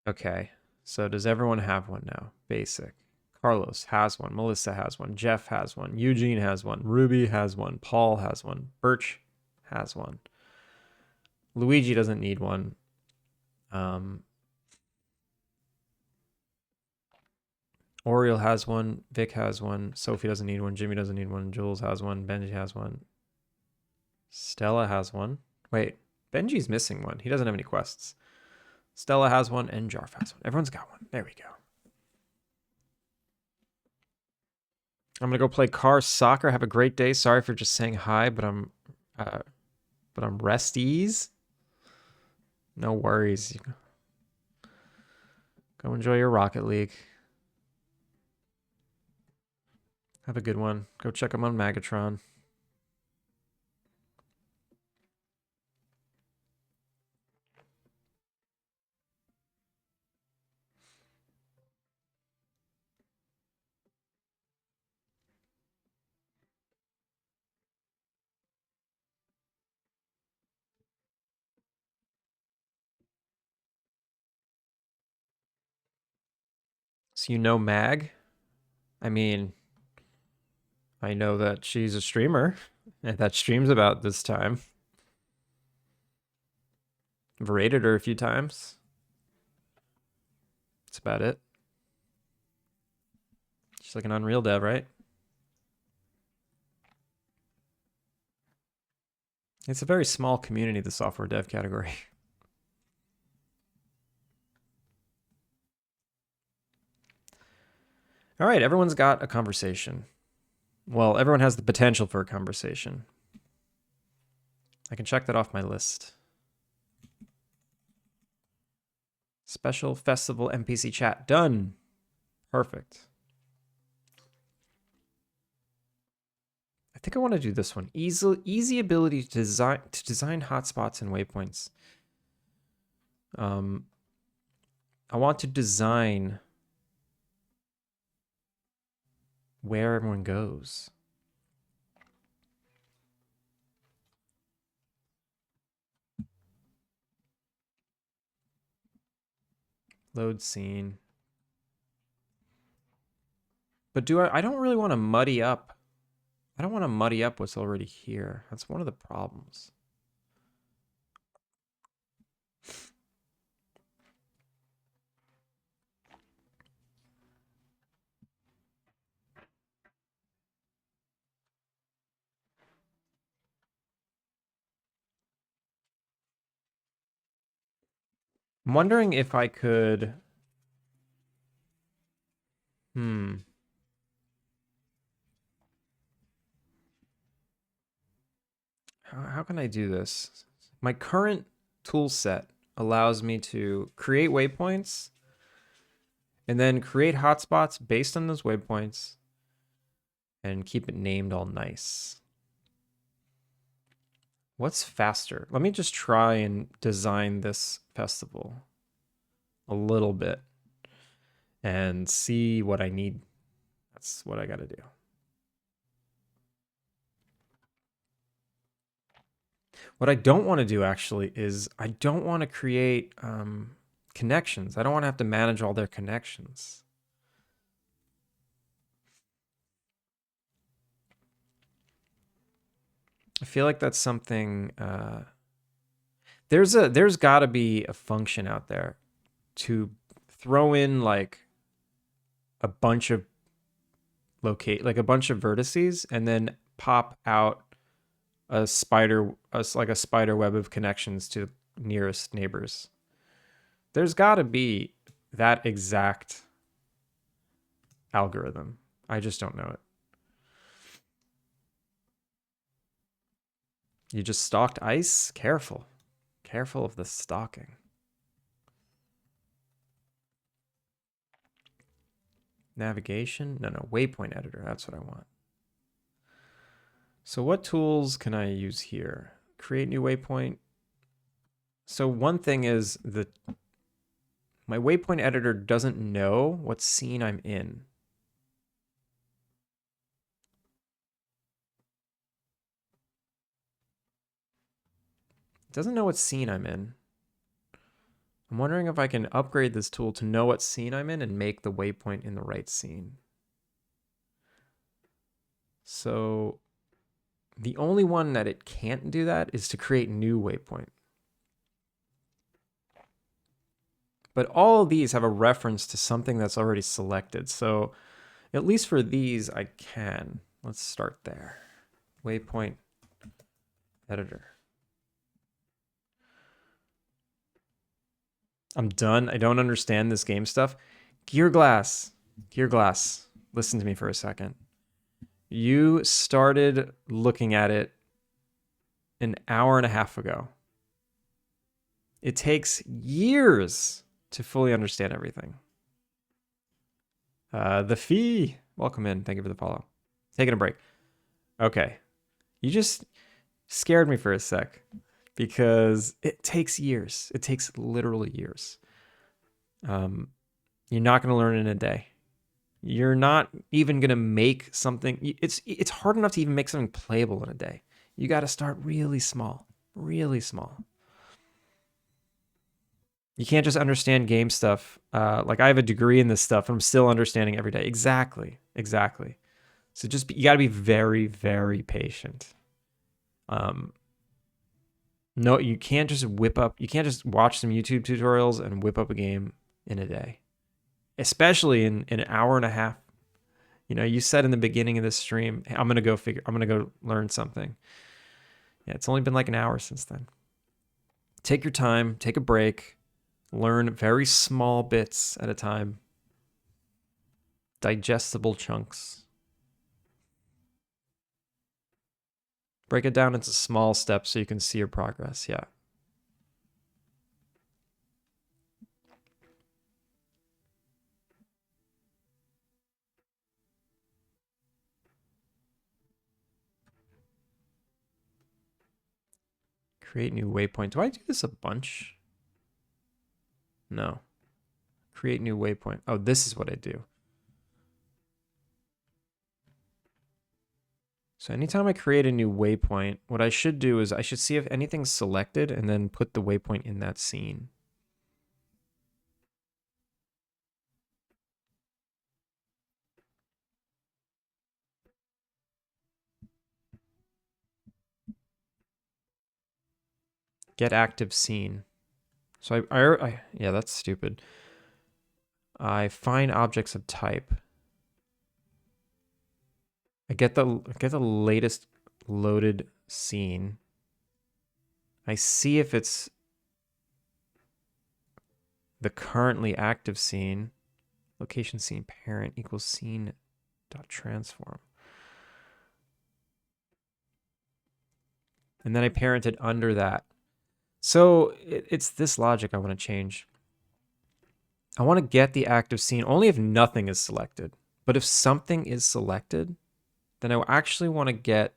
Okay. So does everyone have one now? Basic. Carlos has one. Melissa has one. Jeff has one. Eugene has one. Ruby has one. Paul has one. Birch has one. Luigi doesn't need one. Oriole has one. Vic has one. Sophie doesn't need one. Jimmy doesn't need one. Jules has one. Benji has one. Stella has one. Wait, Benji's missing one. He doesn't have any quests. Stella has one, and Jarf has one. Everyone's got one. There we go. I'm gonna go play car soccer. Have a great day. Sorry for just saying hi, but I'm resties. No worries. Go enjoy your Rocket League. Have a good one. Go check them on Magatron. So you know Mag? I mean, I know that she's a streamer and that streams about this time. I've rated her a few times. That's about it. She's like an Unreal dev, right? It's a very small community, the software dev category. All right, everyone's got a conversation. Well, everyone has the potential for a conversation. I can check that off my list. Special festival NPC chat done. Perfect. I think I want to do this one. Easy ability to design hotspots and waypoints. I want to design where everyone goes. Load scene. But I don't really want to muddy up. I don't want to muddy up what's already here. That's one of the problems. I'm wondering if I could... How can I do this? My current tool set allows me to create waypoints and then create hotspots based on those waypoints and keep it named all nice. What's faster? Let me just try and design this festival a little bit and see what I need. That's what I got to do. What I don't want to do actually is I don't want to create connections. I don't want to have to manage all their connections. I feel like that's something. There's got to be a function out there to throw in like a bunch of a bunch of vertices and then pop out a spider web of connections to nearest neighbors. There's got to be that exact algorithm. I just don't know it. You just stalked ice? Careful. Careful of the stalking. Navigation? No, waypoint editor. That's what I want. So what tools can I use here? Create new waypoint. So one thing is that my waypoint editor doesn't know what scene I'm in. It doesn't know what scene I'm in. I'm wondering if I can upgrade this tool to know what scene I'm in and make the waypoint in the right scene. So the only one that it can't do that is to create new waypoint. But all of these have a reference to something that's already selected. So at least for these, I can. Let's start there. Waypoint editor. I'm done. I don't understand this game stuff. Gear Glass, listen to me for a second. You started looking at it an hour and a half ago. It takes years to fully understand everything. The Fee, welcome in. Thank you for the follow. Taking a break. Okay. You just scared me for a sec because it takes years. It takes literally years. You're not going to learn in a day. You're not even going to make something. It's hard enough to even make something playable in a day. You got to start really small, really small. You can't just understand game stuff. Like I have a degree in this stuff and I'm still understanding every day. Exactly. So you got to be very, very patient. No, you can't just you can't just watch some YouTube tutorials and whip up a game in a day, especially in an hour and a half. You know, you said in the beginning of this stream, hey, I'm going to go learn something. Yeah, it's only been like an hour since then. Take your time, take a break, learn very small bits at a time, digestible chunks. Break it down into small steps so you can see your progress. Yeah. Create new waypoint. Do I do this a bunch? No. Create new waypoint. Oh, this is what I do. So anytime I create a new waypoint, what I should do is I should see if anything's selected and then put the waypoint in that scene. Get active scene. So yeah, that's stupid. I find objects of type. I get the latest loaded scene. I see if it's the currently active scene. Location scene parent equals scene dot transform. And then I parented under that. So it's this logic I want to change. I want to get the active scene only if nothing is selected. But if something is selected, then I actually want to get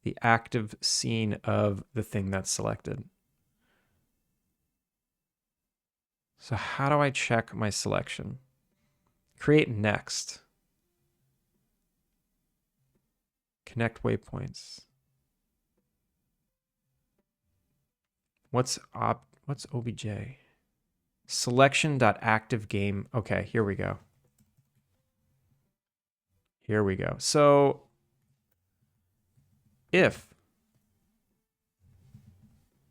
the active scene of the thing that's selected. So how do I check my selection? Create next. Connect waypoints. What's obj? Selection.activeGame. Okay, here we go. So if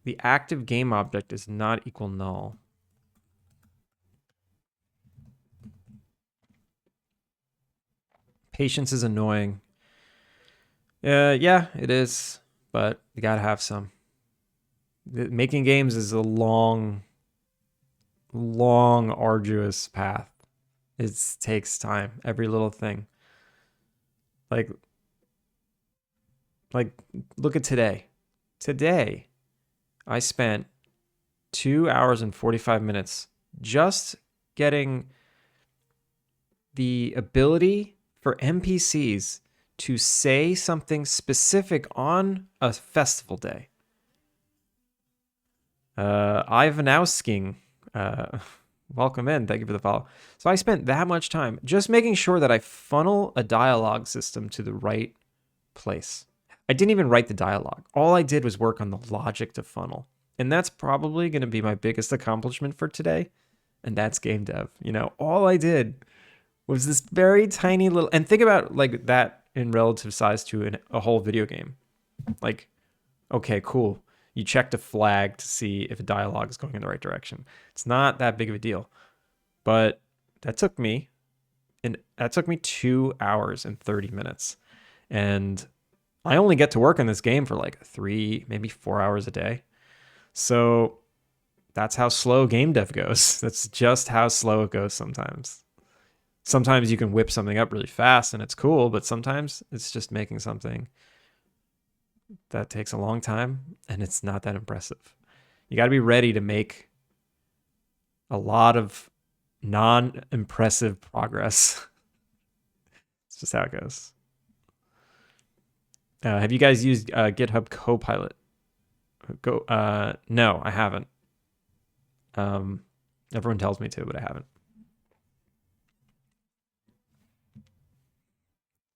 the active game object is not equal null, patience is annoying. Yeah, it is, but you gotta have some. Making games is a long, arduous path. It takes time. Every little thing. Like, look at today. Today, I spent 2 hours and 45 minutes just getting the ability for NPCs to say something specific on a festival day. Ivanowsking, welcome in. Thank you for the follow. So I spent that much time just making sure that I funnel a dialogue system to the right place. I didn't even write the dialogue. All I did was work on the logic to funnel. And that's probably going to be my biggest accomplishment for today. And that's game dev. You know, all I did was this very tiny little, and think about like that in relative size to a whole video game. Like, okay, cool. You checked a flag to see if a dialogue is going in the right direction. It's not that big of a deal. But that took me 2 hours and 30 minutes. And I only get to work on this game for like 3, maybe 4 hours a day. So that's how slow game dev goes. That's just how slow it goes sometimes. Sometimes you can whip something up really fast and it's cool, but sometimes it's just making something that takes a long time and it's not that impressive. You got to be ready to make a lot of non-impressive progress. It's just how it goes. Have you guys used GitHub Copilot? No, I haven't. Everyone tells me to, but I haven't.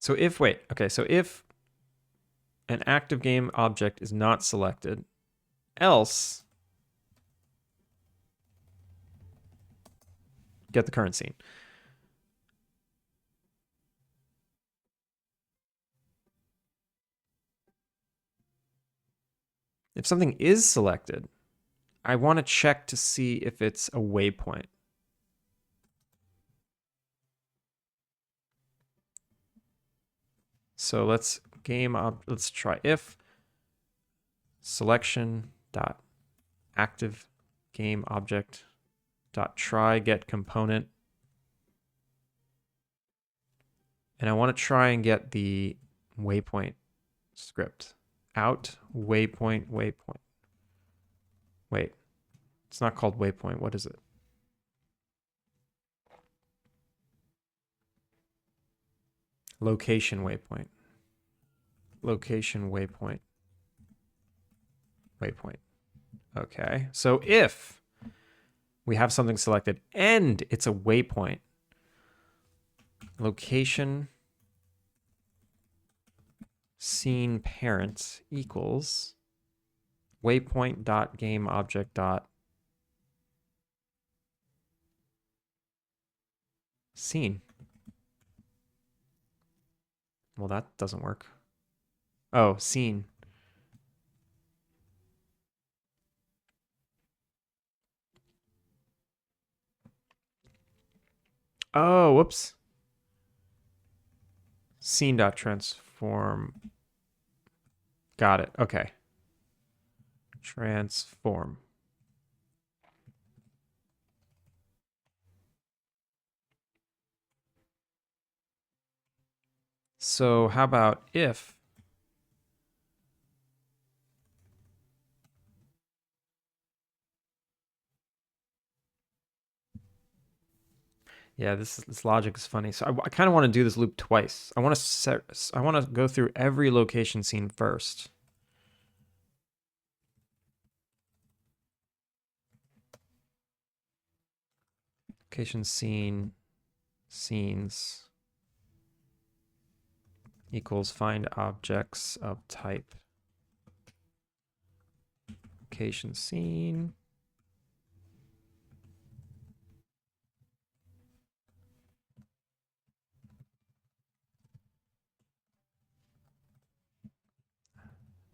So if an active game object is not selected, else get the current scene. If something is selected, I want to check to see if it's a waypoint. So let's try if selection dot active game object dot try get component, and I want to try and get the waypoint script. Out waypoint. Wait, it's not called waypoint. What is it? Location waypoint. Location waypoint. Waypoint. Okay, so if we have something selected and it's a waypoint, location scene parent equals waypoint dot game object dot scene. Well, that doesn't work. Oh, scene. Oh, whoops. Scene.transform. Got it. Okay. Transform. So how about if this logic is funny. So I kind of want to do this loop twice. I want to go through every location scene first. Location scene scenes equals find objects of type location scene.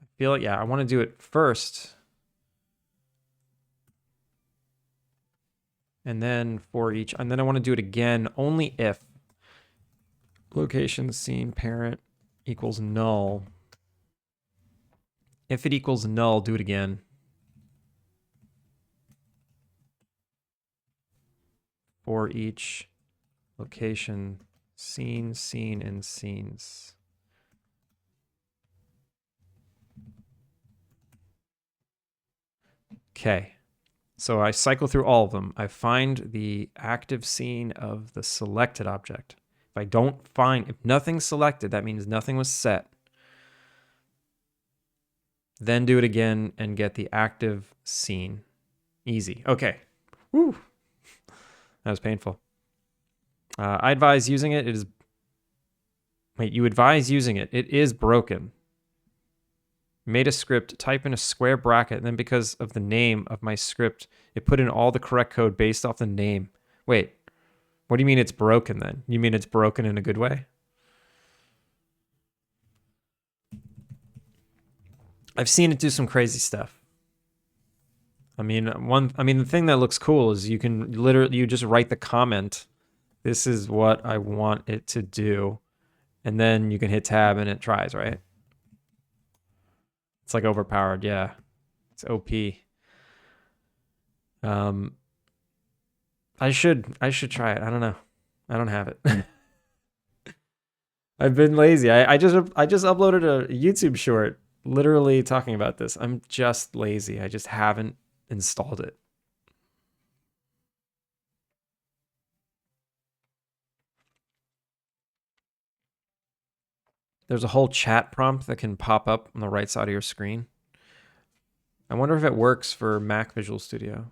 I feel like, I want to do it first. And then for each, and then I want to do it again only if location scene parent equals null. If it equals null, do it again. For each location scene, and scenes. Okay. So I cycle through all of them. I find the active scene of the selected object. If nothing's selected, that means nothing was set. Then do it again and get the active scene. Easy. Okay. Woo. That was painful. I advise using it. You advise using it. It is broken. Made a script, type in a square bracket, and then because of the name of my script, it put in all the correct code based off the name. Wait, what do you mean it's broken then? You mean it's broken in a good way? I've seen it do some crazy stuff. The thing that looks cool is you just write the comment. This is what I want it to do. And then you can hit tab and it tries, right? It's like overpowered, yeah. It's OP. I should try it. I don't know. I don't have it. I've been lazy. I just uploaded a YouTube short literally talking about this. I'm just lazy. I just haven't installed it. There's a whole chat prompt that can pop up on the right side of your screen. I wonder if it works for Mac Visual Studio.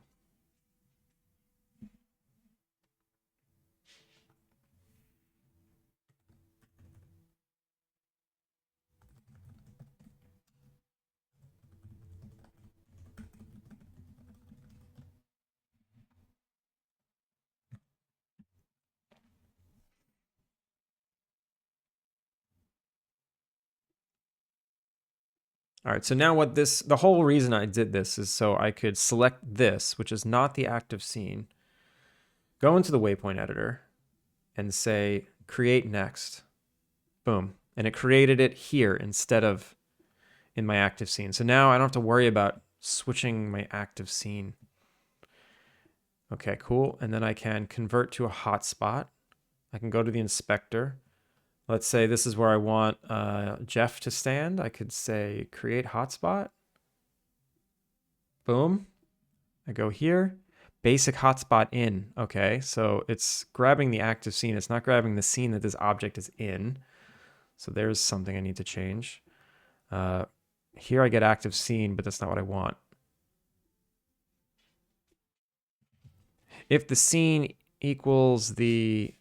All right, so now the whole reason I did this is so I could select this, which is not the active scene, go into the waypoint editor and say create next. Boom. And it created it here instead of in my active scene. So now I don't have to worry about switching my active scene. Okay, cool. And then I can convert to a hotspot. I can go to the inspector. Let's say this is where I want Jeff to stand. I could say create hotspot. Boom. I go here. Basic hotspot in. Okay, so it's grabbing the active scene. It's not grabbing the scene that this object is in. So there's something I need to change. Here I get active scene, but that's not what I want. If the scene equals the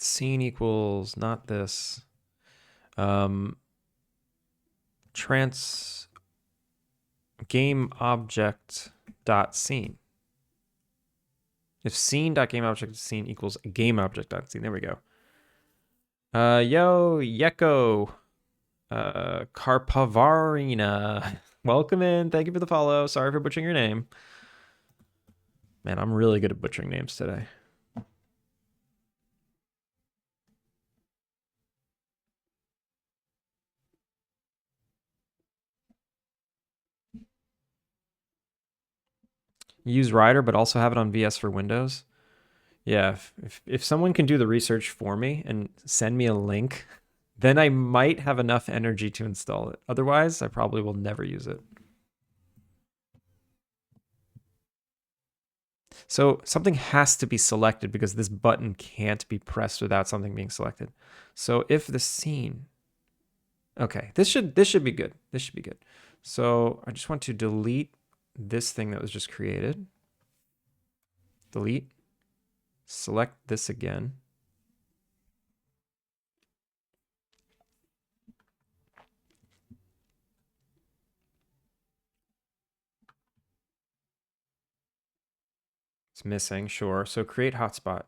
scene equals not this trans game object dot scene. If scene dot game object scene equals game object dot scene, there we go. Yo Yeko Karpavarina, welcome in. Thank you for the follow. Sorry for butchering your name. Man, I'm really good at butchering names today. Use Rider, but also have it on VS for Windows. Yeah, if someone can do the research for me and send me a link, then I might have enough energy to install it. Otherwise, I probably will never use it. So something has to be selected because this button can't be pressed without something being selected. So if the scene, okay, this should be good. This should be good. So I just want to delete this thing that was just created. Delete. Select this again. It's missing, sure. So create hotspot.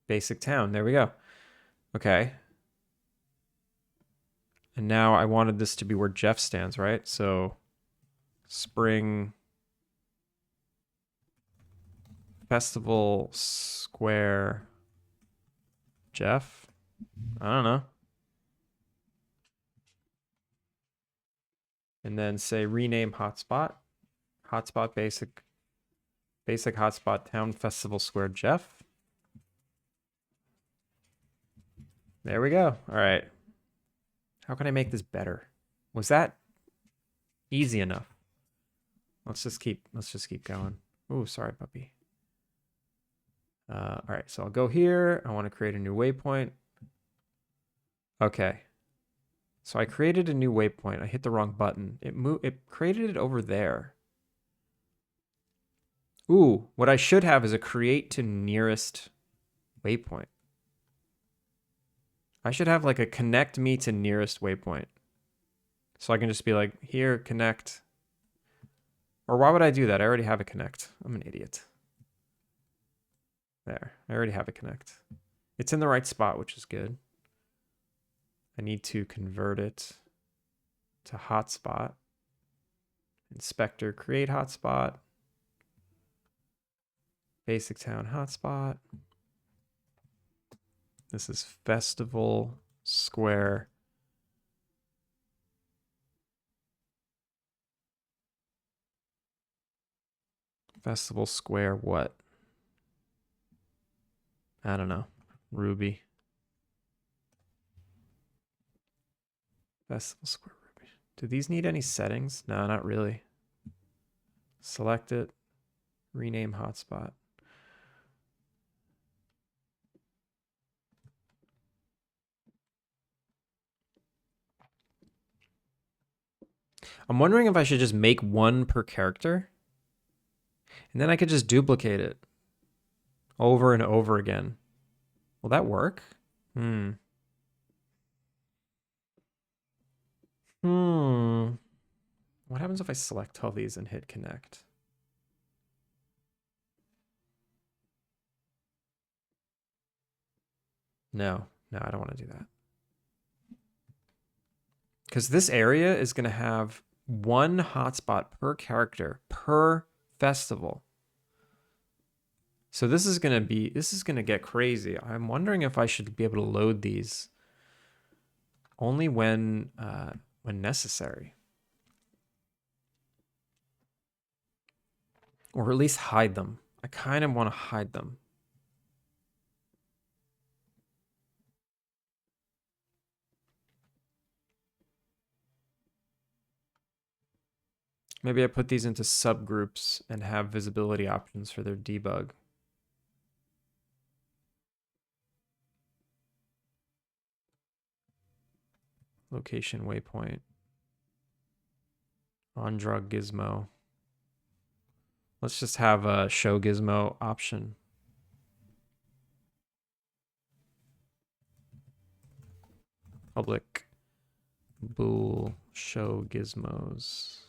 Basic town. There we go. Okay. And now I wanted this to be where Jeff stands, right? So Spring Festival Square Jeff. I don't know. And then say rename hotspot. Hotspot basic hotspot town festival square Jeff. There we go. All right. How can I make this better? Was that easy enough? Let's just keep going. Oh, sorry, puppy. All right, so I'll go here. I want to create a new waypoint. Okay. So I created a new waypoint. I hit the wrong button. It created it over there. Ooh, what I should have is a create to nearest waypoint. I should have like a connect me to nearest waypoint. So I can just be like, here, connect. Or why would I do that? I already have a connect. I'm an idiot. There, I already have a connect. It's in the right spot, which is good. I need to convert it to hotspot. Inspector, create hotspot. Basic town hotspot. This is Festival Square. Festival Square what? I don't know. Ruby. Festival Square Ruby. Do these need any settings? No, not really. Select it. Rename hotspot. I'm wondering if I should just make one per character. And then I could just duplicate it over and over again. Will that work? Hmm. What happens if I select all these and hit connect? No, I don't want to do that. Because this area is going to have one hotspot per character per festival. So this is going to get crazy. I'm wondering if I should be able to load these only when necessary. Or at least hide them. I kind of want to hide them. Maybe I put these into subgroups and have visibility options for their debug. Location waypoint. On drug gizmo. Let's just have a show gizmo option. Public bool show gizmos.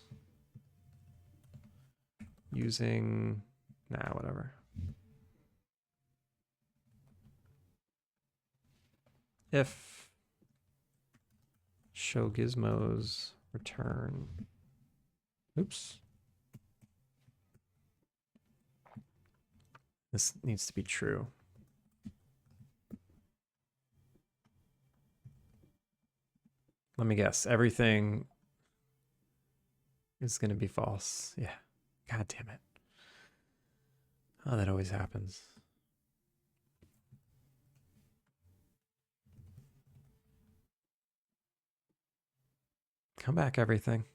Using, whatever. If show gizmos return. Oops. This needs to be true. Let me guess. Everything is going to be false. Yeah. God damn it. Oh, that always happens. Come back, everything.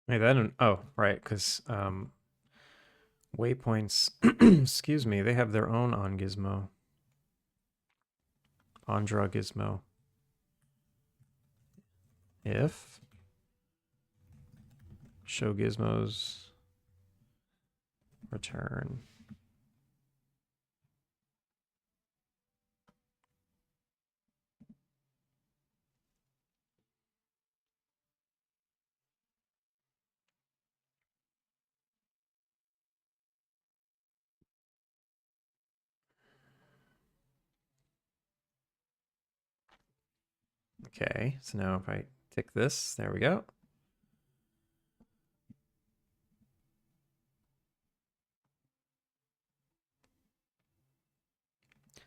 Hey, then, oh, right, because waypoints, excuse me, they have their own on gizmo. On drug gizmo. If show gizmos return. Okay, so now if I tick this, there we go.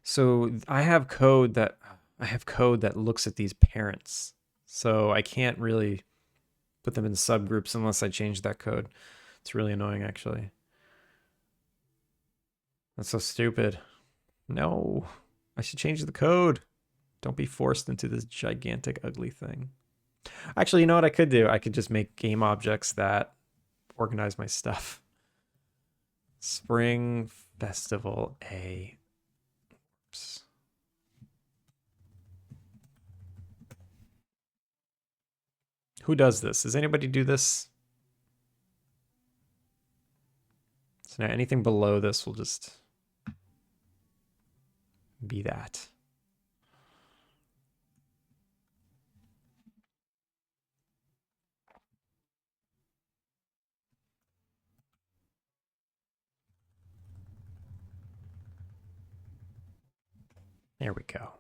So I have code that looks at these parents. So I can't really put them in subgroups unless I change that code. It's really annoying, actually. That's so stupid. No, I should change the code. Don't be forced into this gigantic, ugly thing. Actually, you know what I could do? I could just make game objects that organize my stuff. Spring Festival A. Oops. Who does this? Does anybody do this? So now anything below this will just be that. There we go.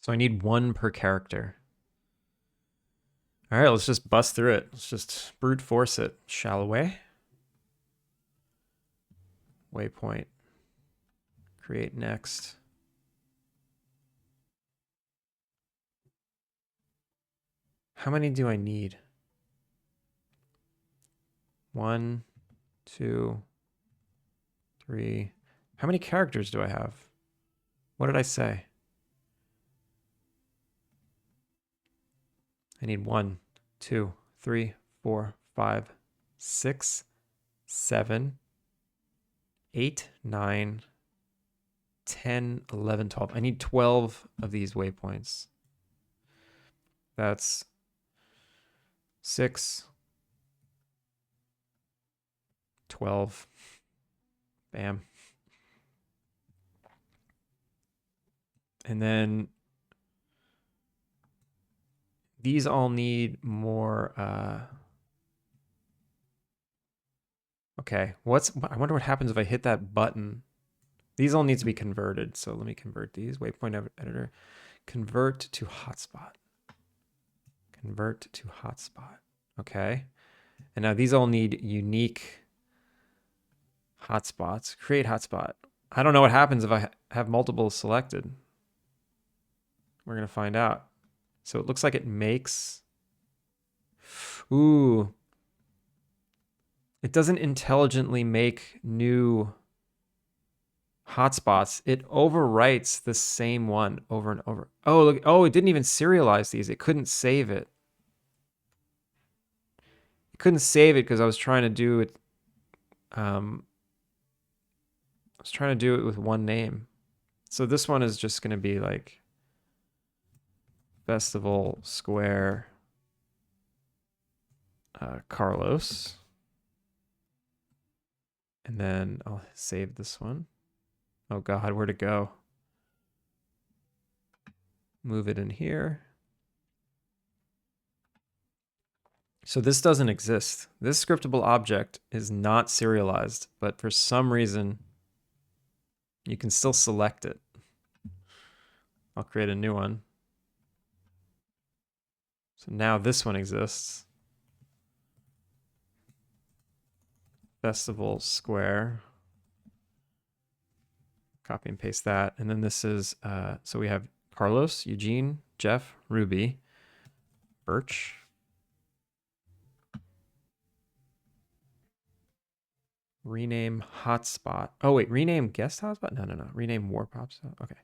So I need one per character. All right, let's just bust through it. Let's just brute force it, shall we? Waypoint. Create next. How many do I need? 1, 2, 3. How many characters do I have? What did I say? I need 1, 2, 3, 4, 5, 6, 7, 8, 9, 10, 11, 12. I need 12 of these waypoints. That's 6, 12. Bam. And then these all need more. Okay, I wonder what happens if I hit that button. These all need to be converted. So let me convert these. Waypoint editor. Convert to hotspot. Convert to hotspot. Okay. And now these all need unique hotspots. Create hotspot. I don't know what happens if I have multiple selected. We're going to find out. So it looks like it makes... Ooh. It doesn't intelligently make new hotspots. It overwrites the same one over and over. Oh, look. Oh, it didn't even serialize these. It couldn't save it. It couldn't save it because I was trying to do it. I was trying to do it with one name. So this one is just going to be like Festival Square Carlos. And then I'll save this one. Oh God, where'd it go? Move it in here. So this doesn't exist. This scriptable object is not serialized, but for some reason, you can still select it. I'll create a new one. So now this one exists. Festival Square. Copy and paste that. And then this is, so we have Carlos, Eugene, Jeff, Ruby, Birch. Rename hotspot. Oh wait, rename guest hotspot? No. Rename warp hotspot. Okay.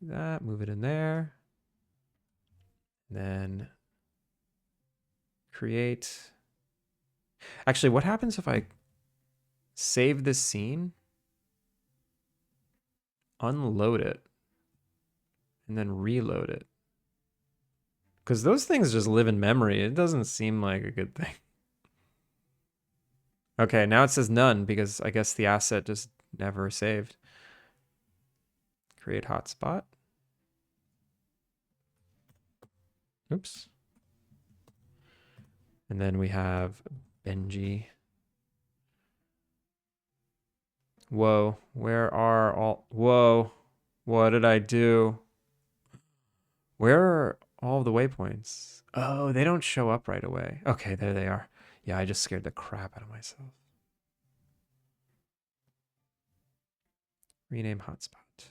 Do that, move it in there. Then create. Actually, what happens if I save this scene, unload it, and then reload it? Because those things just live in memory. It doesn't seem like a good thing. Okay, now it says none because I guess the asset just never saved. Create hotspot. Oops. And then we have Benji. Whoa, where are all... Whoa, what did I do? Where are all the waypoints? Oh, they don't show up right away. Okay, there they are. Yeah, I just scared the crap out of myself. Rename hotspot.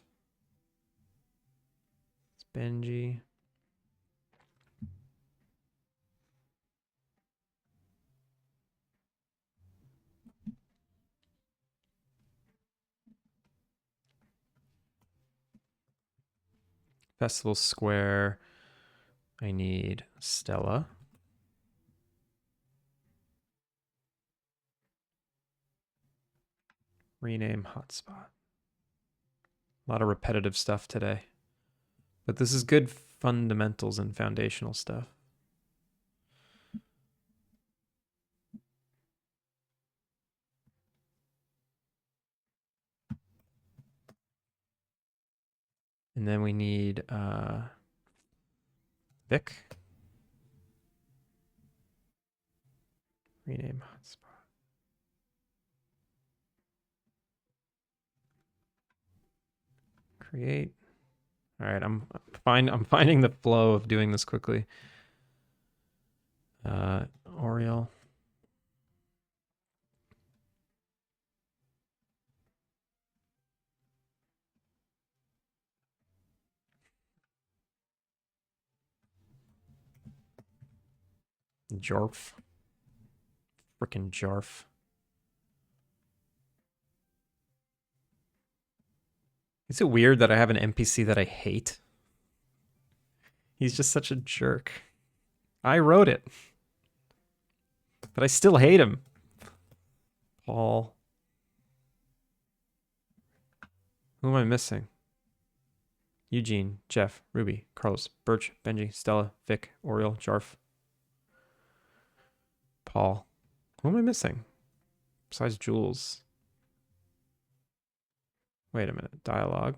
It's Benji. Festival Square. I need Stella. Rename hotspot. A lot of repetitive stuff today. But this is good fundamentals and foundational stuff. And then we need Vic. Rename hotspot. Create. All right, I'm finding the flow of doing this quickly. Oriel. Jarf. Frickin' Jarf. Is it weird that I have an NPC that I hate? He's just such a jerk. I wrote it. But I still hate him. Paul. Who am I missing? Eugene, Jeff, Ruby, Carlos, Birch, Benji, Stella, Vic, Oriel, Jarf. Paul. Who am I missing? Besides Jules. Wait a minute. Dialogue.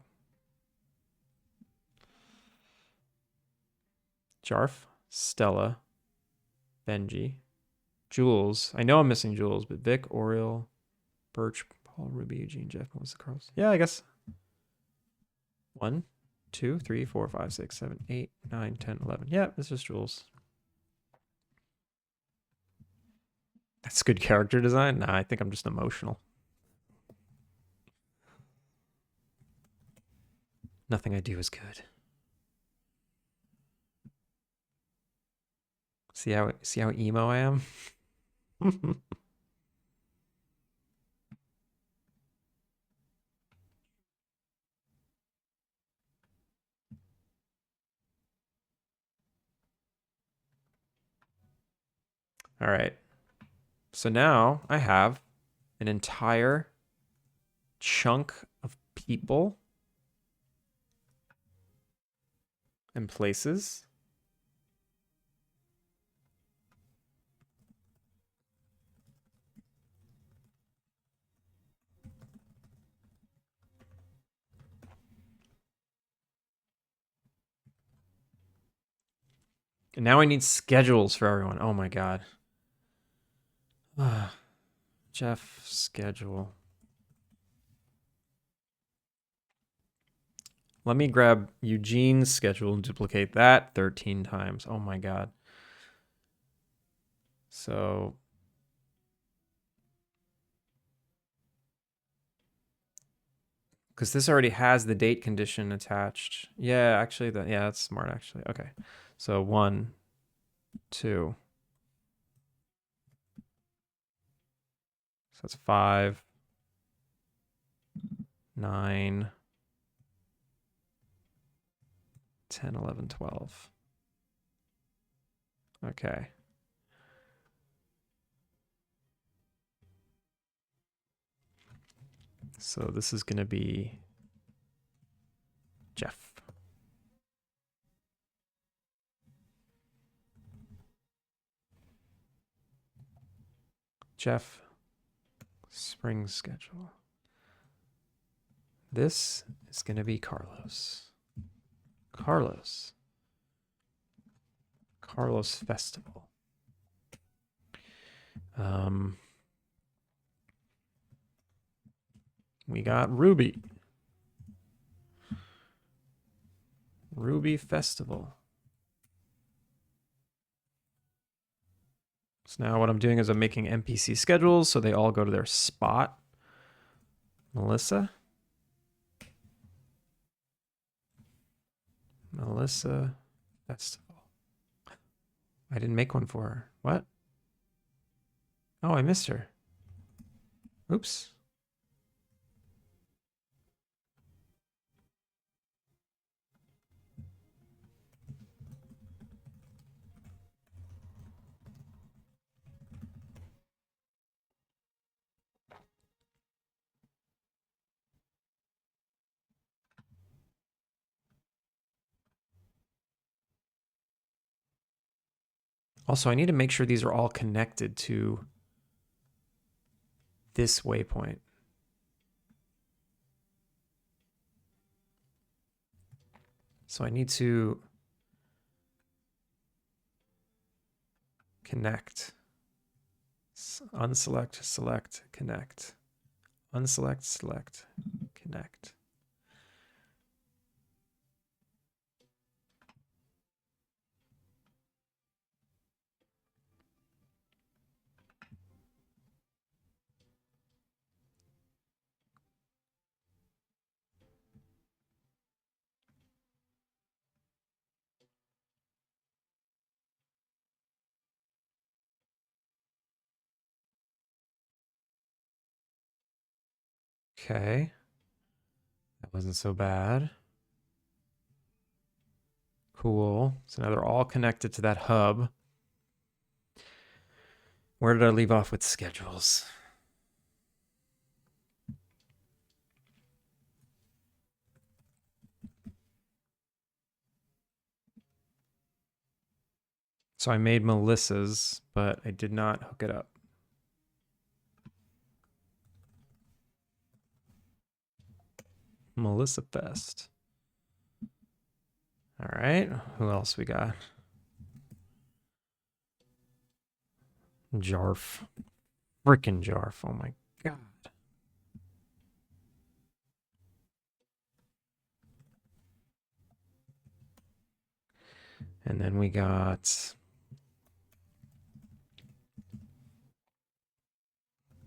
Jarf, Stella, Benji, Jules. I know I'm missing Jules, but Vic, Oriel, Birch, Paul, Ruby, Eugene, Jeff, Melissa, Carlos. Yeah, I guess. 1, 2, 3, 4, 5, 6, 7, 8, 9, 10, 11. Yeah, this is Jules. That's good character design? Nah, I think I'm just emotional. Nothing I do is good. See how emo I am? All right. So now I have an entire chunk of people and places. And now I need schedules for everyone. Oh my God. Jeff, schedule. Let me grab Eugene's schedule and duplicate that 13 times. Oh my God. So because this already has the date condition attached. Yeah, actually, that's smart, actually. Okay. So 1, 2. So that's 5, 9, 10, 11, 12. Okay. So this is going to be Jeff. Jeff, spring schedule. This is going to be Carlos. Carlos Festival. We got Ruby Festival. So now what I'm doing is I'm making NPC schedules so they all go to their spot. Melissa Festival. I didn't make one for her. What? Oh, I missed her. Oops. Also, I need to make sure these are all connected to this waypoint. So I need to connect. Unselect, select, connect. Unselect, select, connect. Okay. That wasn't so bad. Cool. So now they're all connected to that hub. Where did I leave off with schedules? So I made Melissa's, but I did not hook it up. Melissa Fest. All right. Who else we got? Jarf. Frickin' Jarf. Oh my god. And then we got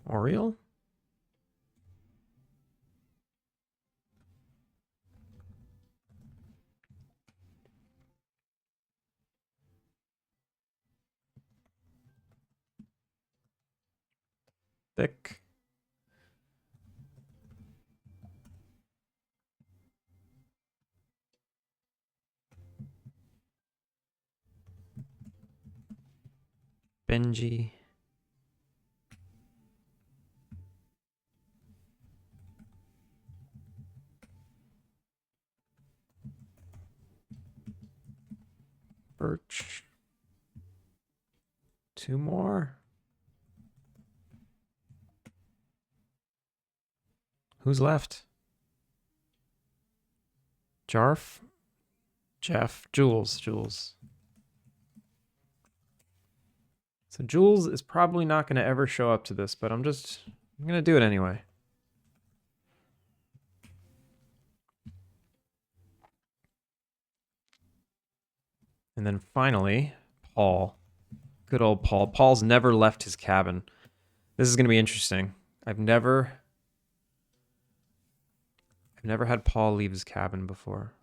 Oriole. Thick. Benji. Birch. Two more. Who's left? Jarf. Jeff. Jules. Jules. So Jules is probably not going to ever show up to this, but I'm going to do it anyway. And then finally, Paul. Good old Paul. Paul's never left his cabin. This is going to be interesting. I've never had Paul leave his cabin before.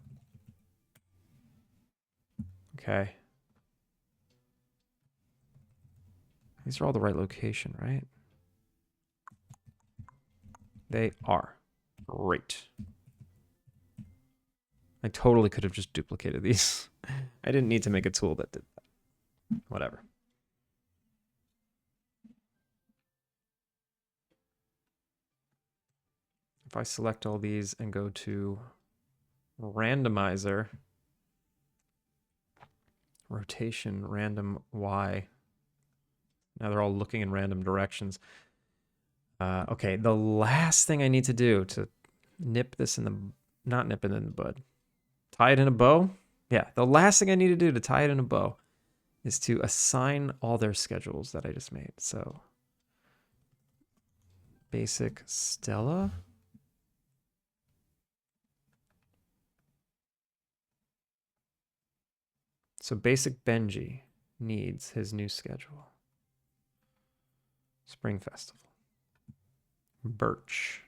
Okay. These are all the right location, right? They are. Great. I totally could have just duplicated these. I didn't need to make a tool that did that. Whatever. If I select all these and go to randomizer, rotation, random Y. Now they're all looking in random directions. Okay, the last thing I need to do to nip this in the, not nip it in the bud, tie it in a bow. Yeah, the last thing I need to do to tie it in a bow is to assign all their schedules that I just made. So basic Stella. So basic Benji needs his new schedule. Spring Festival. Birch.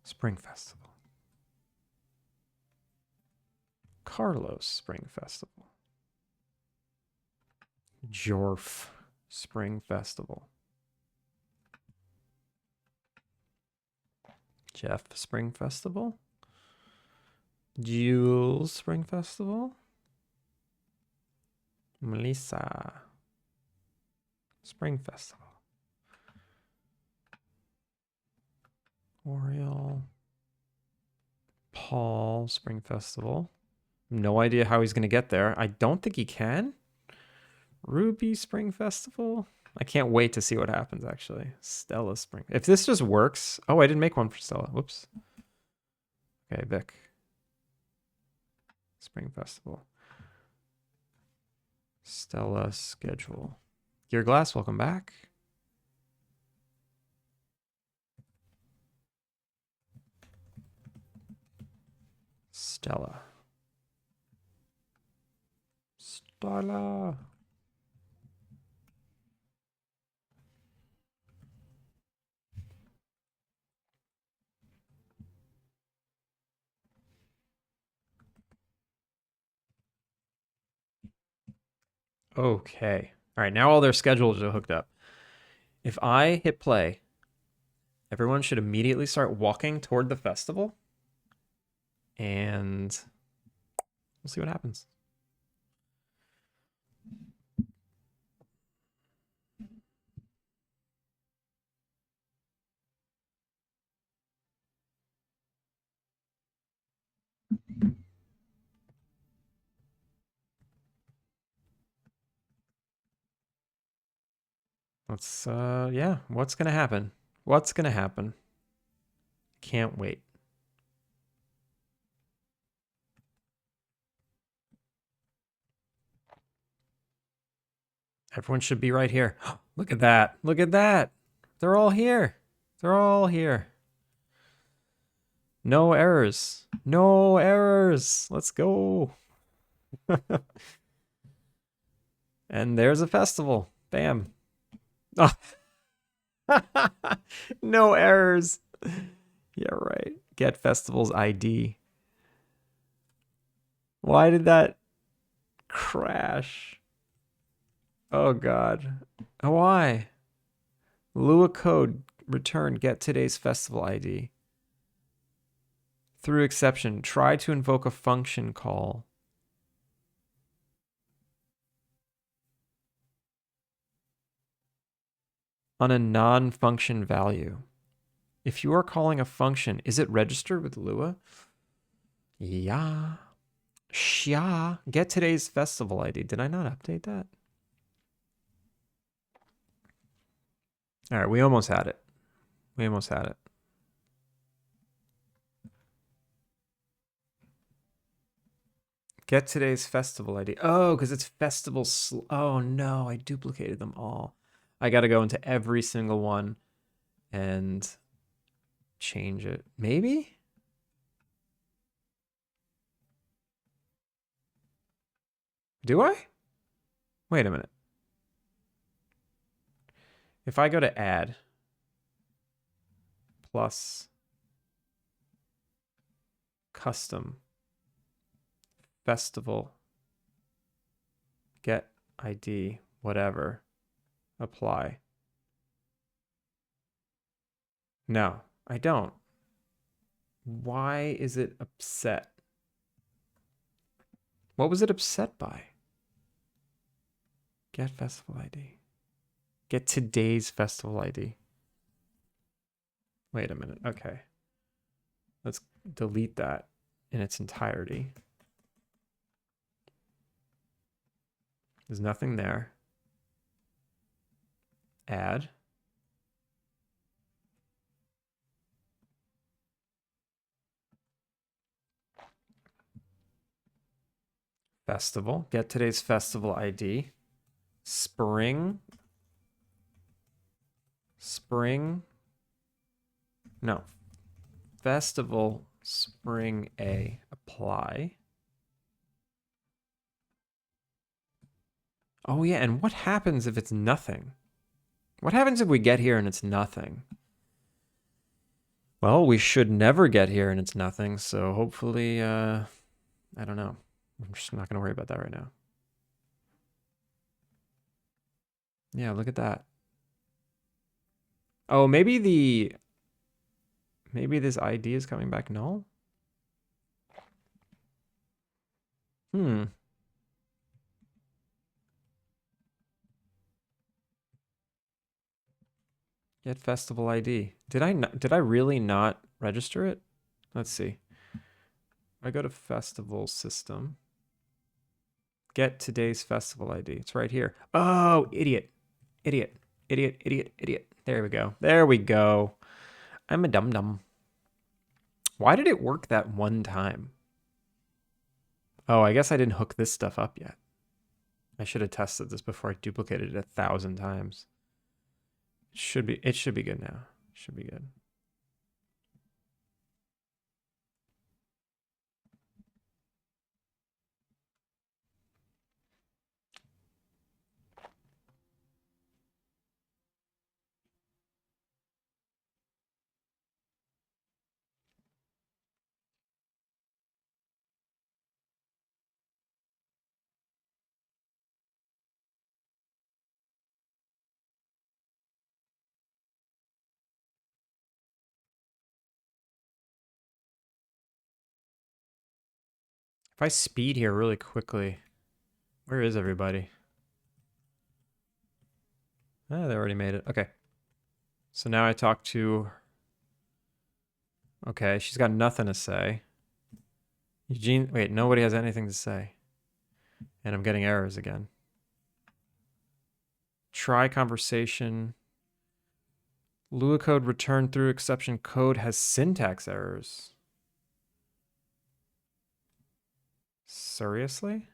Spring Festival. Carlos Spring Festival. Jorf Spring Festival. Jeff Spring Festival. Jules Spring Festival. Melissa Spring Festival. Oriole. Paul Spring Festival. No idea how he's going to get there. I don't think he can. Ruby Spring Festival. I can't wait to see what happens, actually. Stella Spring. If this just works... Oh, I didn't make one for Stella. Whoops. Okay, Vic. Spring Festival. Stella schedule. Gear Glass, welcome back. Stella. Stella. Okay. All right, now all their schedules are hooked up. If I hit play, everyone should immediately start walking toward the festival. And we'll see what happens. Let's, yeah, what's going to happen? What's going to happen? Can't wait. Everyone should be right here. Look at that. Look at that. They're all here. They're all here. No errors. No errors. Let's go. And there's a festival. Bam. Oh. No errors. Yeah, right. Get festival's ID. Why did that crash? Oh, God. Why? Lua code return get today's festival ID. Through exception, try to invoke a function call. On a non-function value. If you are calling a function, is it registered with Lua? Yeah. Shia. Get today's festival ID. Did I not update that? All right, we almost had it. We almost had it. Get today's festival ID. Oh, because it's festival. Oh, no, I duplicated them all. I got to go into every single one and change it. Maybe? Do I? Wait a minute. If I go to add plus custom festival get ID whatever apply. No, I don't. Why is it upset? What was it upset by? Get festival ID. Get today's festival ID. Wait a minute. Okay. Let's delete that in its entirety. There's nothing there. Add. Festival. Get today's festival ID. Spring. Spring. No. Festival Spring A. Apply. Oh, yeah. And what happens if it's nothing? What happens if we get here and it's nothing? Well, we should never get here and it's nothing. So hopefully, I don't know. I'm just not going to worry about that right now. Yeah, look at that. Oh, maybe this ID is coming back null? Get festival ID. Did I really not register it? Let's see. I go to festival system. get today's festival ID. It's right here. Oh, idiot. Idiot. Idiot, idiot, idiot. There we go. There we go. I'm a dum-dum. Why did it work that one time? Oh, I guess I didn't hook this stuff up yet. I should have tested this before I duplicated it 1,000 times. It should be good now. Should be good. If I speed here really quickly, where is everybody? Oh, they already made it. Okay. So now I talk to... Okay, she's got nothing to say. Eugene, wait, nobody has anything to say. And I'm getting errors again. Try conversation. Lua code returned through exception code has syntax errors. Seriously?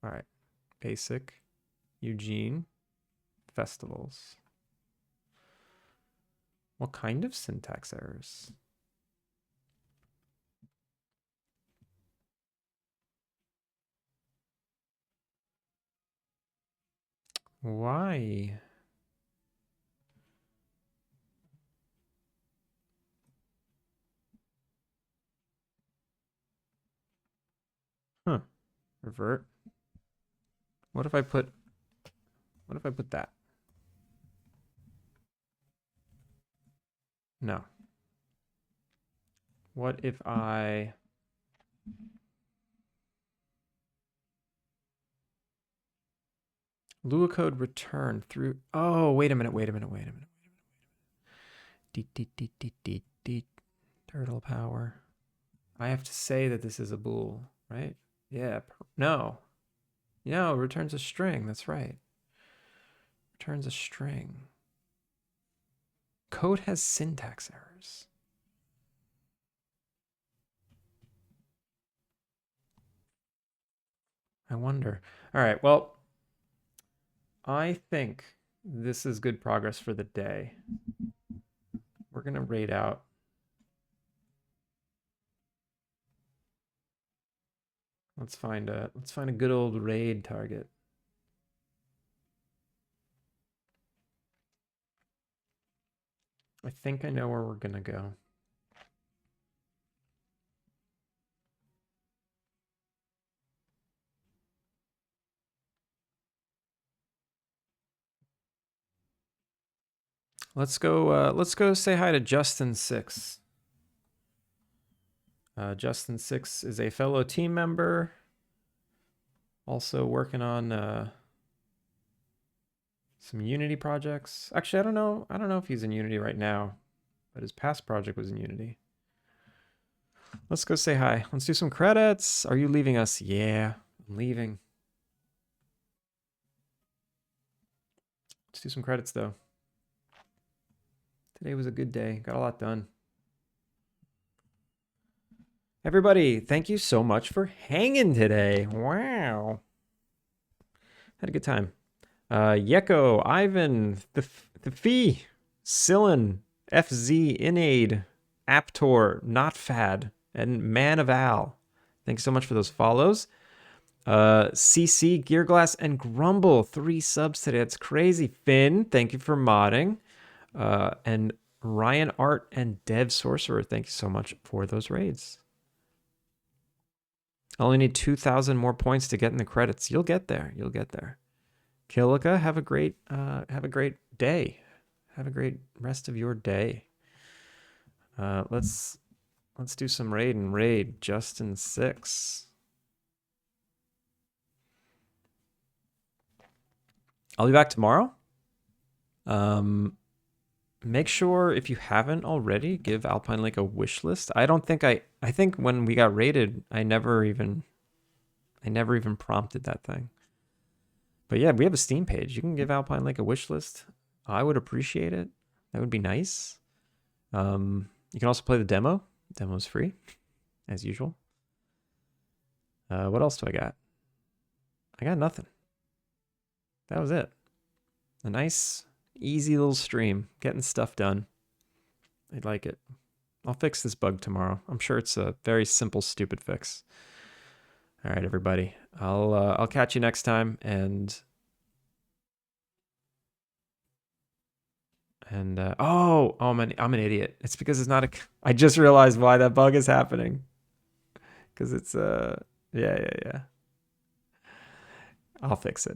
All right. Basic. Eugene. Festivals. What kind of syntax errors? Why? Huh. Revert. What if I put that? No. What if I Lua code return through oh, wait a minute. Deet. Turtle power. I have to say that this is a bool, right? Yeah. No. No, returns a string. That's right. Returns a string. Code has syntax errors. I wonder. All right, well, I think this is good progress for the day. We're going to raid out. Let's find a good old raid target. I think I know where we're going to go. Let's go say hi to Justin6. Justin6 is a fellow team member. Also working on some Unity projects. Actually, I don't know if he's in Unity right now, but his past project was in Unity. Let's go say hi. Let's do some credits. Are you leaving us? Yeah, I'm leaving. Let's do some credits though. Today was a good day. Got a lot done. Everybody, thank you so much for hanging today. Wow. Had a good time. Yeko, Ivan, the Fee, Sillin, FZ, Inaid, Aptor, Notfad, and Man of Al. Thanks so much for those follows. CC, Gearglass, and Grumble, 3 subs today. That's crazy. Finn, thank you for modding. And Ryan Art and Dev Sorcerer, thank you so much for those raids. I only need 2,000 more points to get in the credits. You'll get there. You'll get there. Kilika, have a great day. Have a great rest of your day. Let's do some raid and raid Justin6. I'll be back tomorrow. Make sure if you haven't already, give Alpine Lake a wish list. I think when we got raided, I never even I never even prompted that thing. But yeah, we have a Steam page. You can give Alpine Lake a wish list. I would appreciate it. That would be nice. You can also play the demo. The demo's free, as usual. What else do I got? I got nothing. That was it. A nice, easy little stream. Getting stuff done. I like it. I'll fix this bug tomorrow. I'm sure it's a very simple, stupid fix. All right, everybody. I'll catch you next time, and I'm an idiot. It's because it's not a. I just realized why that bug is happening. Because it's yeah. I'll fix it.